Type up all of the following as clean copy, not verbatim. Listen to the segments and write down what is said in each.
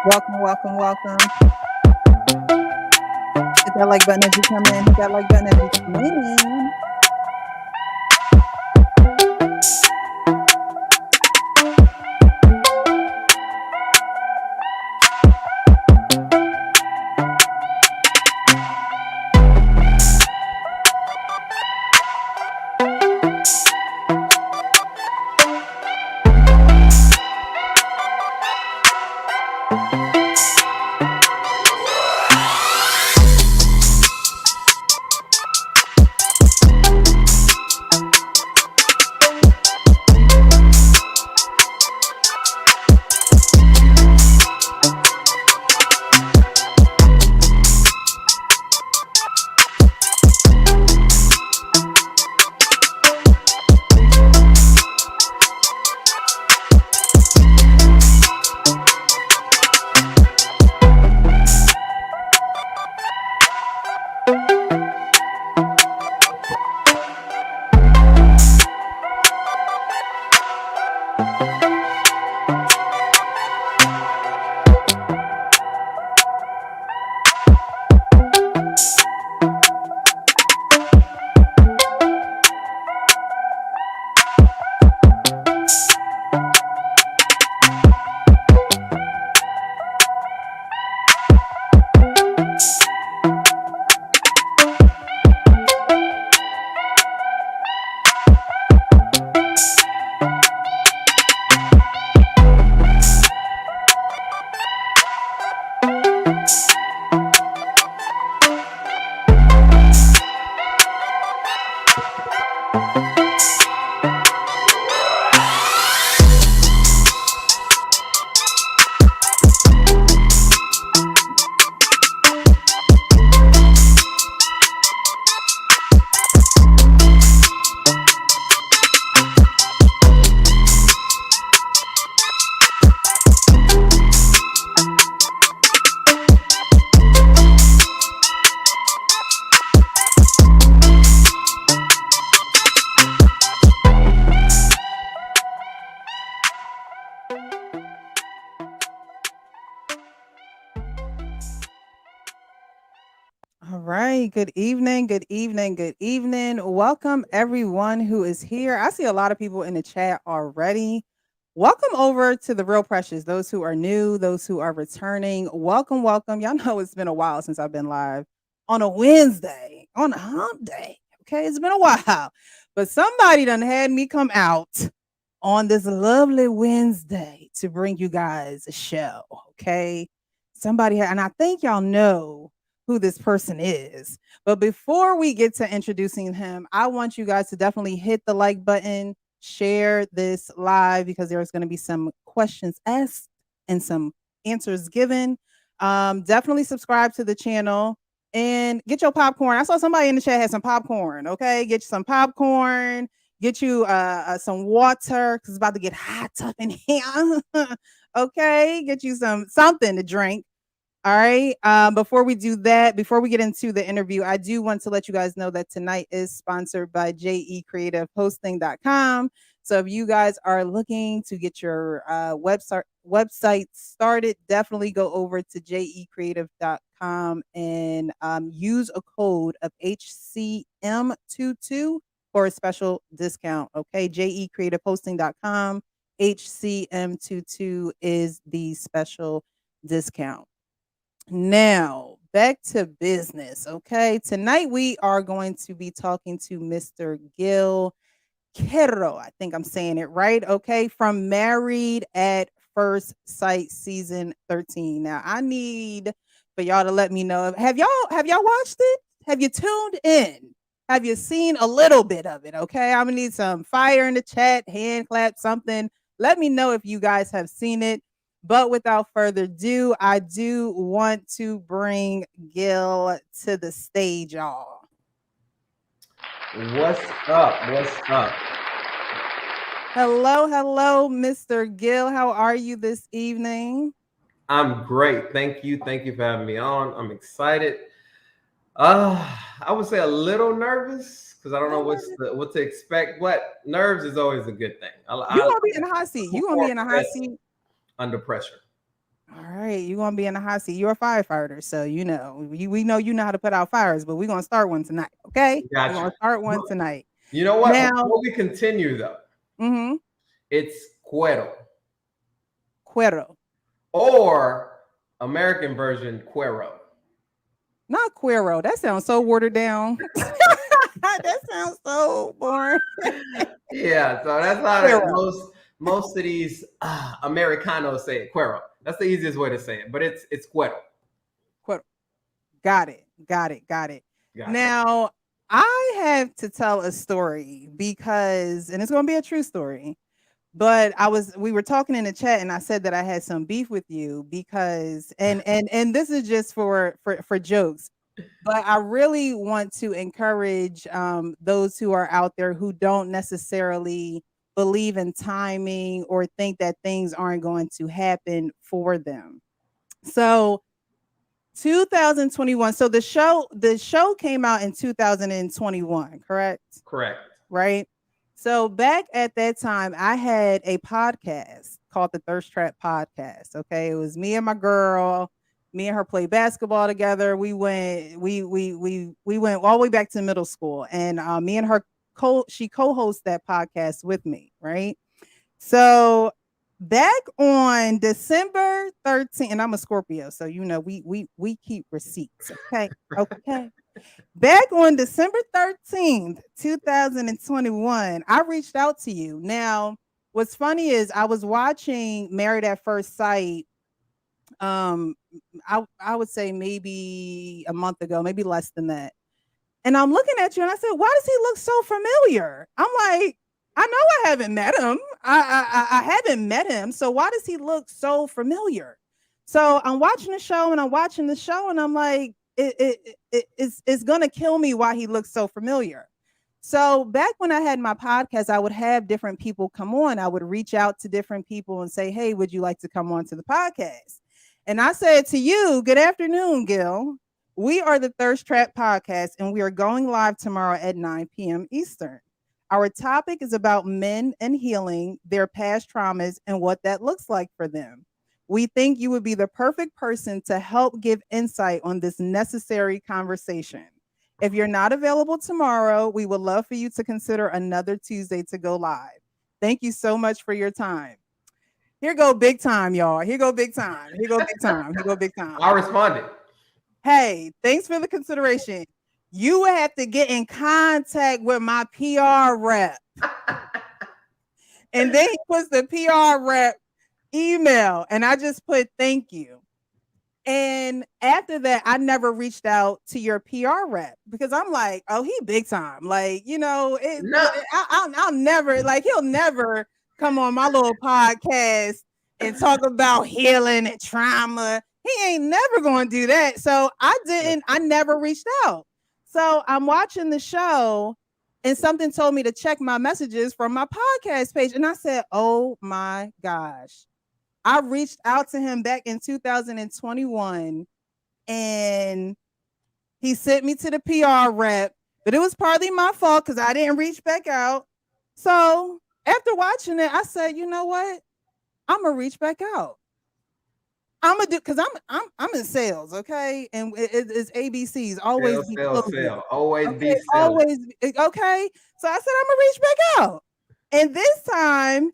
Welcome. Hit that like button as you come in. Hit that like button as you come in. All right. Good evening. Good evening. Good evening. Welcome everyone who is here. I see a lot of people in the chat already. Welcome over to the Real Precious. Those who are new, those who are returning. Welcome. Y'all know it's been a while since I've been live on a Wednesday, on a hump day. Okay, it's been a while. But somebody done had me come out on this lovely Wednesday to bring you guys a show. Okay. And I think y'all know who this person is. But before we get to introducing him, I want you guys to definitely hit the like button, share this live because there's going to be some questions asked and some answers given. Definitely subscribe to the channel and get your popcorn. I saw somebody in the chat had some popcorn. Okay, get you some popcorn. Get you some water because it's about to get hot up in here. Okay, get you something to drink. All right. Before we do that, before we get into the interview, I do want to let you guys know that tonight is sponsored by jecreativehosting.com. So if you guys are looking to get your website started, definitely go over to jecreative.com and use a code of HCM22 for a special discount. Okay, jecreativehosting.com. HCM22 is the special discount. Now, back to business. Okay. Tonight we are going to be talking to Mr. Gil Cuero. I think I'm saying it right. Okay. From Married at First Sight season 13. Now, I need for y'all to let me know. Have y'all watched it? Have you tuned in? Have you seen a little bit of it? Okay. I'm gonna need some fire in the chat, hand clap, something. Let me know if you guys have seen it. But without further ado, I do want to bring Gil to the stage, y'all. What's up? Hello, Mr. Gil. How are you this evening? I'm great. Thank you for having me on. I'm excited. I would say a little nervous because I don't know what to expect, but nerves is always a good thing. You're gonna be in the hot seat. You're gonna be in the hot seat under pressure. All right, you're gonna be in the hot seat. You're a firefighter, so we know you know how to put out fires, but we're gonna start one tonight, okay? We're Got gonna you. start one tonight. You know what? Now, Before we continue, though, mm-hmm, it's Cuero Cuero. or American version Cuero. Not Cuero. That sounds so watered down. That sounds so boring. Yeah, so that's how that Cuero. most of these Americanos say it, Cuero. That's the easiest way to say it, but it's Cuero. Cuero. Got it. Got it. Got it. Gotcha. Now, I have to tell a story because, and it's gonna be a true story. But we were talking in the chat and I said that I had some beef with you because and this is just for jokes, but I really want to encourage those who are out there who don't necessarily believe in timing or think that things aren't going to happen for them. So 2021, so the show came out in 2021, correct? Correct. Right? So back at that time, I had a podcast called the Thirst Trap Podcast. Okay, it was me and my girl. Me and her played basketball together. We went all the way back to middle school, and me and her she co-hosts that podcast with me. Right. So back on December 13th, and I'm a Scorpio, so we keep receipts. Okay, okay. Back on December 13th, 2021, I reached out to you. Now, what's funny is I was watching Married at First Sight. Um, I would say maybe a month ago, maybe less than that. And I'm looking at you and I said, why does he look so familiar? I'm like, I know I haven't met him. I haven't met him. So why does he look so familiar? So I'm watching the show and I'm watching the show and I'm like, it's gonna kill me why he looks so familiar. So back when I had my podcast, I would have different people come on. I would reach out to different people and say, hey, would you like to come on to the podcast? And I said to you, good afternoon, Gil. We are the Thirst Trap Podcast, and we are going live tomorrow at 9 p.m. Eastern. Our topic is about men and healing their past traumas and what that looks like for them. We think you would be the perfect person to help give insight on this necessary conversation. If you're not available tomorrow, we would love for you to consider another Tuesday to go live. Thank you so much for your time. Here go big time, y'all. Here go big time. Here go big time. Here go big time. I responded. Hey, thanks for the consideration. You would have to get in contact with my PR rep. And then he puts the PR rep email, and I just put thank you. And after that, I never reached out to your PR rep because I'm like, oh, he big time. Like, No. I'll never, like, he'll never come on my little podcast and talk about healing and trauma. He ain't never going to do that. So I never reached out. So I'm watching the show and something told me to check my messages from my podcast page. And I said, oh my gosh. I reached out to him back in 2021 and he sent me to the PR rep, but it was partly my fault because I didn't reach back out. So after watching it, I said, you know what? I'm gonna reach back out. I'm gonna do because I'm in sales, okay, and it's ABCs always Sales, be sales, closing. sales. Always Okay, be selling. always okay. So I said I'm gonna reach back out, and this time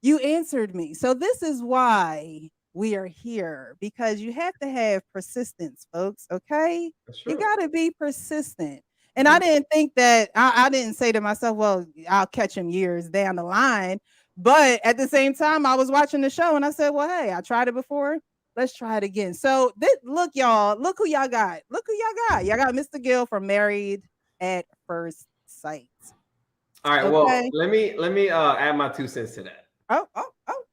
you answered me. So this is why we are here because you have to have persistence, folks. Okay, you got to be persistent. And I didn't think that I didn't say to myself, well, I'll catch him years down the line. But at the same time, I was watching the show and I said, well, hey, I tried it before. Let's try it again. So look, y'all, look who y'all got. Look who y'all got. Y'all got Mr. Gil from Married at First Sight. All right. Okay. Well, let me add my 2 cents to that. Oh,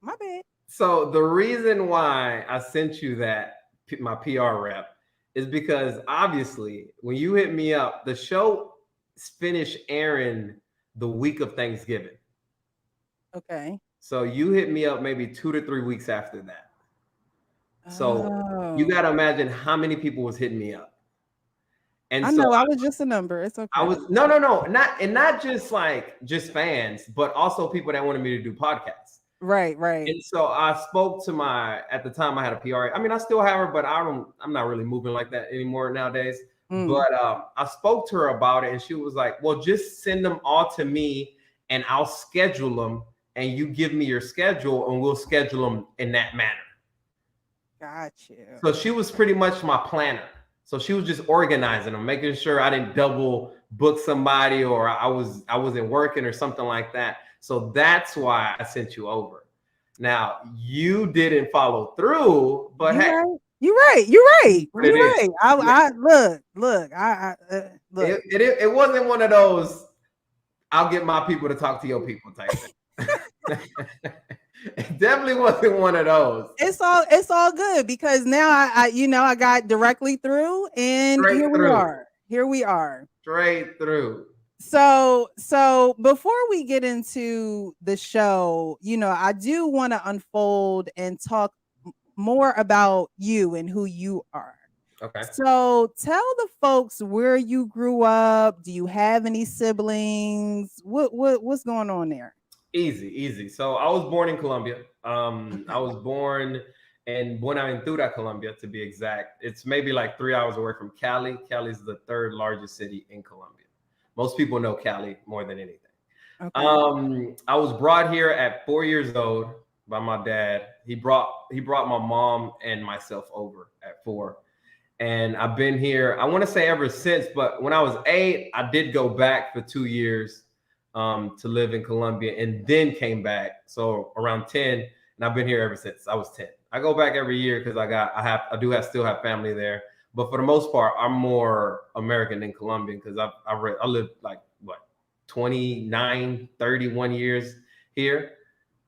my bad. So the reason why I sent you that, my PR rep, is because obviously when you hit me up, the show finished airing the week of Thanksgiving. Okay. So you hit me up maybe 2 to 3 weeks after that. So you got to imagine how many people was hitting me up. And I know I was just a number. It's okay. I was not just like just fans, but also people that wanted me to do podcasts. Right, right. And so I spoke to at the time I had a PRA. I mean, I still have her, but I'm not really moving like that anymore nowadays. Mm, But I spoke to her about it and she was like, well, just send them all to me and I'll schedule them and you give me your schedule and we'll schedule them in that manner. got you. So she was pretty much my planner. So she was just organizing them, making sure I didn't double book somebody or I wasn't working or something like that. So that's why I sent you over. Now you didn't follow through, but You hey, right. You right. You right. what it You is. right. Yeah, I look. Look. it wasn't one of those I'll get my people to talk to your people type thing. It definitely wasn't one of those. It's all good because now I got directly through, and Straight here we through. are. Here we are. Straight through. So before we get into the show, I do want to unfold and talk more about you and who you are. Okay. So tell the folks where you grew up. Do you have any siblings? What's going on there? Easy, easy. So I was born in Colombia. I Okay. was born in Buenaventura, Colombia, to be exact. It's maybe like 3 hours away from Cali. Cali is the third largest city in Colombia. Most people know Cali more than anything. Okay. I was brought here at 4 years old by my dad. He brought my mom and myself over at 4. And I've been here, I want to say ever since, but when I was 8, I did go back for 2 years to live in Colombia and then came back. So around 10, and I've been here ever since I was 10. I go back every year because I still have family there. But for the most part, I'm more American than Colombian because I lived like what 29, 31 years here.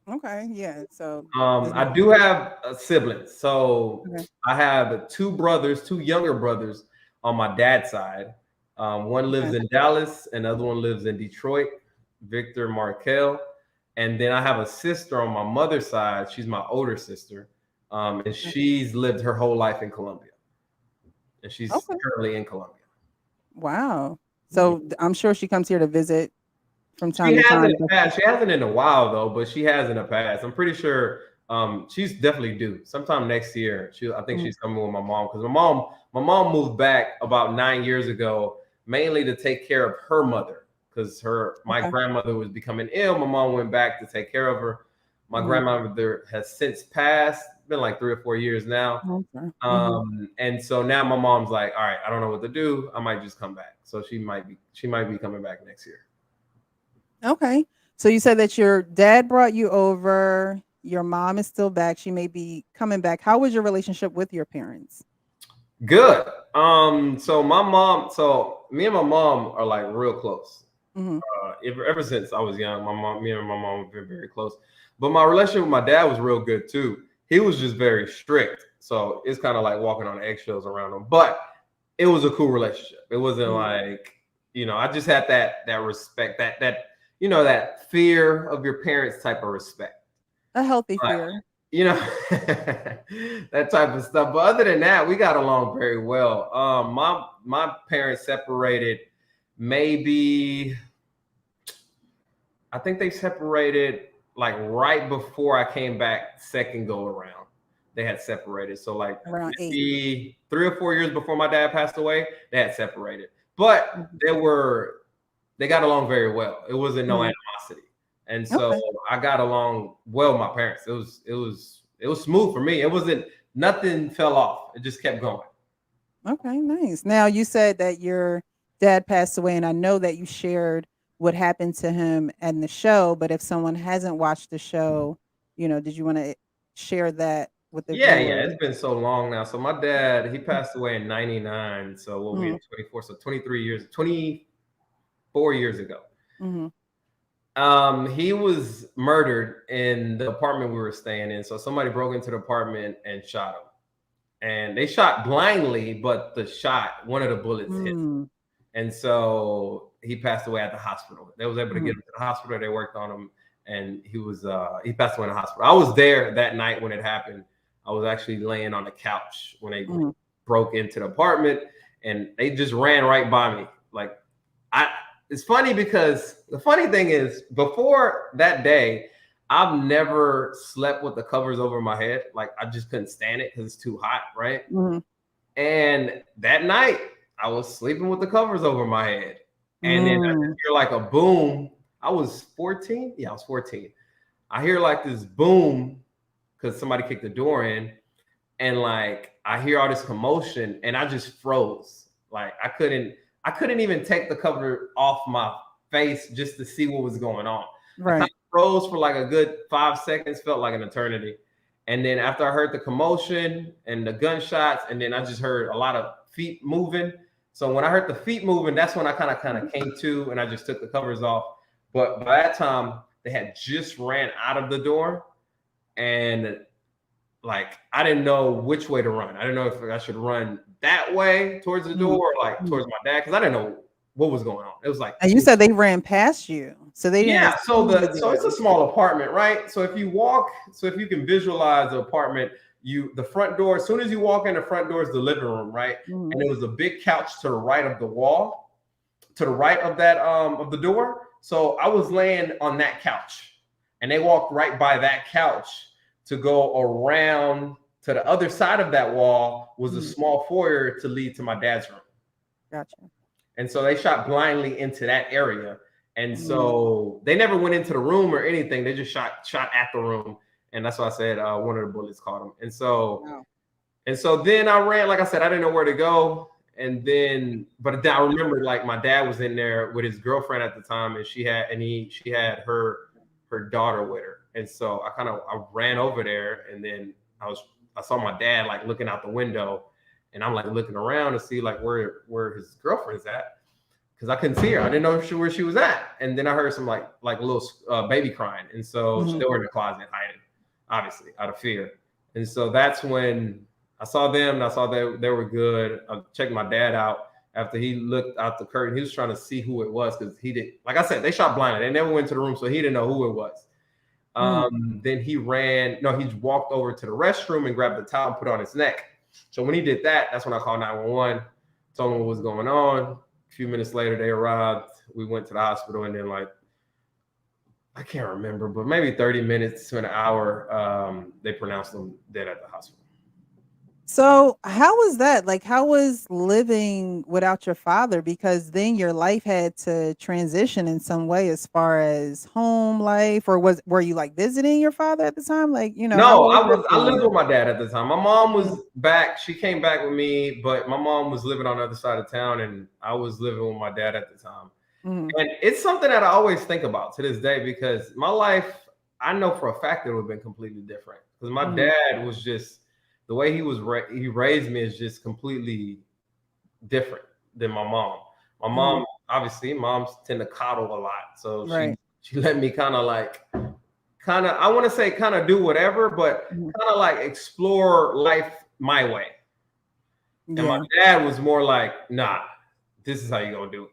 Okay. Yeah. So I do have siblings. So okay. I have two younger brothers on my dad's side. One lives Okay. in Dallas, and the other one lives in Detroit, Victor Markel. And then I have a sister on my mother's side. She's my older sister. And Okay. she's lived her whole life in Colombia. And she's Okay. currently in Colombia. Wow. Yeah. So I'm sure she comes here to visit from She time to has in time. the past. She hasn't in a while though, but she has in the past. I'm pretty sure she's definitely due. Sometime next year. I think Mhm. she's coming with my mom because my mom moved back about 9 years ago, mainly to take care of her mother because my Okay. grandmother was becoming ill. My mom went back to take care of her. My Mhm. grandmother has since passed. It's been like 3 or 4 years now. Okay. Mhm. And so now my mom's like, all right, I don't know what to do. I might just come back. So she might be coming back next year. Okay. So you said that your dad brought you over. Your mom is still back. She may be coming back. How was your relationship with your parents? Good. So me and my mom are like real close. Mhm. Ever since I was young, me and my mom have been very close. But my relationship with my dad was real good too. He was just very strict, so it's kind of like walking on eggshells around him. But it was a cool relationship. It wasn't Mhm. like I just had that respect, that fear of your parents type of respect. A healthy But fear. you know that type of stuff. But other than that, we got along very well. My parents separated maybe I think they separated like right before I came back second go around. They had separated. So like Around 8. maybe 3 or 4 years before my dad passed away, they had separated. But Mhm. they got along very well. It wasn't no Mhm. animosity. And so Okay. I got along well with my parents. It was smooth for me. It wasn't nothing fell off. It just kept going. Okay, nice. Now you said that your dad passed away, and I know that you shared what happened to him and the show, but if someone hasn't watched the show, did you want to share that with the Yeah, yeah. viewers? It's been so long now. So my dad, he passed away in 99. So we'll be Mhm. in 24. So 24 years ago. Mhm. He was murdered in the apartment we were staying in. So somebody broke into the apartment and shot him. And they shot blindly, but one of the bullets hit. Mm. And so he passed away at the hospital. They was able to get Mhm. him to the hospital. They worked on him, and he passed away in the hospital. I was there that night when it happened. I was actually laying on the couch when they Mhm. broke into the apartment, and they just ran right by me. Like I, it's funny because the funny thing is, before that day, I've never slept with the covers over my head. Like I just couldn't stand it because it's too hot, right? Mhm. And that night, I was sleeping with the covers over my head. And then I just Mm. hear like a boom. I was 14. Yeah, I was 14. I hear like this boom because somebody kicked the door in. And like I hear all this commotion and I just froze. Like I couldn't even take the cover off my face just to see what was going on. I kind Right. of froze for like a good 5 seconds, felt like an eternity. And then after I heard the commotion and the gunshots, and then I just heard a lot of feet moving. So when I heard the feet moving, that's when I kind of came to, and I just took the covers off. But by that time, they had just ran out of the door, and like I didn't know which way to run. I didn't know if I should run that way towards the door Mhm. or like Mhm. towards my dad because I didn't know what was going on. It was like And you two. said they ran past you, so they didn't Yeah, see you so it's a there. small apartment, right? So if you can visualize the apartment, the front door, as soon as you walk in, the front door is the living room, right? And Mhm. there was a big couch to the right of the wall, to the right of that of the door. So I was laying on that couch, and they walked right by that couch to go around to the other side of that wall was a Mhm. small foyer to lead to my dad's room. Gotcha. And so they shot blindly into that area. And Mm. so they never went into the room or anything. They just shot at the room. And that's why I said one of the bullets caught him. Wow. And so then I ran, like I said, I didn't know where to go. And then, but then I remember like my dad was in there with his girlfriend at the time, and she had her daughter with her. And so I ran over there, and then I saw my dad like looking out the window, and I'm like looking around to see like where his girlfriend's at because I couldn't see her. I didn't know where she was at. And then I heard some like a little baby crying, and so Mhm. they were in the closet hiding, obviously out of fear. And so that's when I saw them, and I saw they were good. I checked my dad out after he looked out the curtain. He was trying to see who it was because he did. Like I said, they shot blinded. They never went to the room, so he didn't know who it was. Mm. Then he ran. No, he walked over to the restroom and grabbed the towel and put it on his neck. So when he did that, that's when I called 911, told him what was going on. A few minutes later, they arrived. We went to the hospital, and then like I can't remember, but maybe 30 minutes to an hour, they pronounced him dead at the hospital. So, how was that? Like, how was living without your father? Because then your life had to transition in some way as far as home life, or were you like visiting your father at the time? Like, how No, was that I for lived you? with my dad at the time. My mom Mm. was back. She came back with me, but my mom was living on the other side of town, and I was living with my dad at the time. Mhm. And it's something that I always think about to this day because my life, I know for a fact it would have been completely different. Because my Mhm. dad was just the way he raised me is just completely different than my mom. My Mhm. mom, obviously, moms tend to coddle a lot, so Right. she let me kind of I want to say kind of do whatever, but Mhm. kind of like explore life my way. And my Yeah. dad was more like, nah, this is how you gonna do it.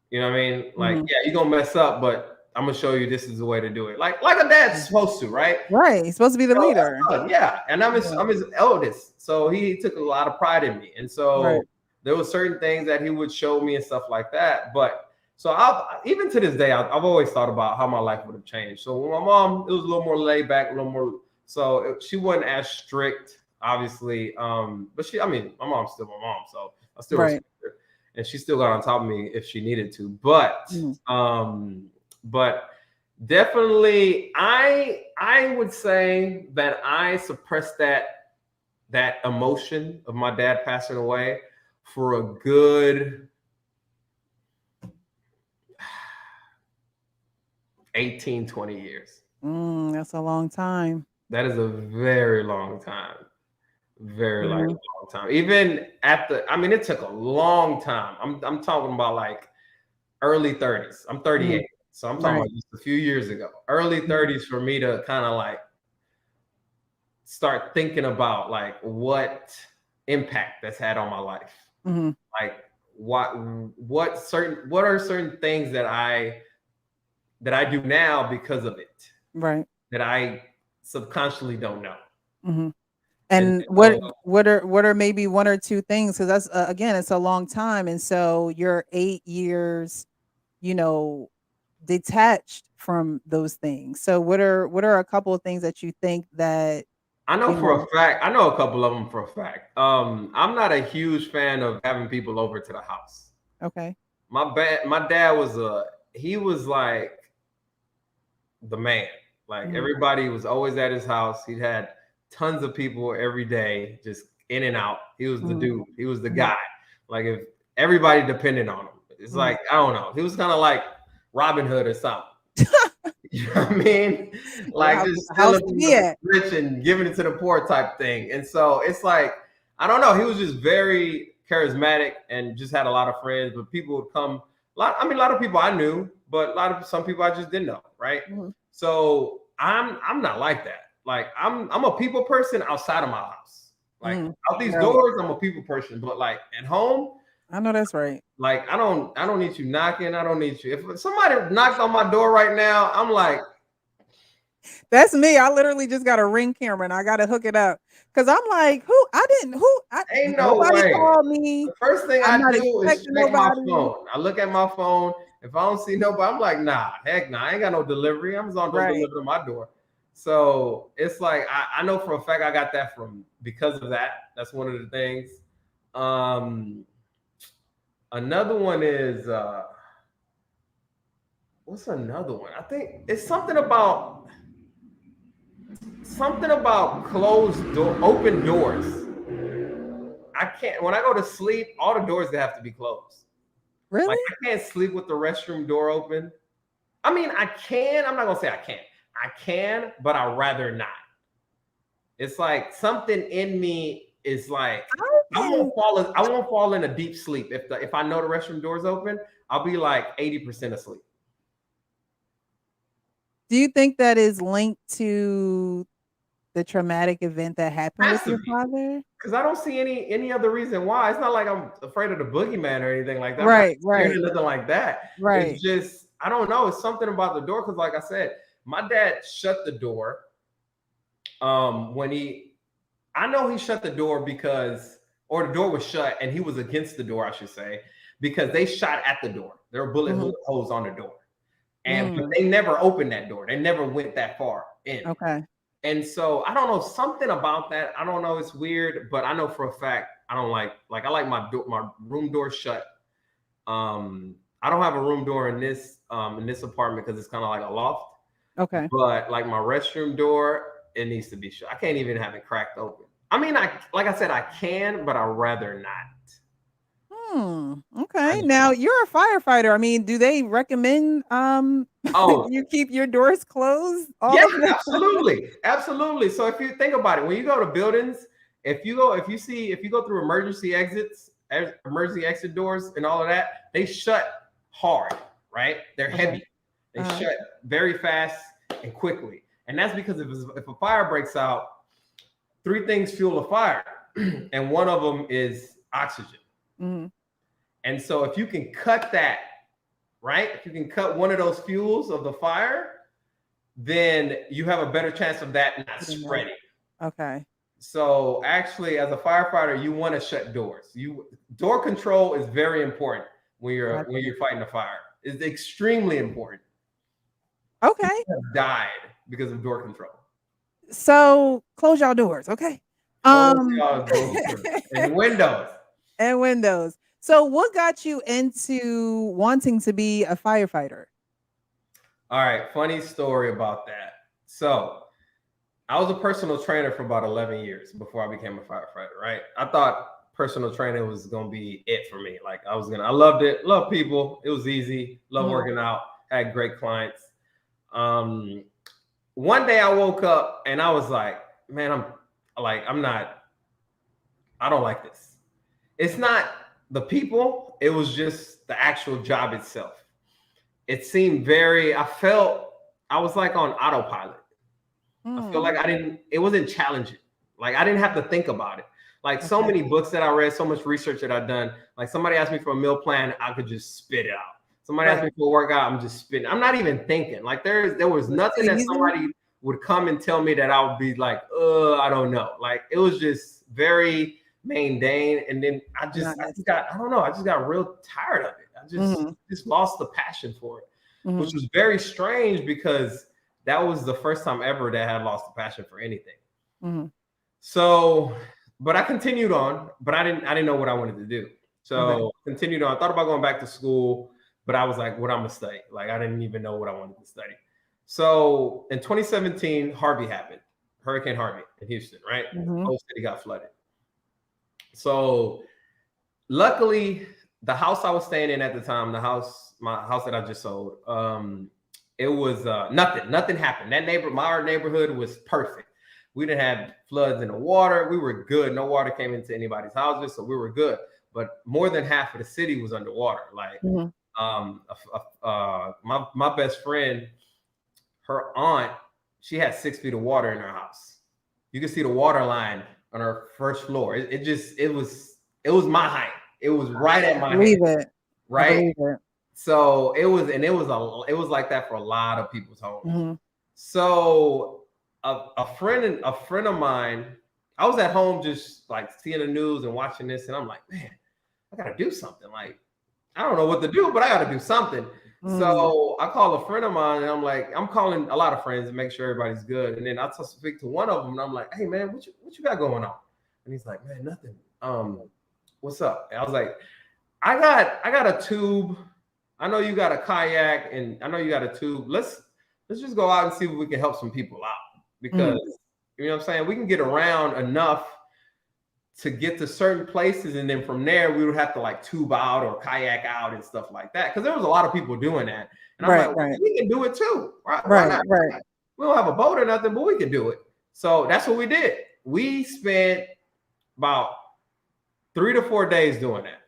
You know what I mean? Like, Mhm. yeah, you're gonna mess up, but I'm gonna show you this is the way to do it. Like a dad's Mhm. supposed to, right? Right. He's supposed to be the leader. Yeah. And Yeah. I'm his eldest. So he took a lot of pride in me. And so Right. there was certain things that he would show me and stuff like that. But so I even to this day, I've always thought about how my life would have changed. So with my mom, it was a little more laid back, a little more so she wasn't as strict, obviously. But I mean, my mom's still my mom, so I still Right. respect her. And she still got on top of me if she needed to. But definitely I would say that I suppressed that emotion of my dad passing away for a good 18-20 years. That's a long time. That is a very long time. Very like Mhm. long time. Even at the I mean it took a long time. I'm talking about like early 30s. I'm Mhm. 38. So I'm talking Right. about just a few years ago. Early Mhm. 30s for me to kind of like start thinking about like what impact that's had on my life. Mhm. Like what what are certain things that I do now because of it Right. that I subconsciously don't know. Mhm. And And so what are maybe 1 or 2 things? Because that's, again, it's a long time, and so you're 8 years, you know, detached from those things. So what are a couple of things that you think that, I know you for know a fact. I know a couple of them for a fact. I'm not a huge fan of having people over to the house. okay. My dad was he was like the man. Like Mhm. everybody was always at his house. He had tons of people every day, just in and out. He was the Mhm. dude. He was the Mhm. guy. Like if everybody depended on him. It's Mhm. like I don't know. He was kind of like Robin Hood or something. You know what I mean? The Like house just the house stealing to from be the at. rich and giving it to the poor type thing. And so it's like, I don't know. He was just very charismatic and just had a lot of friends. But people would come. A lot of people I knew, but some people I just didn't know, right? Mhm. So I'm not like that. Like I'm a people person outside of my house. Like Mhm. out these Right. doors, I'm a people person. But like at home, I know that's right. like I don't need you knocking. I don't need you. If somebody knocked on my door right now, I'm like, That's me. I literally just got a Ring camera and I gotta hook it up. Cause I'm like, who I didn't who I ain't no nobody way. called me. The first thing I'm I not do is expecting check my nobody. phone. I look at my phone. If I don't see nobody, I'm like, nah, heck nah. I ain't got no delivery. Amazon don't Right. deliver to my door. So it's like I know for a fact I got that from because of that. That's one of the things. Um, Another one is what's another one? I think it's something about closed door, open doors. I can't when I go to sleep, all the doors they have to be closed. Like Really? I can't sleep with the restroom door open. I mean, I can. I'm not gonna say I can't. I can, but I'd rather not. It's like something in me is like I I won't can fall. I won't fall in a deep sleep if I know the restroom door's open. I'll be like 80% asleep. do you think that is linked to the traumatic event that happened Has with to your be father? because I don't see any other reason why. It's not like I'm afraid of the boogeyman or anything like that. I'm not Right, scared right, of nothing like that. It's right. just I don't know. It's something about the door because, like I said, my dad shut the door when he I know he shut the door because or the door was shut and he was against the door, I should say, because they shot at the door. There were bullet Mhm. holes on the door. And but Mm, they never opened that door. They never went that far in. okay. And so I don't know something about that. I don't know. It's weird, but I know for a fact I don't like I like my room door shut. I don't have a room door in this apartment because it's kind of like a loft. Okay. But like my restroom door, it needs to be shut. I can't even have it cracked open. I mean, I like I said, I can, but I'd rather not. Hmm, I okay. just, Now you're a firefighter. I mean, do they recommend, oh you keep your doors closed all yeah, of the absolutely, absolutely. So if you think about it, when you go to buildings, if you go through emergency exit doors, and all of that, they shut hard, right? They're Okay. heavy. They Uh-huh. shut very fast and quickly, and that's because if a fire breaks out, three things fuel a fire, and one of them is oxygen. Mhm. And so if you can cut that, right? If you can cut one of those fuels of the fire, then you have a better chance of that not Getting out. spreading. Okay. So actually, as a firefighter, you want to shut doors. You door control is very important when Gotcha. you're fighting a fire. It's extremely important. Okay. Have died because of door control. So, close y'all doors, okay? Close Um, y'all doors and windows. and windows. So, what got you into wanting to be a firefighter? All right, funny story about that. So I was a personal trainer for about 11 years before I became a firefighter, right? I thought personal training was going to be it for me. Like I loved it, loved people. It was easy, loved Mhm. working out, had great clients. Um, One day I woke up and I was like, man, I don't like this. It's not the people, it was just the actual job itself. It seemed I was like on autopilot. I feel Mm, like it wasn't challenging. Like I didn't have to think about it. Like so okay. many books that I read, so much research that I've done. Like somebody asked me for a meal plan, I could just spit it out. Somebody asked me Right. for a workout, I'm just spitting. I'm not even thinking. Like there was It's too nothing that easy? somebody would come and tell me that I would be like, I don't know. Like it was just very mundane. And then Not I just necessary. got, I don't know, I just got real tired of it. I just Mhm. just lost the passion for it. which Mhm. was very strange because that was the first time ever that I had lost the passion for anything. Mhm. So, but I continued on, but I didn't know what I wanted to do. Okay. So continued on. I thought about going back to school, but I was like, what I'm gonna study? Like I didn't even know what I wanted to study. So in 2017, Harvey happened, Hurricane Harvey in Houston, right? Mhm. Whole city got flooded. So luckily, the house I was staying in at the time, my house that I just sold, it was nothing happened. Our neighborhood was perfect. We didn't have floods in the water. We were good. No water came into anybody's houses, so we were good. But more than half of the city was underwater. Like, Mhm. my best friend, her aunt, she had 6 feet of water in her house. You could see the water line on her first floor. It was my height. It was right at I my head, believe it. I right? believe it. So it was like that for a lot of people's homes. Mhm. So a friend of mine, I was at home just like seeing the news and watching this, and I'm like, man, I gotta do something. Like I don't know what to do, but I got to do something. Mm. So I call a friend of mine, and I'm like, I'm calling a lot of friends to make sure everybody's good. And then I speak to one of them, and I'm like, hey man, what you got going on? And he's like, man, nothing. What's up? And I was like, I got a tube. I know you got a kayak, and I know you got a tube. Let's just go out and see if we can help some people out because Mhm. you know what I'm saying. We can get around enough to get to certain places, and then from there we would have to like tube out or kayak out and stuff like that because there was a lot of people doing that, and I'm like, Right, well, right. we can do it too. Why Right, not? right. We don't have a boat or nothing, but we can do it. So that's what we did. We spent about 3 to 4 days doing that.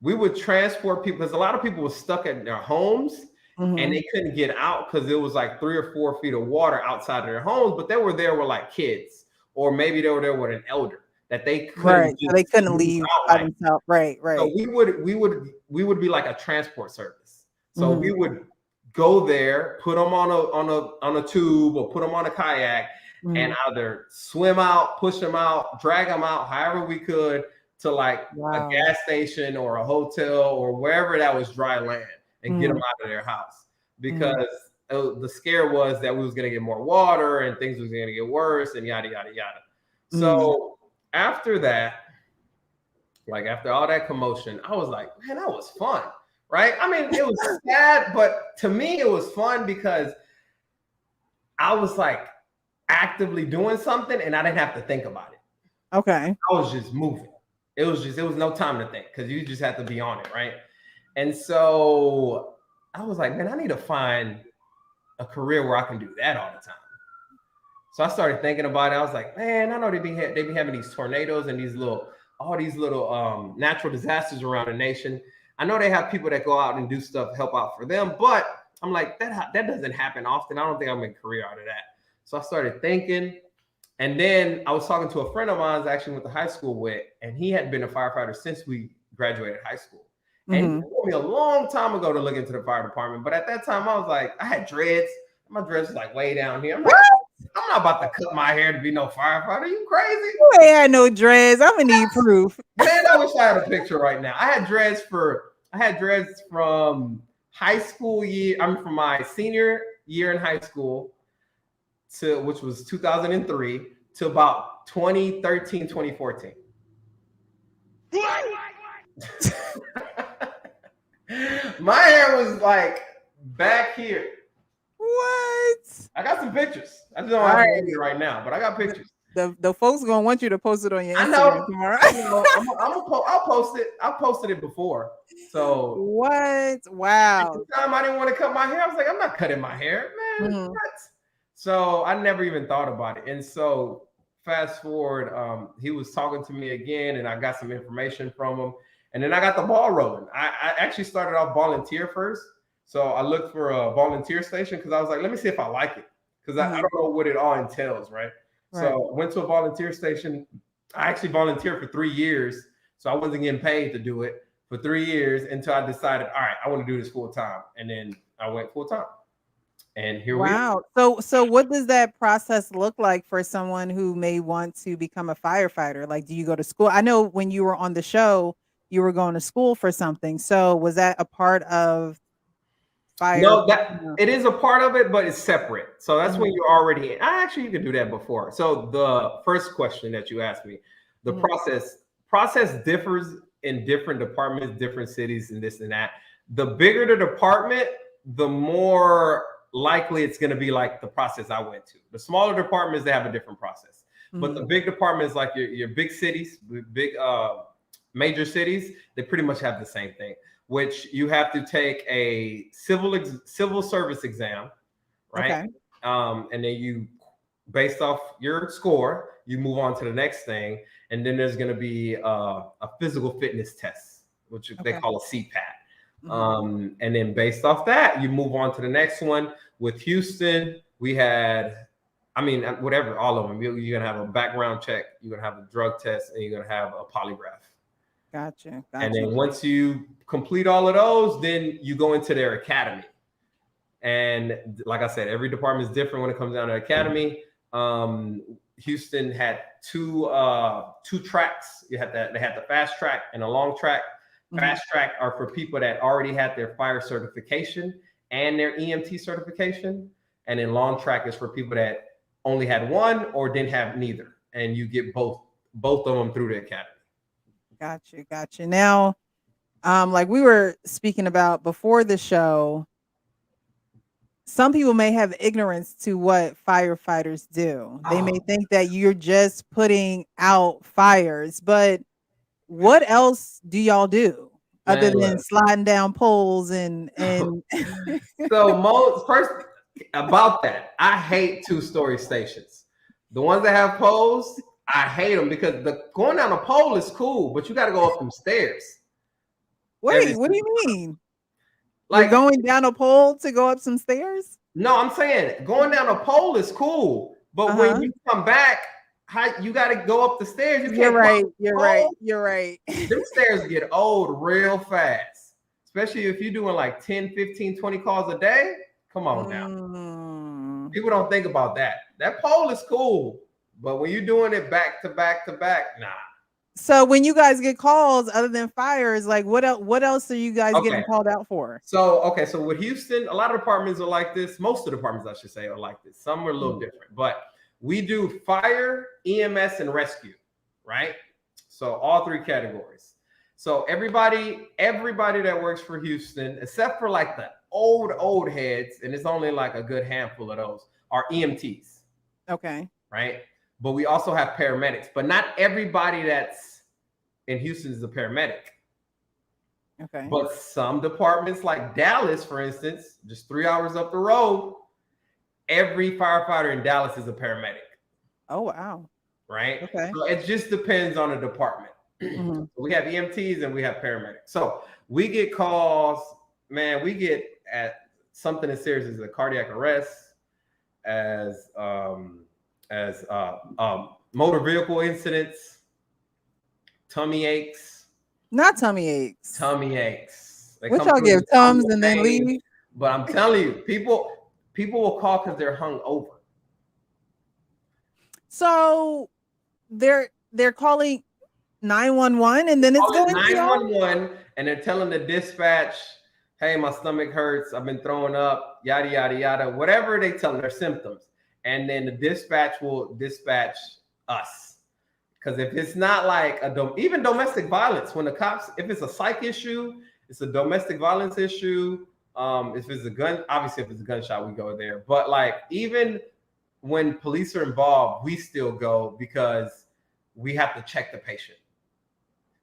We would transport people because a lot of people were stuck in their homes and Mhm. they couldn't get out because it was like 3 or 4 feet of water outside of their homes, but they were there with like kids, or maybe they were there with an elder that they couldn't Right. So they just couldn't move leave out by like. themselves. Right, So right. we would be like a transport service. So we Mhm. would go there, put them on a tube or put them on a kayak, and Mhm. either swim out, push them out, drag them out, however we could to like a Wow. gas station or a hotel or wherever that was dry land and get them Mhm. out of their house Mhm. because the scare was that we was going to get more water and things was going to get worse and yada yada yada. Mhm. So after that, like after all that commotion, I was like, man, that was fun, right? I mean, it was sad, but to me, it was fun because I was like actively doing something and I didn't have to think about it. Okay. I was just moving. It was no time to think because you just have to be on it, right? And so I was like, man, I need to find a career where I can do that all the time. So I started thinking about it. I was like, man, I know they be having these tornadoes and all these little natural disasters around the nation. I know they have people that go out and do stuff, help out for them, but I'm like that doesn't happen often. I don't think I'm gonna make a career out of that. So I started thinking, and then I was talking to a friend of mine I actually went to high school with, and he had been a firefighter since we graduated high school. And he Mhm. told me a long time ago to look into the fire department, but at that time I was like, I had dreads. My dreads was like way down here. I'm like, I'm not about to cut my hair to be no firefighter. Are you crazy? You ain't had no dreads. Imma need proof. Man, I wish I had a picture right now. I had dreads from high school year. I'm from my senior year in high school to which was 2003 to about 2013, 2014. My hair was like back here. What? I got some pictures. I just don't have them with me Alright. right now, but I got The pictures. the folks gonna want you to post it on your I know. Instagram tomorrow. I know. I'll post it. I posted it before. So What? at Wow. the time, I didn't want to cut my hair. I was like, I'm not cutting my hair, man. Mhm. What? So I never even thought about it. And so fast forward, he was talking to me again, and I got some information from him. And then I got the ball rolling. I actually started off volunteer first. So I looked for a volunteer station because I was like, let me see if I like it. Because I Mhm. don't know what it all entails, right? Right. So I went to a volunteer station. I actually volunteered for 3 years. So I wasn't getting paid to do it for 3 years until I decided, all right, I want to do this full time. And then I went full time. And here we are. Wow. So what does that process look like for someone who may want to become a firefighter? Like, do you go to school? I know when you were on the show, you were going to school for something. So was that a part of fire. No, that No. it is a part of it, but it's separate. So that's when Mhm, you're already in. Actually, you could do that before. So the first question that you asked me, the mhm. process differs in different departments, different cities, and this and that. The bigger the department, the more likely it's going to be like the process I went to. The smaller departments, they have a different process. But the Mhm. big departments, like your big cities, big major cities, they pretty much have the same thing, which you have to take a civil service exam, right? Okay. And then you, based off your score, you move on to the next thing, and then there's going to be a physical fitness test, which they Okay. call a CPAT. Mhm. And then based off that, you move on to the next one. With Houston, we had, I mean, whatever, all of them. You're gonna have a background check, you're gonna have a drug test, and you're gonna have a polygraph. Gotcha. And Gotcha. then once you complete all of those, then you go into their academy. And like I said, every department is different when it comes down to academy. Houston had two tracks. They had the fast track and a long track. Mhm. Fast track are for people that already had their fire certification and their EMT certification, and then long track is for people that only had one or didn't have neither, and you get both of them through the academy. Gotcha. Gotcha. Now, like we were speaking about before the show, some people may have ignorance to what firefighters do. They may Oh, think that you're just putting out fires, but what else do y'all do other man, than look. sliding down poles and So most first about that, I hate two-story stations. The ones that have poles, I hate them because the going down a pole is cool, but you got to go up them stairs every Wait, what do single you time. mean? You're Like, going down a pole to go up some stairs? no, I'm saying going down a pole is cool, but when Uh-huh. you come back, how you got to go up the stairs. You You're can't climb right. the You're right. pole. You're right. Them stairs get old real fast, especially if you're doing like 10, 15, 20 calls a day. Come on now. Mm. People don't think about that. That pole is cool, but when you're doing it back to back to back, nah. So when you guys get calls other than fires, like what else are you guys getting Okay. called out for? So with Houston, a lot of departments are like this. Most of the departments, I should say, are like this. Some are a little Mhm. different, but we do fire, EMS, and rescue, right? So all three categories. So everybody that works for Houston, except for like the old heads, and it's only like a good handful of those, are EMTs. Okay. Right? But we also have paramedics, but not everybody that's in Houston is a paramedic. Okay. But some departments, like Dallas, for instance, just 3 hours up the road, every firefighter in Dallas is a paramedic, Oh wow. right? Okay. So it just depends on the department. Mhm. We have EMTs and we have paramedics. So we get calls, man, we get at something as serious as a cardiac arrest, as motor vehicle incidents, tummy aches, Not tummy aches. tummy aches. They What come y'all through give with Tums abdominal and then pain. leave? But I'm telling you, people will call because they're hung over. So they're calling 911 and then it's Call it going to y'all? 911 and they're telling the dispatch, hey, my stomach hurts, I've been throwing up, yada yada yada, whatever they tell them, their symptoms. And then the dispatch will dispatch us. Because if it's not like even domestic violence, when the cops, if it's a psych issue, it's a domestic violence issue. If it's a gun, obviously, if it's a gunshot, we go there. But like even when police are involved, we still go because we have to check the patient.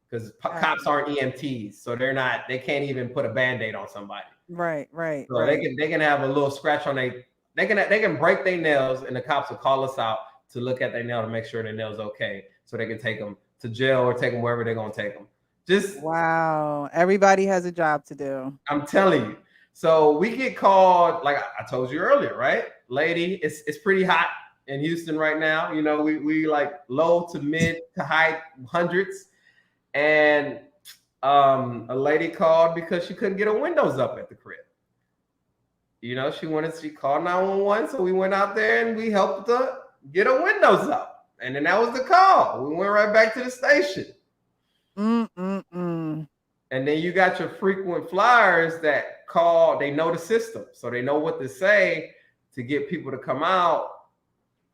Because cops Gotcha. aren't EMTs, so they can't even put a band-aid on somebody. Right, right, So right. they can have a little scratch on they can break their nails, and the cops will call us out to look at their nail to make sure their nail's okay, so they can take them to jail or take them wherever they're gonna take them. Just Wow. Everybody has a job to do. I'm telling you. So we get called, like I told you earlier, right, lady? It's pretty hot in Houston right now. You know, we like low to mid to high hundreds, and a lady called because she couldn't get her windows up at the crib. You know, she called 911, so we went out there and we helped her get her windows up. And then that was the call. We went right back to the station. Mm-mm-mm. And then you got your frequent flyers that call, they know the system. So they know what to say to get people to come out.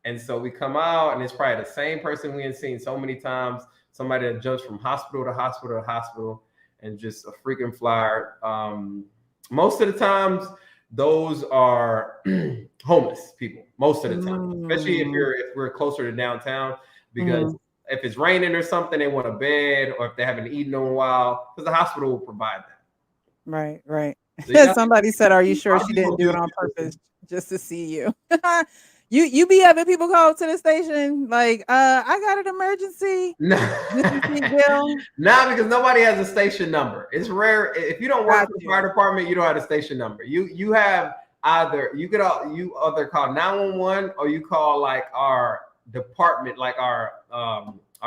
And so we come out, and it's probably the same person we had seen so many times. Somebody that jumps from hospital to hospital to hospital, and just a freaking flyer. Most of the times, those are homeless people. Most of the time, especially if we're closer to downtown, because if it's raining or something, they want a bed, or if they haven't eaten in a while, because the hospital will provide that. Right, right. So Somebody said, "Are you sure she didn't do it on purpose just to see you?" You be having people call to the station like, I got an emergency. No. This is me, Gil. Nah, because nobody has a station number. It's rare if you don't work for the fire department, you don't have a station number. You have either you either call 911 or you call like our department, like our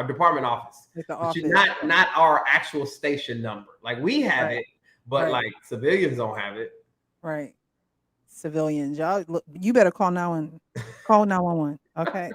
department office. Like the but office. Not our actual station number. Like we have it, but Right. like civilians don't have it. Right. Civilians, y'all, look, you better call 911. Okay.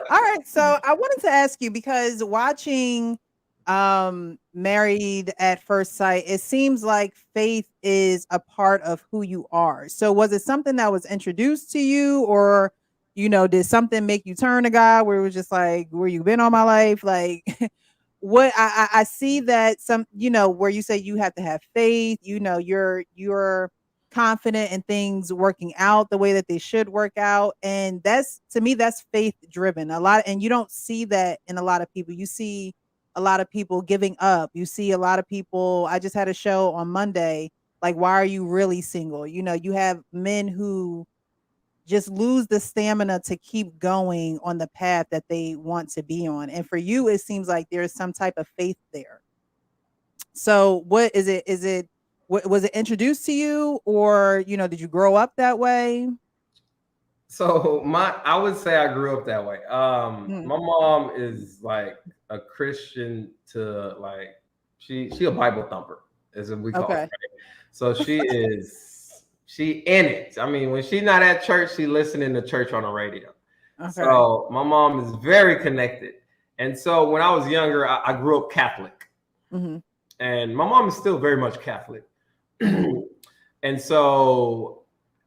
All right. So I wanted to ask you, because watching Married at First Sight, it seems like faith is a part of who you are. So was it something that was introduced to you, or did something make you turn to God, where it was just like, where you been all my life? Like what I see that some, where you say you have to have faith, you're confident in things working out the way that they should work out, and that's, to me, that's faith driven a lot. And you don't see that in a lot of people. You see a lot of people giving up. You see a lot of people. I just had a show on Monday, like, why are you really single? You have men who just lose the stamina to keep going on the path that they want to be on, and for you it seems like there's some type of faith there. So what is it was it introduced to you, or did you grow up that way? So I would say I grew up that way. My mom is like a Christian to like she a Bible thumper, as we call it. Right? So she in it. I mean, when she's not at church, she listening to church on the radio. Okay. So my mom is very connected. And so when I was younger, I grew up Catholic. And my mom is still very much Catholic. And so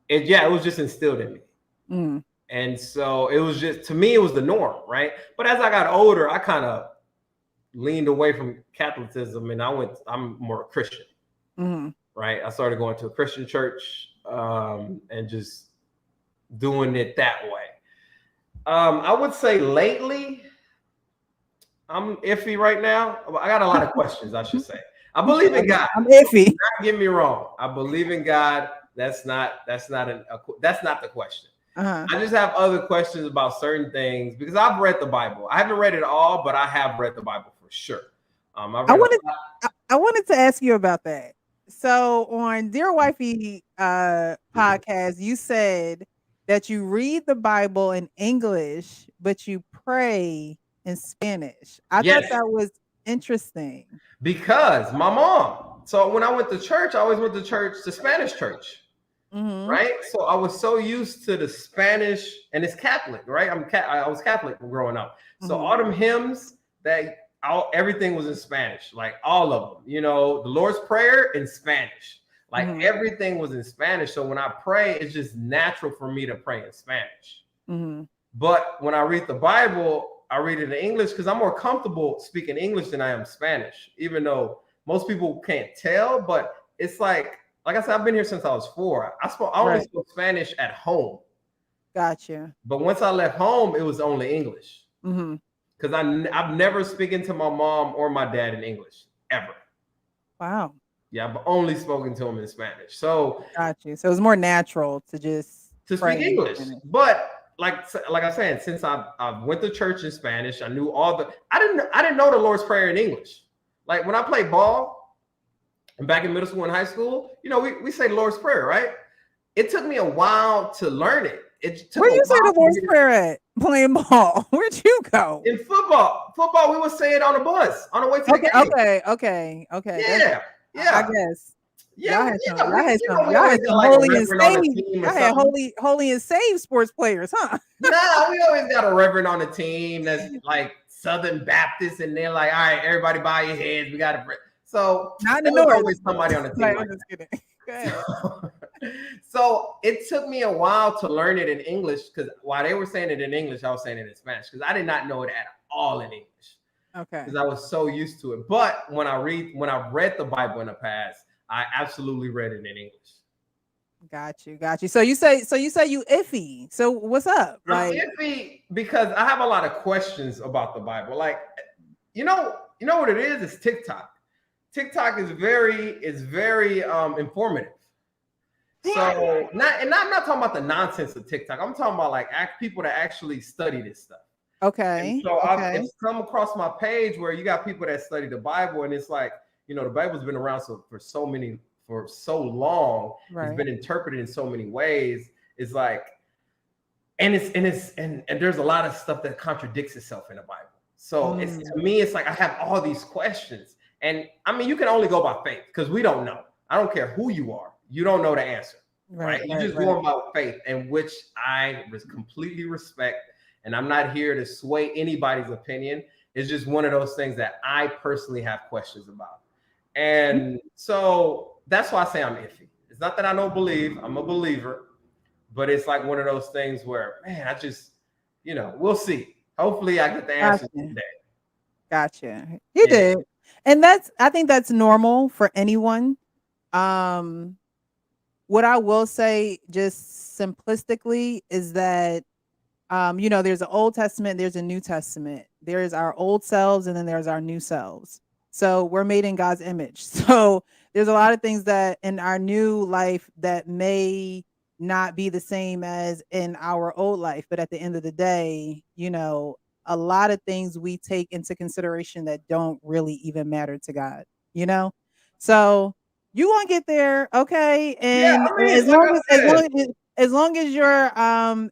it was just instilled in me. And so it was just, to me, it was the norm, right? But as I got older, I kind of leaned away from Catholicism, and I'm more Christian, right? I started going to a Christian church and just doing it that way. I would say lately, I'm iffy right now. I got a lot of questions, I should say. I believe in God. I'm iffy. Don't get me wrong. I believe in God. That's not the question. I just have other questions about certain things, because I've read the Bible. I haven't read it all, but I have read the Bible for sure. I wanted to ask you about that. So on Dear Wifey podcast, you said that you read the Bible in English, but you pray in Spanish. I thought that was interesting. Because my mom. So when I went to church, I always went to church, the Spanish church. Right. So I was so used to the Spanish, and it's Catholic, right? I was Catholic growing up. So all them hymns, everything was in Spanish, like all of them, the Lord's Prayer in Spanish, like everything was in Spanish. So when I pray, it's just natural for me to pray in Spanish. But when I read the Bible, I read it in English because I'm more comfortable speaking English than I am Spanish, even though most people can't tell. But it's like I said, I've been here since I was 4. I only spoke Spanish at home. Gotcha. But once I left home, it was only English. Because I've never spoken to my mom or my dad in English, ever. Wow. Yeah, I've only spoken to them in Spanish. So gotcha. So it was more natural to speak English. But like I said, since I went to church in Spanish, I knew I didn't know the Lord's Prayer in English. Like when I played ball, and back in middle school and high school, we say the Lord's Prayer, right? It took me a while to learn it. Where you say the Lord's Prayer at? Playing ball. Where'd you go? In football, we would say it on the bus on the way to the game. Okay. Yeah. I guess. Yeah. Y'all had some holy and saved sports players, huh? No, we always got a reverend on the team that's like Southern Baptist, and they're like, all right, everybody bow your heads. We got to. So not in the North. Always somebody on the team. I'm just kidding. Good. So it took me a while to learn it in English because while they were saying it in English, I was saying it in Spanish because I did not know it at all in English Okay. because I was so used to it. But when I read the Bible in the past, I absolutely read it in English. Got you. Got you. So you say you iffy. So what's up? I'm Like, iffy because I have a lot of questions about the Bible. Like, you know what it is? It's TikTok. TikTok is very informative. So I'm not talking about the nonsense of TikTok. I'm talking about like people that actually study this stuff. And okay. so Okay. it's come across my page where you got people that study the Bible, and it's like, the Bible's been around for so long. It's Right. been interpreted in so many ways. It's like, and there's a lot of stuff that contradicts itself in the Bible. So it's Mm. to me, it's like I have all these questions, and I mean, you can only go by faith because we don't know. I don't care who you are, you don't know the answer, Right. right? You're Right. just Right. going by faith, and which I completely respect. And I'm not here to sway anybody's opinion. It's just one of those things that I personally have questions about, and so that's why I say I'm iffy. It's not that I don't believe; I'm a believer, but it's like one of those things where, man, I just, we'll see. Hopefully, I get the answers Gotcha. today. Gotcha. You Yeah. did. And I think that's normal for anyone. Um, what I will say just simplistically is that there's an Old Testament, there's a New Testament. There's our old selves and then there's our new selves. So we're made in God's image. So there's a lot of things that in our new life that may not be the same as in our old life. But at the end of the day, a lot of things we take into consideration that don't really even matter to God, you know? So you won't get there, okay? Yeah. And I as mean, like long I as as said, long as long as you're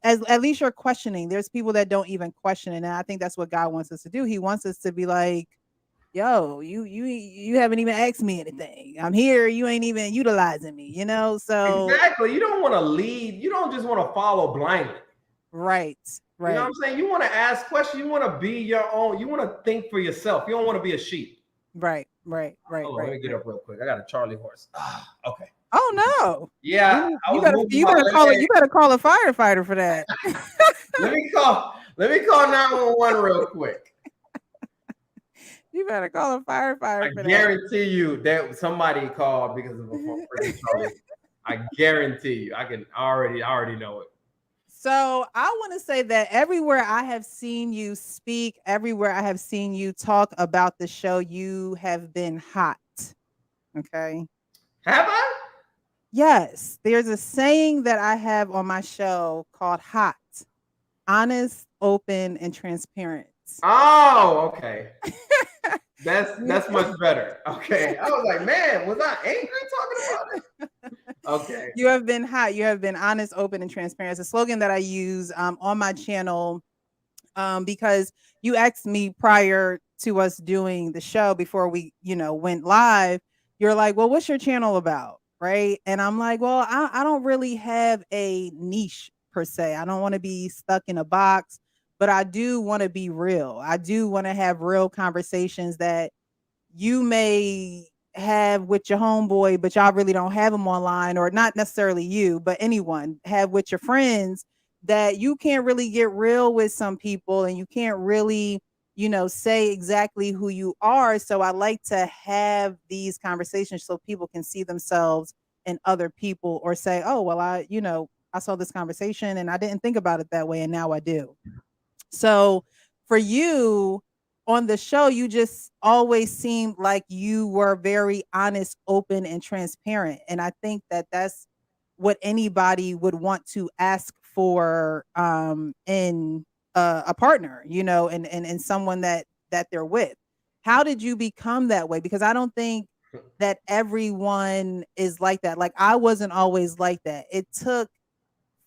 as at least you're questioning. There's people that don't even question it, and I think that's what God wants us to do. He wants us to be like, yo, you haven't even asked me anything. I'm here, you ain't even utilizing me. So exactly. You don't want to lead. You don't just want to follow blindly. right, You know what right, I'm saying? You want to ask questions. You want to be your own. You want to think for yourself. You don't want to be a sheep. right, right, right, Hold on, let right, me get right. up real quick. I got a Charlie horse. Okay. Oh no. Yeah, I You was better moving you my better call it leg. you better call a firefighter for that. Let me call 911 real quick. You better call a I firefighter for that. guarantee you that somebody called because of a freaking Charlie. I guarantee you. I already know it. So I want to say that everywhere I have seen you speak, everywhere I have seen you talk about the show, you have been hot. Okay. Have I? Yes. There's a saying that I have on my show called hot, honest, open, and transparent. Oh, okay. That's much better. Okay. I was like, man, was I angry talking about it? Okay. You have been hot. You have been honest, open, and transparent. It's a slogan that I use on my channel because you asked me prior to us doing the show before we, went live. You're like, well, what's your channel about? Right. And I'm like, well, I don't really have a niche per se. I don't want to be stuck in a box, but I do want to be real. I do want to have real conversations that you may have with your homeboy, but y'all really don't have them online, or not necessarily you, but anyone have with your friends that you can't really get real with some people and you can't really, say exactly who you are. So I like to have these conversations so people can see themselves in other people or say, oh, well, I saw this conversation and I didn't think about it that way. And now I do. So for you on the show, you just always seemed like you were very honest, open, and transparent. And I think that that's what anybody would want to ask for in a partner, and someone that they're with. How did you become that way? Because I don't think that everyone is like that. Like I wasn't always like that. It took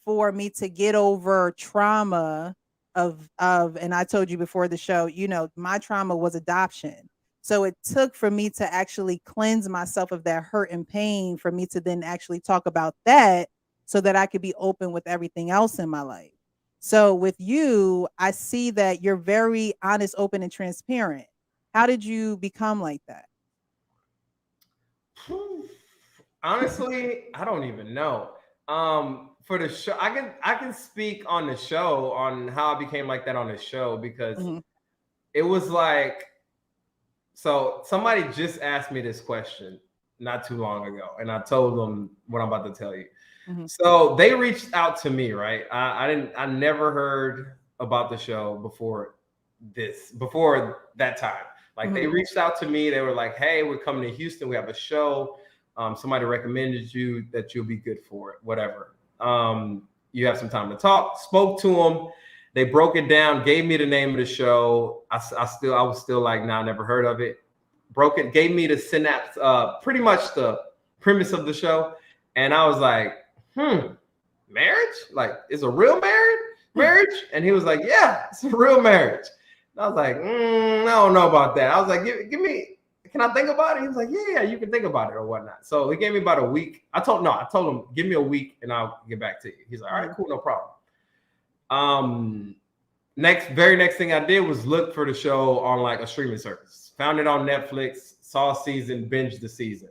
for me to get over trauma of and I told you before the show, my trauma was adoption. So it took for me to actually cleanse myself of that hurt and pain for me to then actually talk about that so that I could be open with everything else in my life. So with you, I see that you're very honest, open, and transparent. How did you become like that? Honestly, I don't even know. For the show, I can speak on the show on how I became like that on the show because Mhm, it was like, so somebody just asked me this question not too long ago, and I told them what I'm about to tell you. mhm, So they reached out to me, right? I never heard about the show before that time. Like they mhm, reached out to me, they were like, "Hey, we're coming to Houston. We have a show. Somebody recommended you that you'll be good for it. Whatever. You have some time to talk." Spoke to them. They broke it down, gave me the name of the show. I was still like, "Nah, never heard of it." Broke it, gave me the synapse, pretty much the premise of the show, and I was like, "Hmm, marriage? Like, it's a real marriage?" And he was like, "Yeah, it's a real marriage." And I was like, I don't know about that. I was like, give me, can I think about it?" He was like, "Yeah, you can think about it or whatnot." So he gave me about a week. I told him, "Give me a week and I'll get back to you." He's like, "All right, mhm. cool, no problem." Um, very next thing I did was look for the show on like a streaming service. Found it on Netflix, saw a season, binged the season,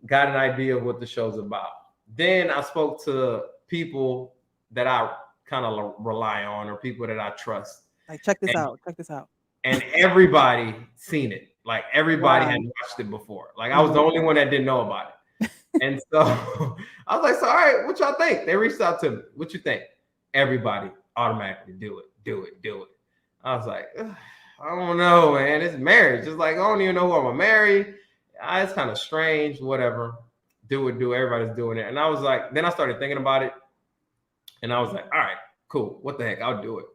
got an idea of what the show's about. Then I spoke to people that I kind of rely on or people that I trust, Like, check this and out. Check this out. everybody seen it. Like everybody had Wow. watched it before. Like I was the Mhm. only one that didn't know about it. And so I was like, "So all right, what y'all think?" They reached out to me. "What you think?" Everybody automatically do it, do it, do it. I was like, "Ugh, I don't know, man. It's marriage. It's like I don't even know who I'm gonna marry. It's kind of strange, whatever. Do it, do it. Everybody's doing it." And I was like, then I started thinking about it, and I was like, "All right, cool. What the heck? I'll do it."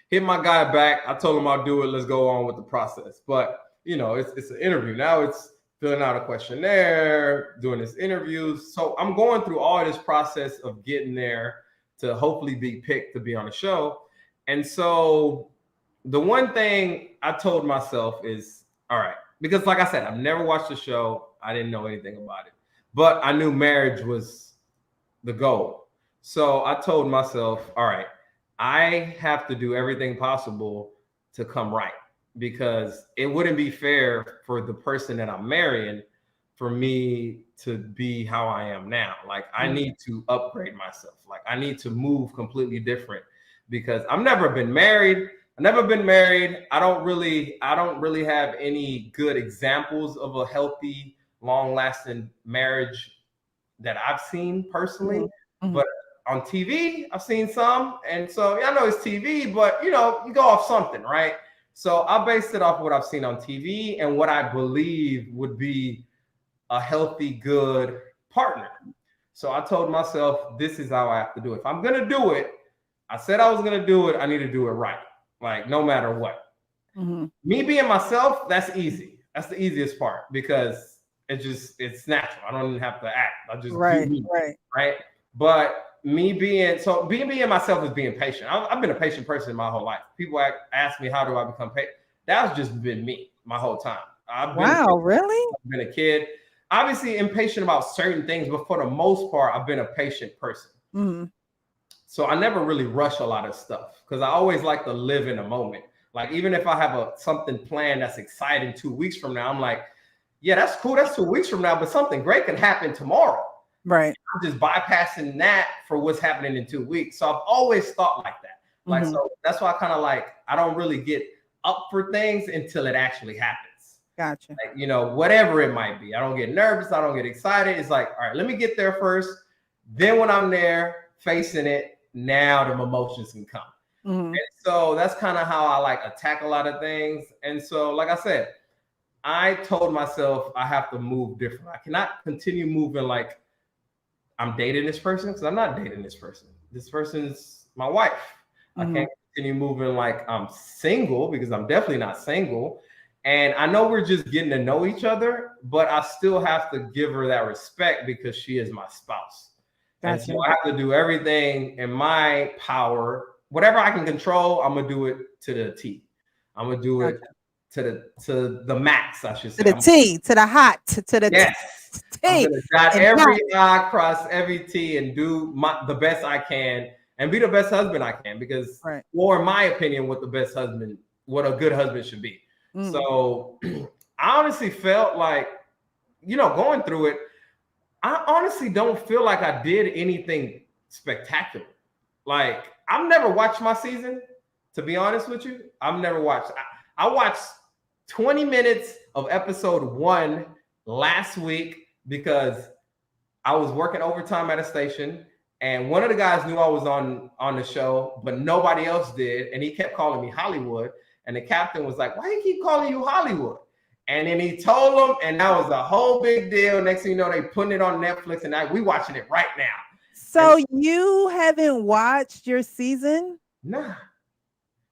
Hit my guy back. I told him I'll do it. Let's go on with the process. But it's an interview now. It's filling out a questionnaire, doing this interviews. So I'm going through all this process of getting there to hopefully be picked to be on the show. And so the one thing I told myself is, all right, because like I said, I've never watched the show. I didn't know anything about it, but I knew marriage was the goal. So I told myself, all right, I have to do everything possible to come right because it wouldn't be fair for the person that I'm marrying for me to be how I am now. Like I Mhm. need to upgrade myself. Like I need to move completely different because I've never been married. I've never been married. I don't really have any good examples of a healthy, long-lasting marriage that I've seen personally, Mhm. Mhm. but on TV, I've seen some. And so yeah, I know it's TV, but you go off something, right? So I based it off what I've seen on TV and what I believe would be a healthy, good partner. So I told myself, this is how I have to do it. If I'm gonna do it, I said I was gonna do it, I need to do it right. Like no matter what. Mhm. Me being myself, that's easy. That's the easiest part because it's natural. I don't even have to act. I just do Right, me, right. right? But being myself is being patient. I've been a patient person my whole life. People ask me how do I become patient. That's just been me my whole time. I've been Wow, really? I've been a kid. Obviously impatient about certain things, but for the most part, I've been a patient person. Mhm. So I never really rush a lot of stuff because I always like to live in a moment. Like even if I have something planned that's exciting 2 weeks from now, I'm like, yeah, that's cool. That's 2 weeks from now, but something great can happen tomorrow. Right. I'm just bypassing that for what's happening in 2 weeks. So I've always thought like that. Like Mhm. so that's why I kind of like I don't really get up for things until it actually happens. Gotcha. Like whatever it might be. I don't get nervous. I don't get excited. It's like, all right, let me get there first. Then when I'm there facing it, now the emotions can come. Mhm. And so that's kind of how I like attack a lot of things. And so, like I said, I told myself I have to move different. I cannot continue moving like I'm dating this person because I'm not dating this person. This person's my wife. I Mhm. can't continue moving like I'm single because I'm definitely not single. And I know we're just getting to know each other, but I still have to give her that respect because she is my spouse. And so Gotcha. I have to do everything in my power. Whatever I can control, I'm gonna do it to the T. I'm gonna do it Gotcha. to the max, I should To say. the T, to the hot, to the Yes, I'm T, gonna dot and hot. every I, cross every T, and do the best I can, and be the best husband I can. Because, Right. or in my opinion, what a good husband should be. Mm. So, I honestly felt like, going through it, I honestly don't feel like I did anything spectacular. Like, I've never watched my season, to be honest with you. I've never watched. I watched 20 minutes of episode 1 last week because I was working overtime at a station, and one of the guys knew I was on the show, but nobody else did, and he kept calling me Hollywood. And the captain was like, "Why do you keep calling you Hollywood?" And then he told them, and that was a whole big deal. Next thing you know, they putting it on Netflix, and we watching it right now. So you haven't watched your season? Nah,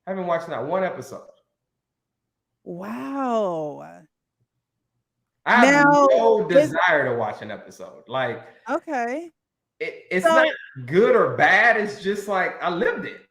I haven't watched not one episode. Wow. I have Now, no desire to watch an episode. Like, okay. it's So, not good or bad. It's just like I lived it.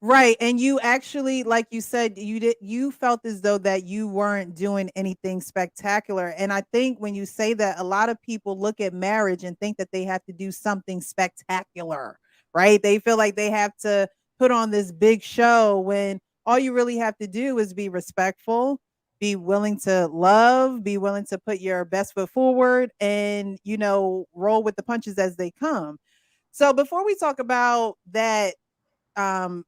right, and you actually, like you said, you felt as though that you weren't doing anything spectacular. And I think when you say that, a lot of people look at marriage and think that they have to do something spectacular, right? They feel like they have to put on this big show when all you really have to do is be respectful, be willing to love, be willing to put your best foot forward, and roll with the punches as they come. So before we talk about that, um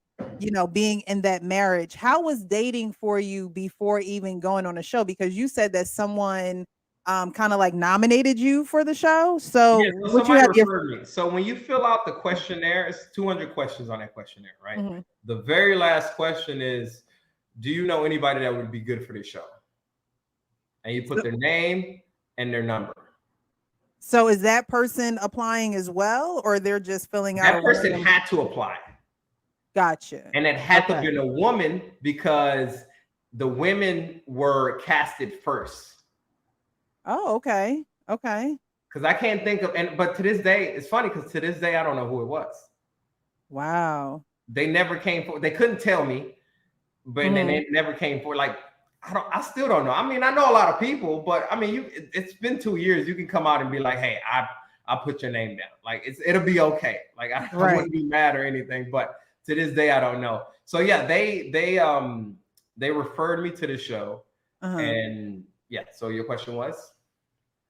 being in that marriage, how was dating for you before even going on a show? Because you said that someone kind of like nominated you for the show. So Yeah, so would you somebody have your referred me. So when you fill out the questionnaire, it's 200 questions on that questionnaire, right? Mhm. The very last question is, do you know anybody that would be good for this show? And you put their name and their number. So is that person applying as well, or they're just filling out That a person random? had to apply. Gotcha. And it had to Okay. have been a woman because the women were casted first. Oh, okay. Okay. Because I can't think of, but to this day, it's funny because to this day, I don't know who it was. Wow. They never came for, they couldn't tell me, but then Mhm. they never came for, like, I still don't know. I mean, I know a lot of people, but I mean, it's been 2 years. You can come out and be like, hey, I put your name down. Like, it'll be okay. Like, I Right. wouldn't be mad or anything, but to this day, I don't know. So yeah, they referred me to the show. Uh-huh. And yeah, so your question was?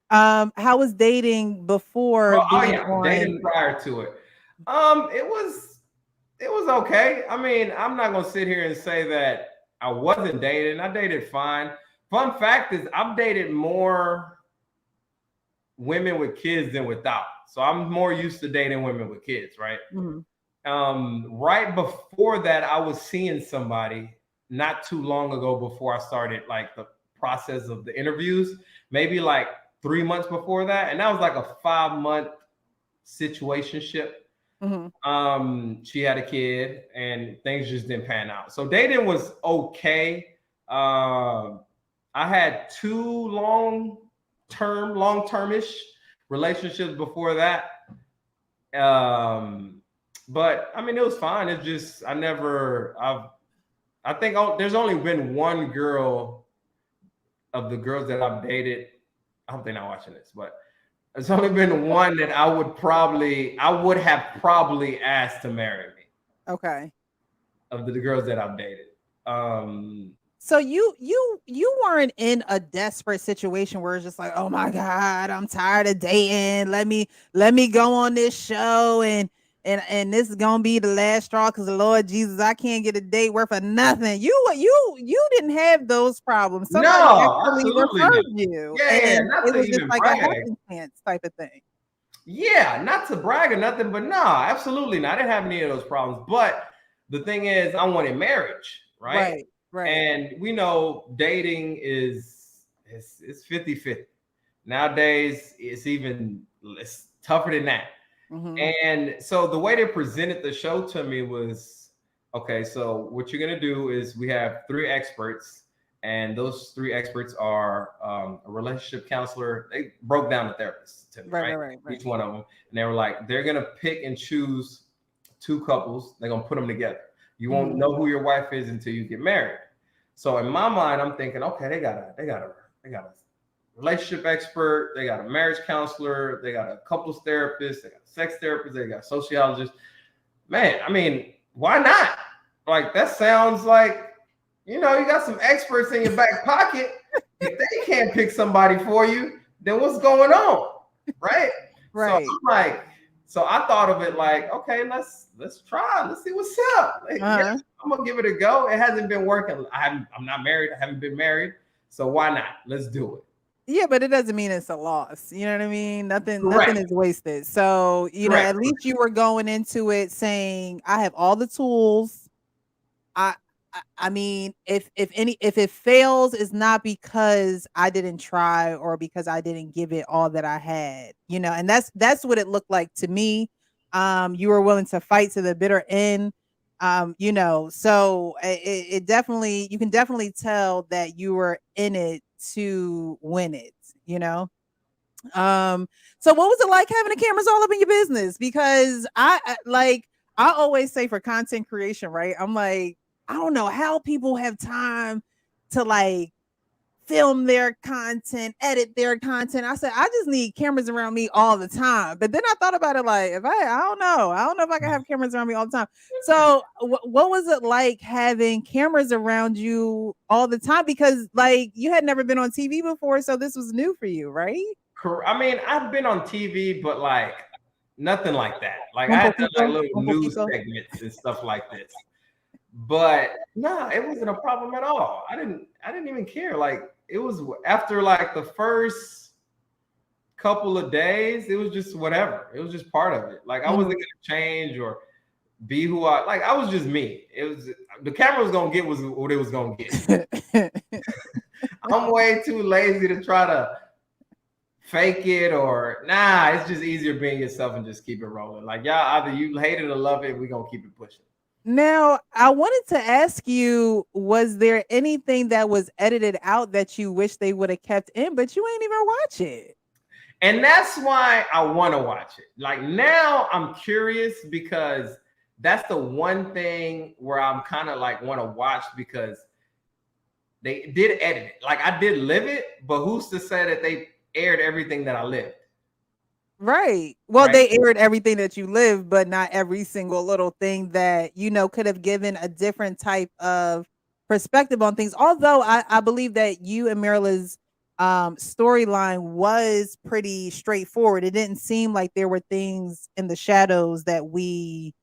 How was dating before Oh being yeah, dating on? prior to it. It was okay. I mean, I'm not gonna sit here and say that I wasn't dating. I dated fine. Fun fact is, I've dated more women with kids than without. So I'm more used to dating women with kids, right? Mhm. Right before that, I was seeing somebody not too long ago before I started like the process of the interviews, maybe like 3 months before that. And that was like a 5-month situationship. Mhm. She had a kid and things just didn't pan out. So dating was okay. I had 2 long-term-ish relationships before that. But I mean, it was fine. It's just I think there's only been one girl of the girls that I've dated. I hope they're not watching this, but there's only been one that I would have probably asked to marry me Okay. of the girls that I've dated. So you weren't in a desperate situation where it's just like, oh my God, I'm tired of dating. Let me go on this show and this is gonna be the last straw because Lord Jesus, I can't get a date worth of nothing. You didn't have those problems. Somebody No, actually absolutely not. referred you, Yeah, and not it to was just even like a brag. happenstance type of thing. Yeah, not to brag or nothing, but no, absolutely not. I didn't have any of those problems. But the thing is, I wanted marriage, right? Right, right. And we know dating it's 50-50. Nowadays, it's tougher than that. Mhm. And so the way they presented the show to me was, okay, so what you're gonna do is we have 3 experts, and those 3 experts are a relationship counselor. They broke down the therapist to me, Right, right, right? right, right. Each one of them, and they were like, they're gonna pick and choose 2 couples. They're gonna put them together. You won't Mhm. know who your wife is until you get married. So in my mind, I'm thinking, okay, they got a relationship expert, they got a marriage counselor, they got a couples therapist, they got a sex therapist, they got a sociologist. Man, I mean, why not? Like, that sounds like, you got some experts in your back pocket. If they can't pick somebody for you, then what's going on? Right? So Right. I'm like, so I thought of it like, okay, let's try, let's see what's up. Like, yeah, Uh-huh. I'm gonna give it a go. It hasn't been working. I'm not married. I haven't been married. So why not? Let's do it. Yeah, but it doesn't mean it's a loss. You know what I mean? Nothing Correct. is wasted. So, Correct. at least you were going into it saying, I have all the tools. I I mean, if it fails, it's not because I didn't try or because I didn't give it all that I had, and that's what it looked like to me. You were willing to fight to the bitter end. So it definitely you can definitely tell that you were in it to win it, you know. So what was it like having the cameras all up in your business? Because I always say for content creation, right? I'm like, I don't know how people have time to like film their content, edit their content. I said, I just need cameras around me all the time. But then I thought about it like, if I don't know. I don't know if I can have cameras around me all the time. So what was it like having cameras around you all the time? Because like you had never been on TV before, so this was new for you, right? I mean, I've been on TV, but like nothing like that. Like Un I had done poquito, like little un news poquito. segments and stuff like this. But no, it wasn't a problem at all. I didn't even care. Like it was after like the first couple of days, it was just whatever. It was just part of it. Like I wasn't Mhm. gonna change or be who I like. I was just me. It was the camera was gonna get was what it was gonna get. I'm way too lazy to try to fake it or nah. It's just easier being yourself and just keep it rolling. Like y'all, either you hate it or love it. We gonna keep it pushing. Now, I wanted to ask you, was there anything that was edited out that you wish they would have kept in, but you ain't even watch it? And that's why I want to watch it. Like now I'm curious because that's the one thing where I'm kind of like want to watch because they did edit it. Like I did live it, but who's to say that they aired everything that I lived? Right. Well, Right. they aired everything that you live, but not every single little thing that, could have given a different type of perspective on things. Although I believe that you and Marila's storyline was pretty straightforward. It didn't seem like there were things in the shadows that we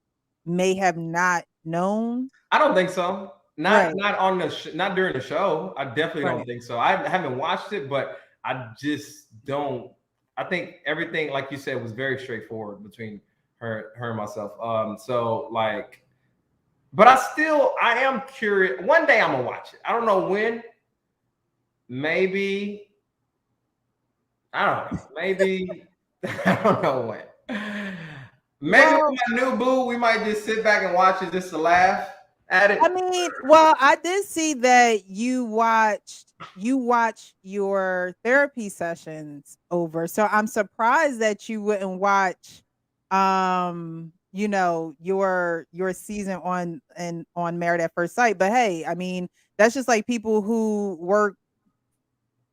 may have not known. I don't think so. Not Right. not on the not during the show. I definitely don't Right. think so. I haven't watched it, but I just don't. I think everything, like you said, was very straightforward between her and myself. So like, but I am curious. One day I'm gonna watch it. I don't know when. Maybe I don't know. Maybe I don't know when. Maybe with Well, my new boo, we might just sit back and watch it just to laugh at I it. mean, well, I did see that you watch your therapy sessions over. So I'm surprised that you wouldn't watch your season on Married at First Sight. But hey, I mean, that's just like people who work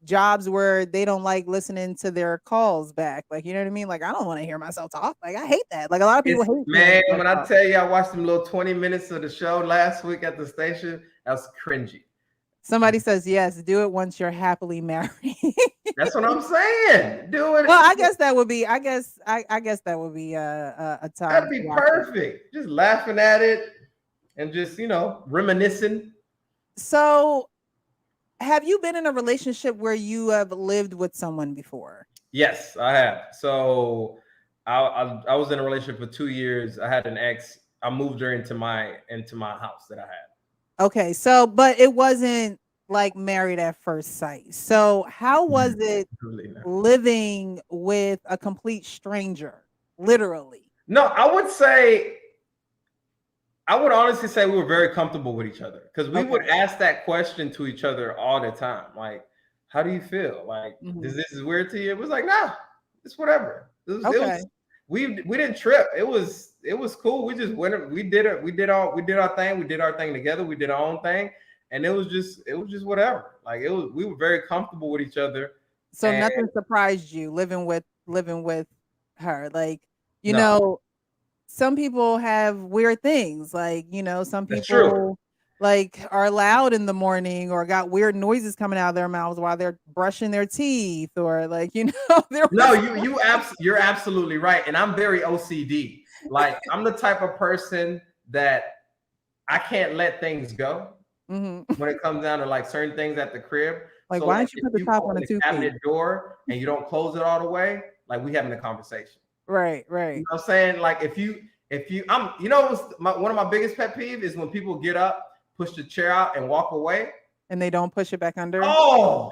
jobs where they don't like listening to their calls back. Like, you know what I mean? Like, I don't want to hear myself talk. Like, I hate that. Like, a lot of people It's hate hearing man, themselves when I talk. tell you I watched them little 20 minutes of the show last week at the station, that was cringy. Somebody says yes, do it once you're happily married. That's what I'm saying. Do it. Well, I guess that would be. I guess that would be a time That'd to be watch it. perfect. Just laughing at it and just, reminiscing. So, have you been in a relationship where you have lived with someone before? Yes, I have. So I was in a relationship for 2 years. I had an ex. I moved her into my house that I had. Okay, so but it wasn't like Married at First Sight. So, how was it Really not. living with a complete stranger, literally? No, I would honestly say we were very comfortable with each other because we would Okay. ask that question to each other all the time. Like, how do you feel? Like, Mhm. this is weird to you? It was like, nah, it's whatever. Okay. We didn't trip. It was cool. We just went. We did it. We did our thing. We did our thing together. We did our own thing, and it was just whatever. Like it was. We were very comfortable with each other, So and nothing surprised you living with her. Like, you no, know, some people have weird things. Like, some that's true. people like are loud in the morning or got weird noises coming out of their mouths while they're brushing their teeth or like, there No, was you're absolutely right. And I'm very OCD. Like I'm the type of person that I can't let things go Mhm. when it comes down to like certain things at the crib. Like, So why like don't you if put the you top on open the the toothpick? cabinet door and you don't close it all the way, like we having a conversation. Right, You right. know what I'm saying? Like if you I'm one of my biggest pet peeve is when people get up, push the chair out and walk away. And they don't push it back under? Oh,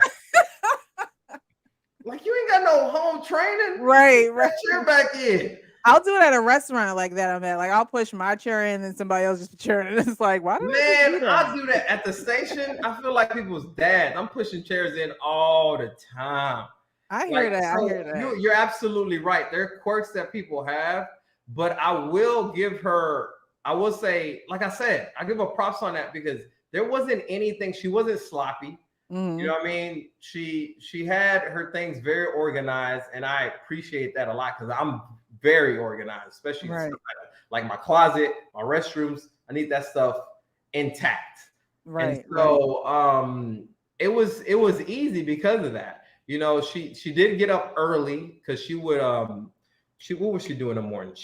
like you ain't got no home training. Right, Put right. that chair back in. I'll do it at a restaurant like that I'm at. Like, I'll push my chair in and somebody else just chair in, and it's like, "Why did I just Man, do I that?" do that at the station. I feel like people's dads. I'm pushing chairs in all the time. I Like, hear that, I so hear that. you're absolutely right. There are quirks that people have, but I will give her, I will say, like I said, I give her props on that because there wasn't anything, she wasn't sloppy. You Mhm. know what I mean? She had her things very organized, and I appreciate that a lot because I'm very organized, especially in stuff Right, like my closet, my restrooms. I need that stuff intact. And right, right. so it was easy because of that. She did get up early because she would she what would she do in the morning?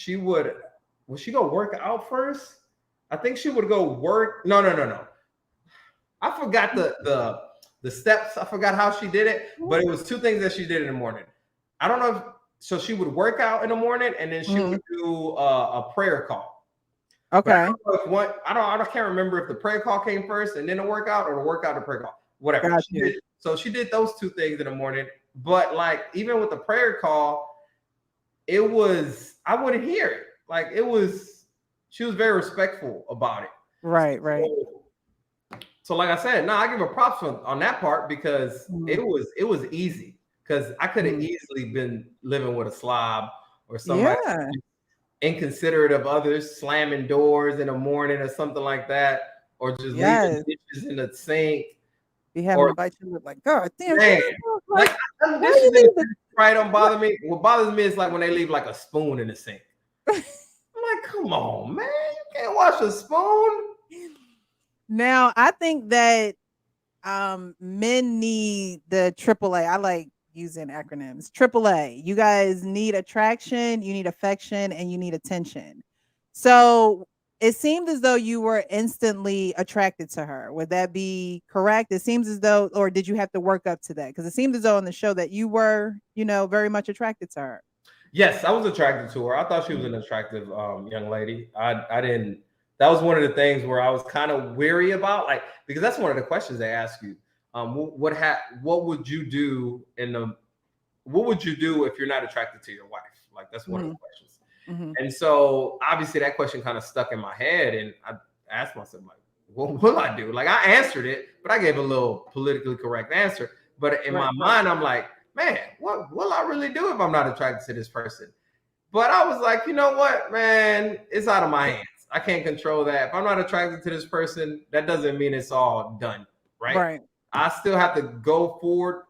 Would she go work out first? I think she would go work. No. I forgot the steps. I forgot how she did it, but it was two things that she did in the morning. I don't know if so she would work out in the morning and then she Mhm. would do a prayer call. But I Okay, don't know if one I can't remember if the prayer call came first and then the workout or the workout and prayer call. Whatever. got She you. did so she did those two things in the morning. But like even with the prayer call, it was I wouldn't hear it. Like it was she was very respectful about it. Right, right. So so like I said, no, I give her props on that part because Mhm, it was easy because I could have mhm. easily been living with a slob or somebody Yeah. inconsiderate of others, slamming doors in the morning or something like that, or just leaving Yes. dishes in the sink, Be having or to bite your lip like, "God damn, can man, I go?" like Like, them "Why dishes you in the leave the sink probably don't what?" bother me. What bothers me is like when they leave like a spoon in the sink. I'm like, come on, man, you can't wash a spoon. Now, I think that men need the AAA. I like using acronyms. AAA. You guys need attraction, you need affection, and you need attention. So it seemed as though you were instantly attracted to her. Would that be correct? It seems as though, or did you have to work up to that? Because it seemed as though on the show that you were, very much attracted to her. Yes, I was attracted to her. I thought she was Mhm. an attractive young lady. I didn't. That was one of the things where I was kind of weary about, like because that's one of the questions they ask you. What would you do what would you do if you're not attracted to your wife? Like that's one of the Mhm. questions. Mhm. And so obviously that question kind of stuck in my head, and I asked myself like, what will I do? Like I answered it, but I gave a little politically correct answer. But in my Right. mind, I'm like, man, what will I really do if I'm not attracted to this person? But I was like, you know what, man, it's out of my hands. I can't control that. If I'm not attracted to this person, that doesn't mean it's all done, right? Right. I still have to go forward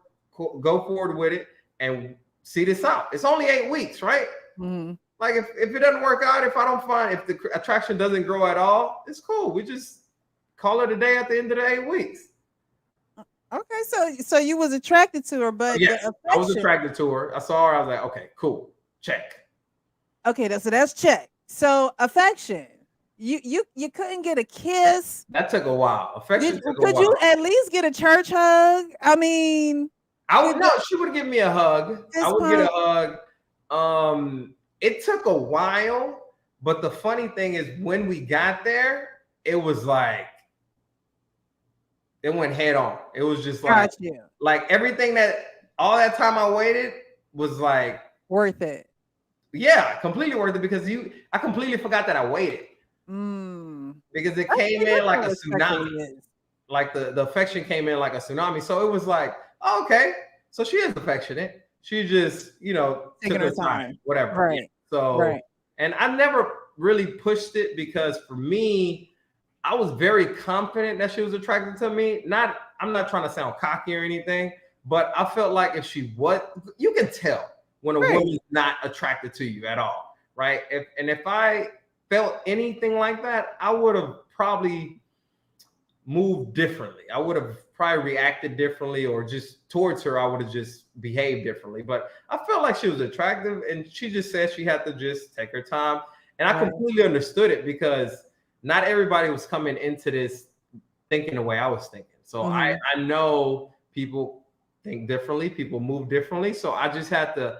with it and see this out. It's only 8 weeks, right? Mhm. Like if it doesn't work out, if the attraction doesn't grow at all, it's cool. We just call it a day at the end of the 8 weeks. Okay, so you was attracted to her, but the Yes, I was affection. attracted to her. I saw her. I was like, okay, cool, check. Okay, that's check. So affection. You couldn't get a kiss. That took a while. Affection Did took a could you while. at least get a church hug? I mean, I would did no, the she would give me a hug. I fist would get a pump? hug. It took a while, but the funny thing is when we got there, it was like it went head on. It was just Got you. like everything that all that time I waited was like, Worth it. yeah, completely worth it because I completely forgot that I waited Mm. because it I came mean, in that's like how a respectful tsunami. he is. Like the affection came in like a tsunami. So it was like, oh, okay, so she is affectionate. She just, Taking took her her time, time. whatever. Yeah. Right. So, Right. and I never really pushed it because for me, I was very confident that she was attracted to me. I'm not trying to sound cocky or anything, but I felt like if she was, you can tell when a Right. woman's not attracted to you at all, right? If I felt anything like that, I would have probably moved differently. I would have probably reacted differently, or just towards her, I would have just behaved differently. But I felt like she was attractive, and she just said she had to just take her time. And I Right. completely understood it, because not everybody was coming into this thinking the way I was thinking. So Mhm. I know people think differently, people move differently. So I just had to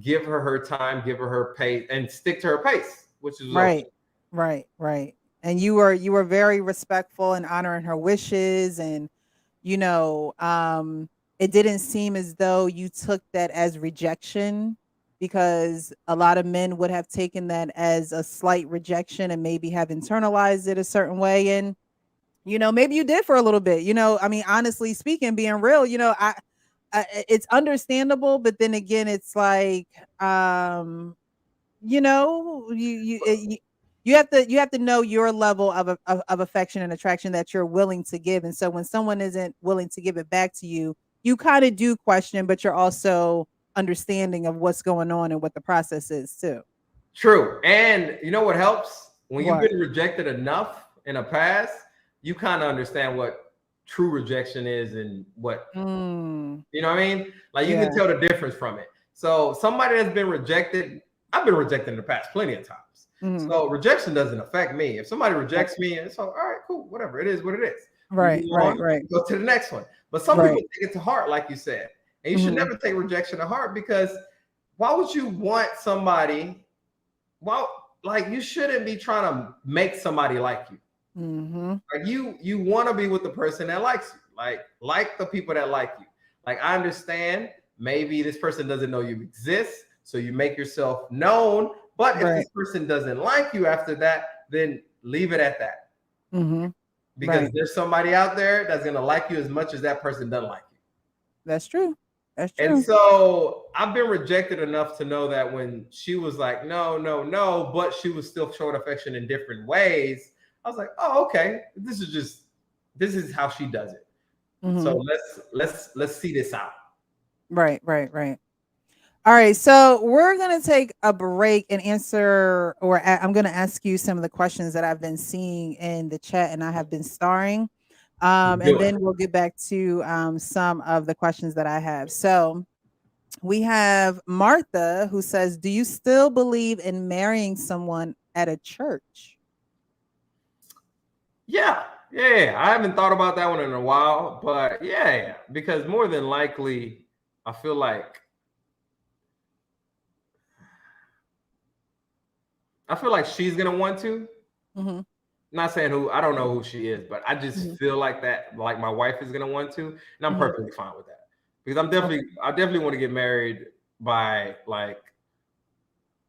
give her her time, give her her pace, and stick to her pace, which is okay. Right. Right, right. And you were very respectful and honoring her wishes, and you know, it didn't seem as though you took that as rejection, because a lot of men would have taken that as a slight rejection and maybe have internalized it a certain way. And maybe you did for a little bit. I mean, honestly speaking, being real, it's understandable, but then again, it's like, you know, you have to know your level of affection and attraction that you're willing to give. And so when someone isn't willing to give it back to you, you kind of do question, but you're also understanding of what's going on and what the process is too. True. And you know what helps? When you've What? been rejected enough in a past, you kind of understand what true rejection is, and what, Mm, you know what I mean? Like, you can yeah. tell the difference from it. So somebody that's been rejected, I've been rejected in the past plenty of times. Hmm. So rejection doesn't affect me. If somebody Right. rejects me, it's all right, cool, whatever. It is what it is. We Right. move Right. on, Right. go to the next one. But some people Right. take it to heart, like you said. And you should Hmm. never take rejection to heart, because why would you want somebody? Well, like, you shouldn't be trying to make somebody like you. Hmm. Like, you want to be with the person that likes you. Like the people that like you. Like, I understand maybe this person doesn't know you exist, so you make yourself known. But if Right. this person doesn't like you after that, then leave it at that. Hmm. Because Right. there's somebody out there that's gonna like you as much as that person doesn't like you. That's true. That's And true. so I've been rejected enough to know that when she was like, no, no, no, but she was still showing affection in different ways, I was like, oh, okay, this is how she does it. So Hmm. let's see this out. Right. Right. Right. All right, so we're gonna take a break and answer, or I'm gonna ask you some of the questions that I've been seeing in the chat, and I have been starring, and Do it. then we'll get back to some of the questions that I have. So we have Martha who says, "Do you still believe in marrying someone at a church?" Yeah, yeah. I haven't thought about that one in a while, but yeah, because more than likely, I feel like she's gonna want to. Hmm. Not saying who, I don't know who she is, but I just Hmm. feel like that, like my wife is gonna want to, and I'm Hmm. perfectly fine with that, because Okay. I definitely want to get married by, like,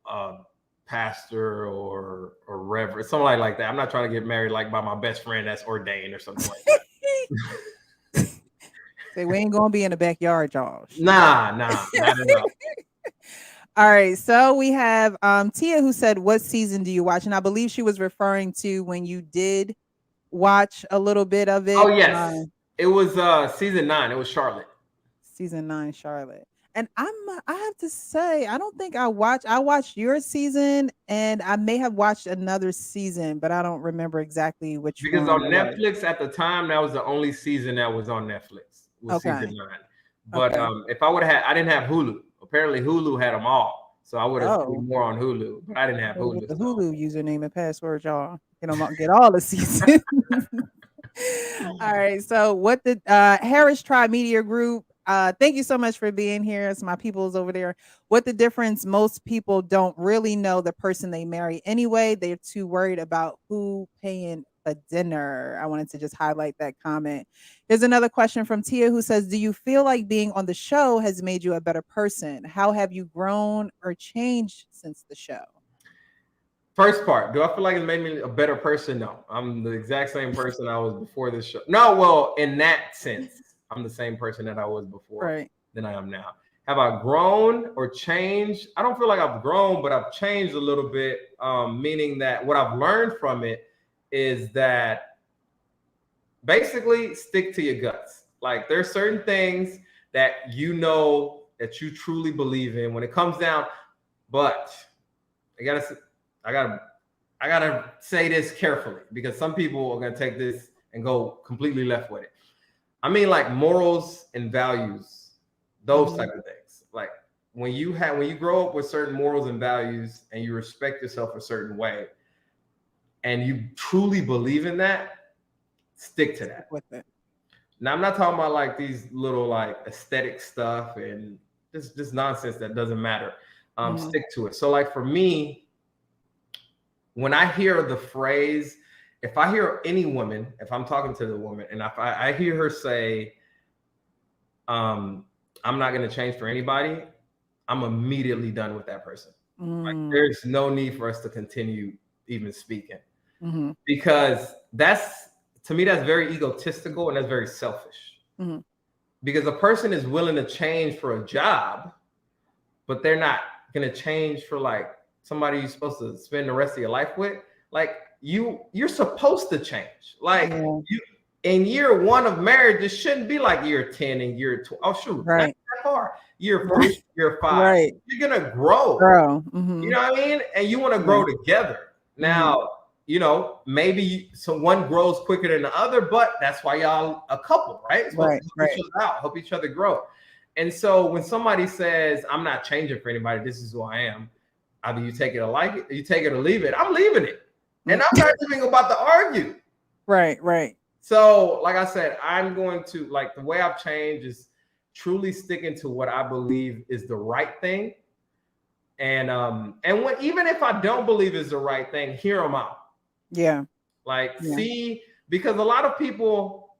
a pastor or reverend, somebody like that. I'm not trying to get married like by my best friend that's ordained or something like that. Say we ain't gonna be in the backyard, Josh. Nah, not at all. All right, so we have Tia who said, "What season do you watch?" And I believe she was referring to when you did watch a little bit of Oh it. yes, it was season 9. It was Charlotte. Season 9, Charlotte. And I have to say, I don't think I watched your season, and I may have watched another season, but I don't remember exactly which Because one on it was. Netflix at the time, that was the only season that was on Netflix, was season Okay. 9. But Okay. if I would have had, I didn't have Hulu. Apparently, Hulu had them all, so I would have Oh. seen more on Hulu. But I didn't have Better get Hulu, the so Hulu username and password, y'all. Get all the seasons. All right. So what the Harris Tri Media Group, thank you so much for being here. It's my people's over there. What the difference? Most people don't really know the person they marry anyway. They're too worried about who paying the dinner. I wanted to just highlight that comment. Here's another question from Tia who says, "Do you feel like being on the show has made you a better person? How have you grown or changed since the show?" first part, do I feel like it's made me a better person? No, I'm the exact same person I was before this show. No, well, in that sense, I'm the same person that I was before Right. than I am now. Have I grown or changed? I don't feel like I've grown, but I've changed a little bit. Meaning that what I've learned from it is that basically stick to your guts. Like, there's certain things that that you truly believe in when it comes down, but I gotta I gotta I gotta say this carefully, because some people are gonna take this and go completely left with it. I mean, like morals and values, those type of things. Like when you grow up with certain morals and values and you respect yourself a certain way and you truly believe in that, stick to that. With it. Now I'm not talking about like these little like aesthetic stuff and this nonsense that doesn't matter. Stick to it. So like for me, when I hear the phrase, if I hear any woman, if I'm talking to the woman and if I hear her say, I'm not going to change for anybody, I'm immediately done with that person. Like there's no need for us to continue even speaking because to me, that's very egotistical and that's very selfish because a person is willing to change for a job, but they're not going to change for like somebody you're supposed to spend the rest of your life with. Like you're supposed to change. Like you in year 1 of marriage, it shouldn't be like year 10 and year 12. Oh shoot, not that far. Year 4, year 5. You're gonna grow. You know what I mean? And you want to grow together. Now, you know, maybe one grows quicker than the other, but that's why y'all a couple, right? It's supposed to help each other out, help each other grow. And so when somebody says, I'm not changing for anybody, this is who I am, either you take it or like it, you take it or leave it, I'm leaving it. And I'm not even about to argue. Right. So, like I said, I'm going to, like, the way I've changed is truly sticking to what I believe is the right thing. And when, even if I don't believe is the right thing, hear them out. Yeah. Like, see, because a lot of people,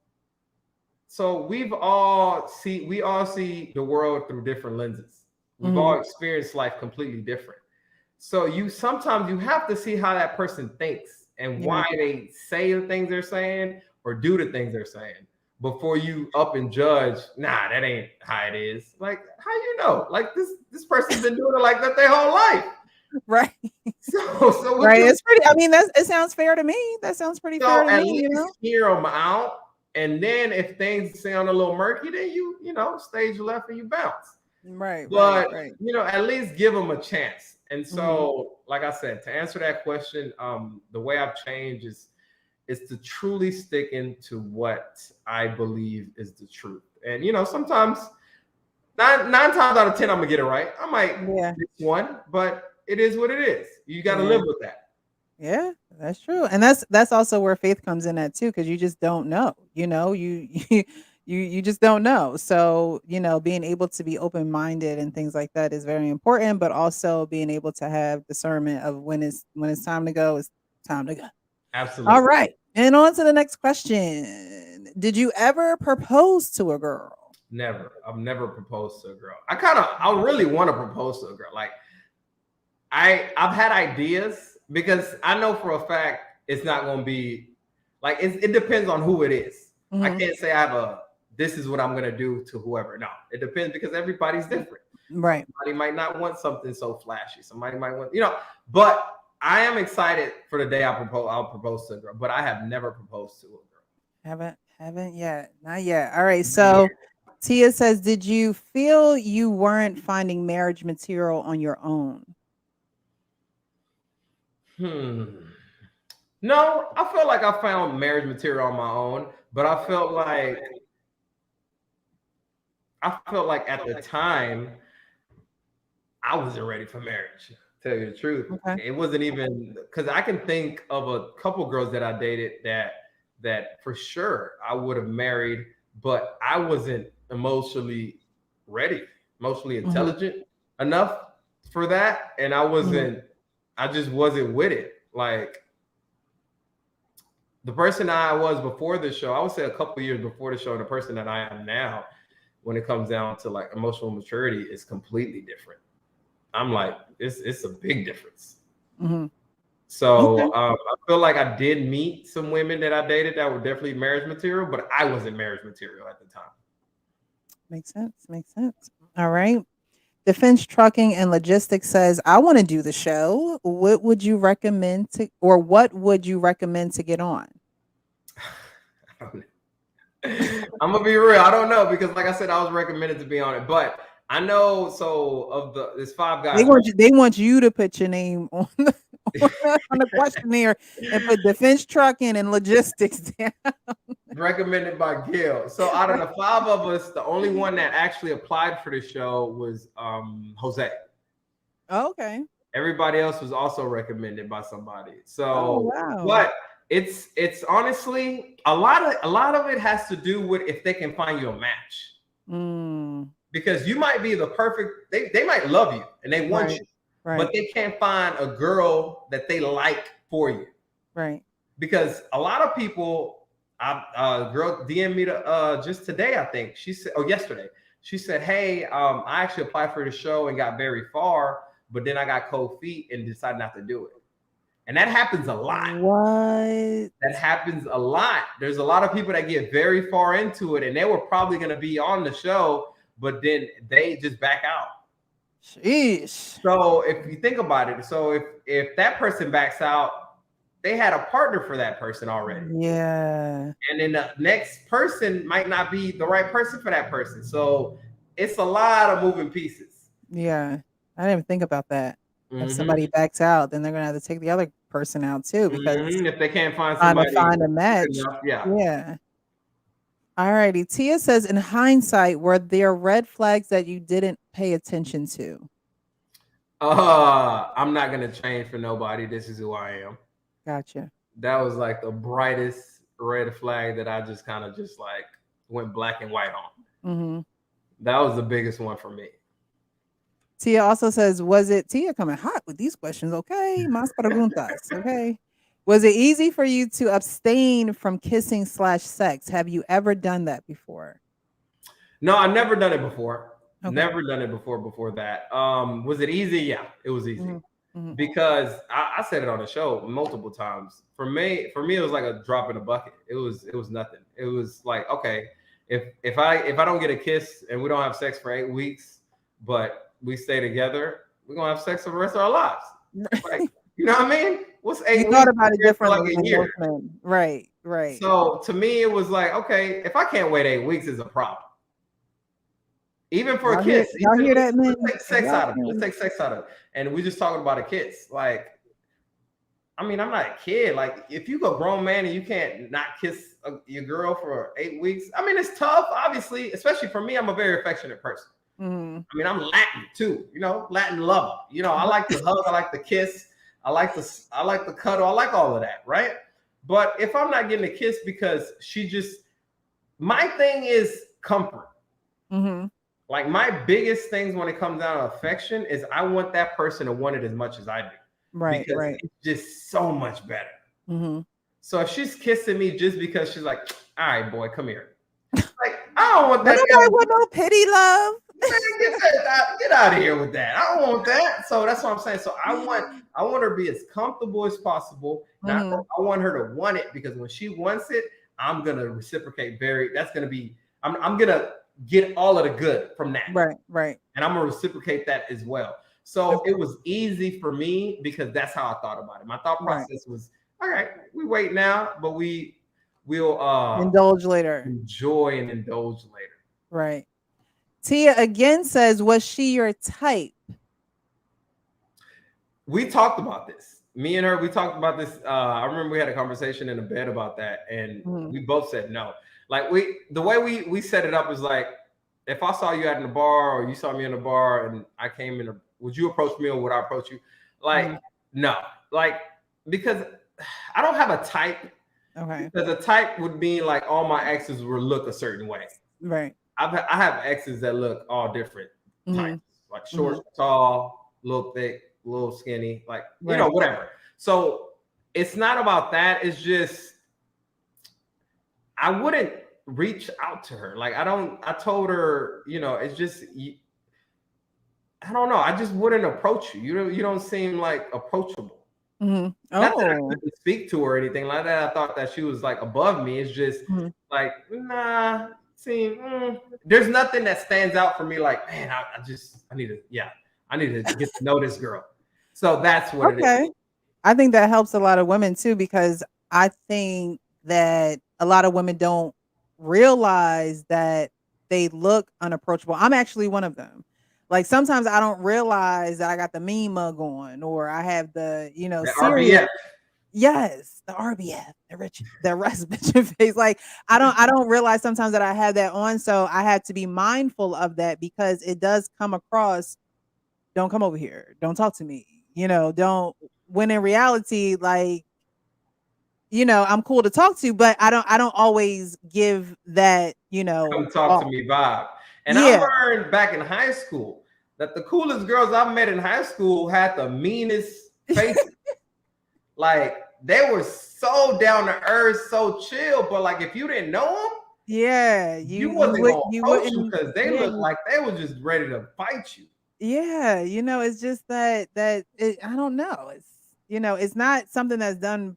so we all see the world through different lenses. We've all experienced life completely different. So sometimes you have to see how that person thinks and why they say the things they're saying or do the things they're saying before you up and judge. Nah, that ain't how it is. Like, how you know? Like this person's been doing it like that their whole life. Right. So right. It's pretty. I mean, it sounds fair to me. That sounds pretty fair to me. You know, hear them out, and then if things sound a little murky, then you stage left and you bounce. Right. But at least give them a chance. And so, like I said, to answer that question, the way I've changed is to truly stick into what I believe is the truth. And sometimes nine times out of 10, I'm gonna get it right. I might miss one, but it is what it is. You got to live with that. Yeah, that's true. And that's also where faith comes in at too, because you just don't know. You just don't know. So, being able to be open-minded and things like that is very important, but also being able to have discernment of when it's time to go, it's time to go. Absolutely. All right. And on to the next question. Did you ever propose to a girl? Never. I've never proposed to a girl. I really want to propose to a girl. Like I've had ideas because I know for a fact it's not going to be like, it depends on who it is. I can't say this is what I'm going to do to whoever. No, it depends because everybody's different. Right. Somebody might not want something so flashy. Somebody might want, but I am excited for the day I'll propose to a girl, but I have never proposed to a girl. Haven't yet. Not yet. All right. So Tia says, did you feel you weren't finding marriage material on your own? No, I feel like I found marriage material on my own, but I felt like at the time I wasn't ready for marriage. To tell you the truth, it wasn't even because I can think of a couple girls that I dated that for sure I would have married, but I wasn't emotionally ready, emotionally intelligent enough for that, and I just wasn't with it. Like the person I was before the show, I would say a couple years before the show, and the person that I am now, when it comes down to like emotional maturity, is completely different. I'm like, it's a big difference. So I feel like I did meet some women that I dated that were definitely marriage material, but I wasn't marriage material at the time. Makes sense. All right. Defense Trucking and Logistics says, I want to do the show. What would you recommend what would you recommend to get on? I'm gonna be real. I don't know because, like I said, I was recommended to be on it, but I know. So there's 5 guys. They want you to put your name on the questionnaire and put defense trucking and logistics down. recommended by Gil. So out of the 5 of us, the only one that actually applied for the show was Jose. Okay. Everybody else was also recommended by somebody. Oh So, wow. but it's honestly a lot of it has to do with if they can find you a match. Mm, Because you might be the perfect, they might love you and they want right. you, but Right. they can't find a girl that they like for you. Right. Because a lot of people, a girl DM me just today, I think she said, oh, yesterday, she said, hey, I actually applied for the show and got very far, but then I got cold feet and decided not to do it. And that happens a lot. What? That happens a lot. There's a lot of people that get very far into it and they were probably going to be on the show, but then they just back out. Sheesh. So if you think about it, so if that person backs out, they had a partner for that person already. Yeah. And then the next person might not be the right person for that person. So it's a lot of moving pieces. Yeah. I didn't even think about that. If Mm-hmm. somebody backs out, then they're gonna have to take the other person out too because Mm-hmm. If they can't find trying to somebody find a match. enough, yeah. Yeah. All righty. Tia says, in hindsight, were there red flags that you didn't pay attention to? I'm not gonna change for nobody. This is who I am. Gotcha. That was like the brightest red flag that I just kind of just like went black and white on. Mm-hmm. That was the biggest one for me. Tia also says, was it Tia coming hot with these questions? Okay. Más preguntas. Okay. Was it easy for you to abstain from kissing/sex? Have you ever done that before? No, I've never done it before. Okay. Never done it before that. Was it easy? Yeah, it was easy. Mm-hmm. Mm-hmm. Because I said it on the show multiple times. For me, it was like a drop in the bucket. It was nothing. It was like, okay, if I don't get a kiss and we don't have sex for 8 weeks, but we stay together, we're gonna have sex for the rest of our lives. Like, you know what I mean? What's 8 You weeks? thought about it differently like a than year. most men. Right, right. So to me, it was like, okay, if I can't wait 8 weeks, is a problem. Even for a kiss. Y'all hear that, man? Let's take sex out of it. Let's take sex out of it. And we just talking about a kiss. Like, I mean, I'm not a kid. Like, if you a grown man and you can't not kiss your girl for 8 weeks, I mean, it's tough, obviously, especially for me. I'm a very affectionate person. Mm-hmm. I mean, I'm Latin too, Latin lover. I like to hug, I like to kiss, I like to cuddle, I like all of that, right? But if I'm not getting a kiss because my thing is comfort. Mm-hmm. Like, my biggest things when it comes down to affection is I want that person to want it as much as I do. Right, because right. it's just so much better. Mm-hmm. So if she's kissing me just because she's like, all right, boy, come here. Like, I don't want that. Nobody want no pity love. Man, get out of here with that. I don't want that. So that's what I'm saying. So I want her to be as comfortable as possible. Mm-hmm. I want her to want it, because when she wants it, I'm gonna reciprocate. I'm gonna get all of the good from that. Right, right. And I'm gonna reciprocate that as well. So it was easy for me because that's how I thought about it. My thought process was, all right, we wait now, but we'll indulge later. Enjoy and indulge later. Right. Tia again says, was she your type? We talked about this. Me and her, we talked about this. I remember we had a conversation in the bed about that, and we both said no. Like, the way we set it up is like, if I saw you at the bar or you saw me in the bar and I came in, would you approach me or would I approach you? Like, no. Like, because I don't have a type. Okay. Because a type would mean like all my exes would look a certain way. Right. I have exes that look all different types, like short, tall, little thick, little skinny, like, whatever. So it's not about that. It's just, I wouldn't reach out to her. Like, I told her, it's just, I don't know. I just wouldn't approach you. You don't seem like approachable. Mm-hmm. Not that I couldn't speak to her or anything like that. I thought that she was like above me. It's just like, nah. There's nothing that stands out for me. Like, man, I need to get to know this girl. So that's what it is. I think that helps a lot of women too, because I think that a lot of women don't realize that they look unapproachable. I'm actually one of them. Like, sometimes I don't realize that I got the mean mug on, or I have the, serious. RBF. Yes, the RBF, the rest bitch face. Like I don't realize sometimes that I have that on, so I had to be mindful of that because it does come across. Don't come over here. Don't talk to me. Don't. When in reality, like I'm cool to talk to, but I don't always give that. Come talk to Off. me vibe. And I Yeah, learned back in high school that the coolest girls I met in high school had the meanest faces. Like they were so down to earth, so chill. But like if you didn't know them, yeah. you wasn't gonna You approach them wouldn't. because they Yeah, looked like they were just ready to fight you. yeah. It's just I don't know. It's not something that's done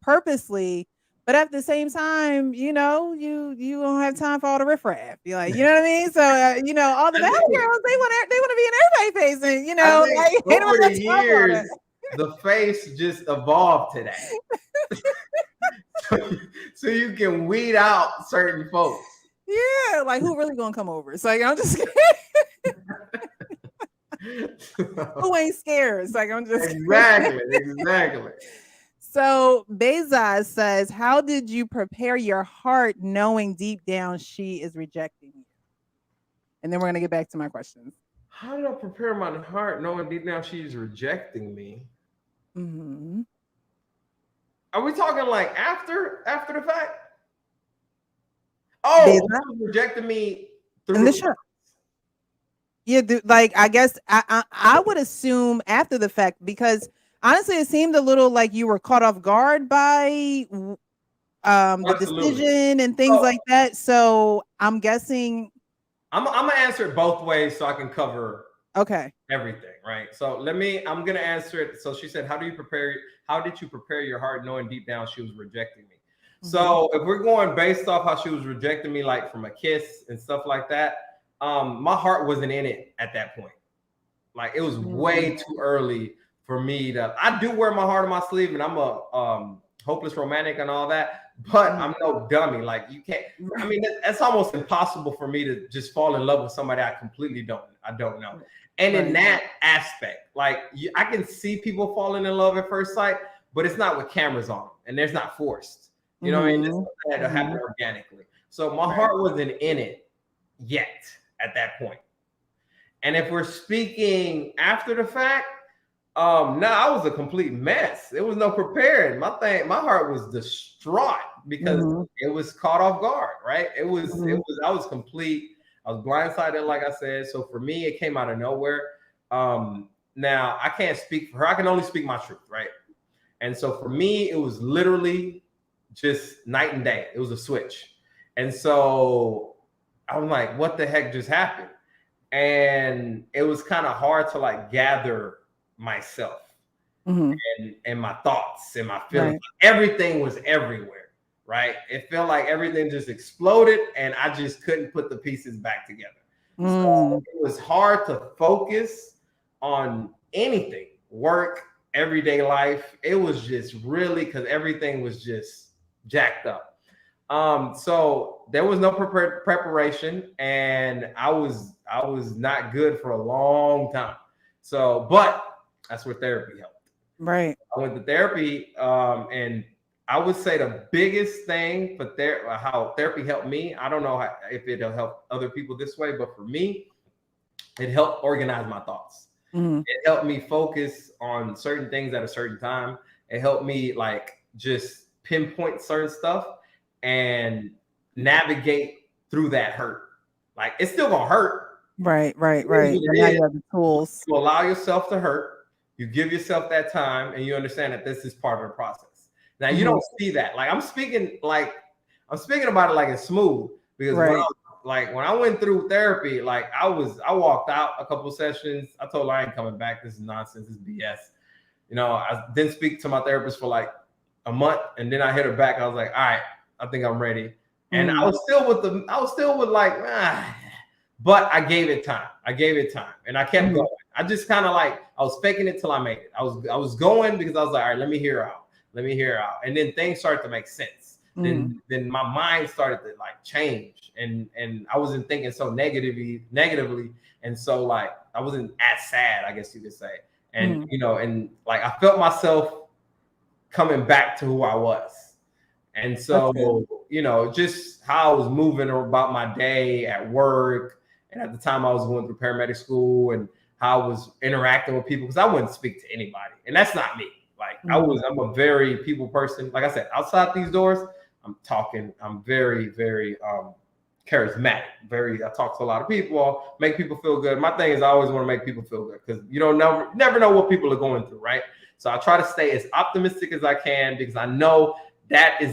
purposely, but at the same time, you don't have time for all the riffraff. You like, you know what I mean? So all the I bad think girls, they want to be in everybody facing, I think like ain't over nobody got the time for all that. years, the face just evolved to that. So you can weed out certain folks. Yeah, like who really gonna come over? It's like I'm just who ain't scared? It's like I'm just Exactly, exactly. So Bezos says, how did you prepare your heart knowing deep down she is rejecting you? And then we're gonna get back to my questions. How did I prepare my heart knowing deep down she's rejecting me? Mm-hmm. Are we talking like after the fact? Oh, Bezos she was rejecting me in through the the show. Yeah, like I guess I would assume after the fact because honestly, it seemed a little like you were caught off guard by the absolutely. decision and things So like that. So I'm guessing. I'm gonna answer it both ways so I can cover Okay. everything, right? So I'm gonna answer it. So she said, how did you prepare your heart knowing deep down she was rejecting me? Mm-hmm. So if we're going based off how she was rejecting me, like from a kiss and stuff like that, my heart wasn't in it at that point. Like it was way too early for me to. I do wear my heart on my sleeve, and I'm a hopeless romantic and all that, but Mm-hmm. I'm no dummy. Like you can't. I mean, that's almost impossible for me to just fall in love with somebody I don't know. And in Right. that aspect, like I can see people falling in love at first sight, but it's not with cameras on, and there's not forced. You know what I mean? It's Mm-hmm. something that Mm-hmm. happen organically. So my Right. heart wasn't in it yet at that point. And if we're speaking after the fact, no, I was a complete mess. It was no prepared. My heart was distraught because Mm-hmm. it was caught off guard, right? Mm-hmm. I was complete. I was blindsided, like I said. So for me, it came out of nowhere. Now I can't speak for her. I can only speak my truth, right? And so for me, it was literally just night and day. It was a switch. And so I'm like, what the heck just happened? And it was kind of hard to like gather myself Mm-hmm. and my thoughts and my feelings. Right. Everything was everywhere, right? It felt like everything just exploded and I just couldn't put the pieces back together. So Mm. it was hard to focus on anything, work, everyday life. It was just really because everything was just jacked up. So there was no preparation, and I was not good for a long time. So, but that's where therapy helped. Right. I went to therapy, and I would say the biggest thing for how therapy helped me. I don't know if it'll help other people this way, but for me, it helped organize my thoughts. Mm-hmm. It helped me focus on certain things at a certain time. It helped me like just pinpoint certain stuff and navigate through that hurt. Like it's still gonna hurt. Right. Right. It is Right. what But it now is. you have the tools. You allow yourself to hurt. You give yourself that time, and you understand that this is part of the process. Now you Mm-hmm. don't see that. I'm speaking about it like it's smooth because Right. when I went through therapy, like I walked out a couple of sessions. I told her I ain't coming back. This is nonsense. This is BS. You know, I didn't speak to my therapist for like a month, and then I hit her back. I was like, all right, I think I'm ready. And Mm-hmm. I was still with like, but I gave it time. I gave it time, and I kept Mm-hmm. going. I just kind of like I was faking it till I made it. I was going because I was like, all right, let me hear her out. Let me hear her out. And then things started to make sense. Mm-hmm. Then my mind started to like change, and I wasn't thinking so negatively, and so like I wasn't as sad, I guess you could say. and Mm. and like I felt myself coming back to who I was. And That's good. so, just how I was moving about my day at work. And at the time I was going through paramedic school, and how I was interacting with people, because I wouldn't speak to anybody. And that's not me. Like Mm. I'm a very people person. Like I said, outside these doors, I'm very, very charismatic. I talk to a lot of people, make people feel good. My thing is I always want to make people feel good, because you don't never know what people are going through, right? So I try to stay as optimistic as I can, because I know that's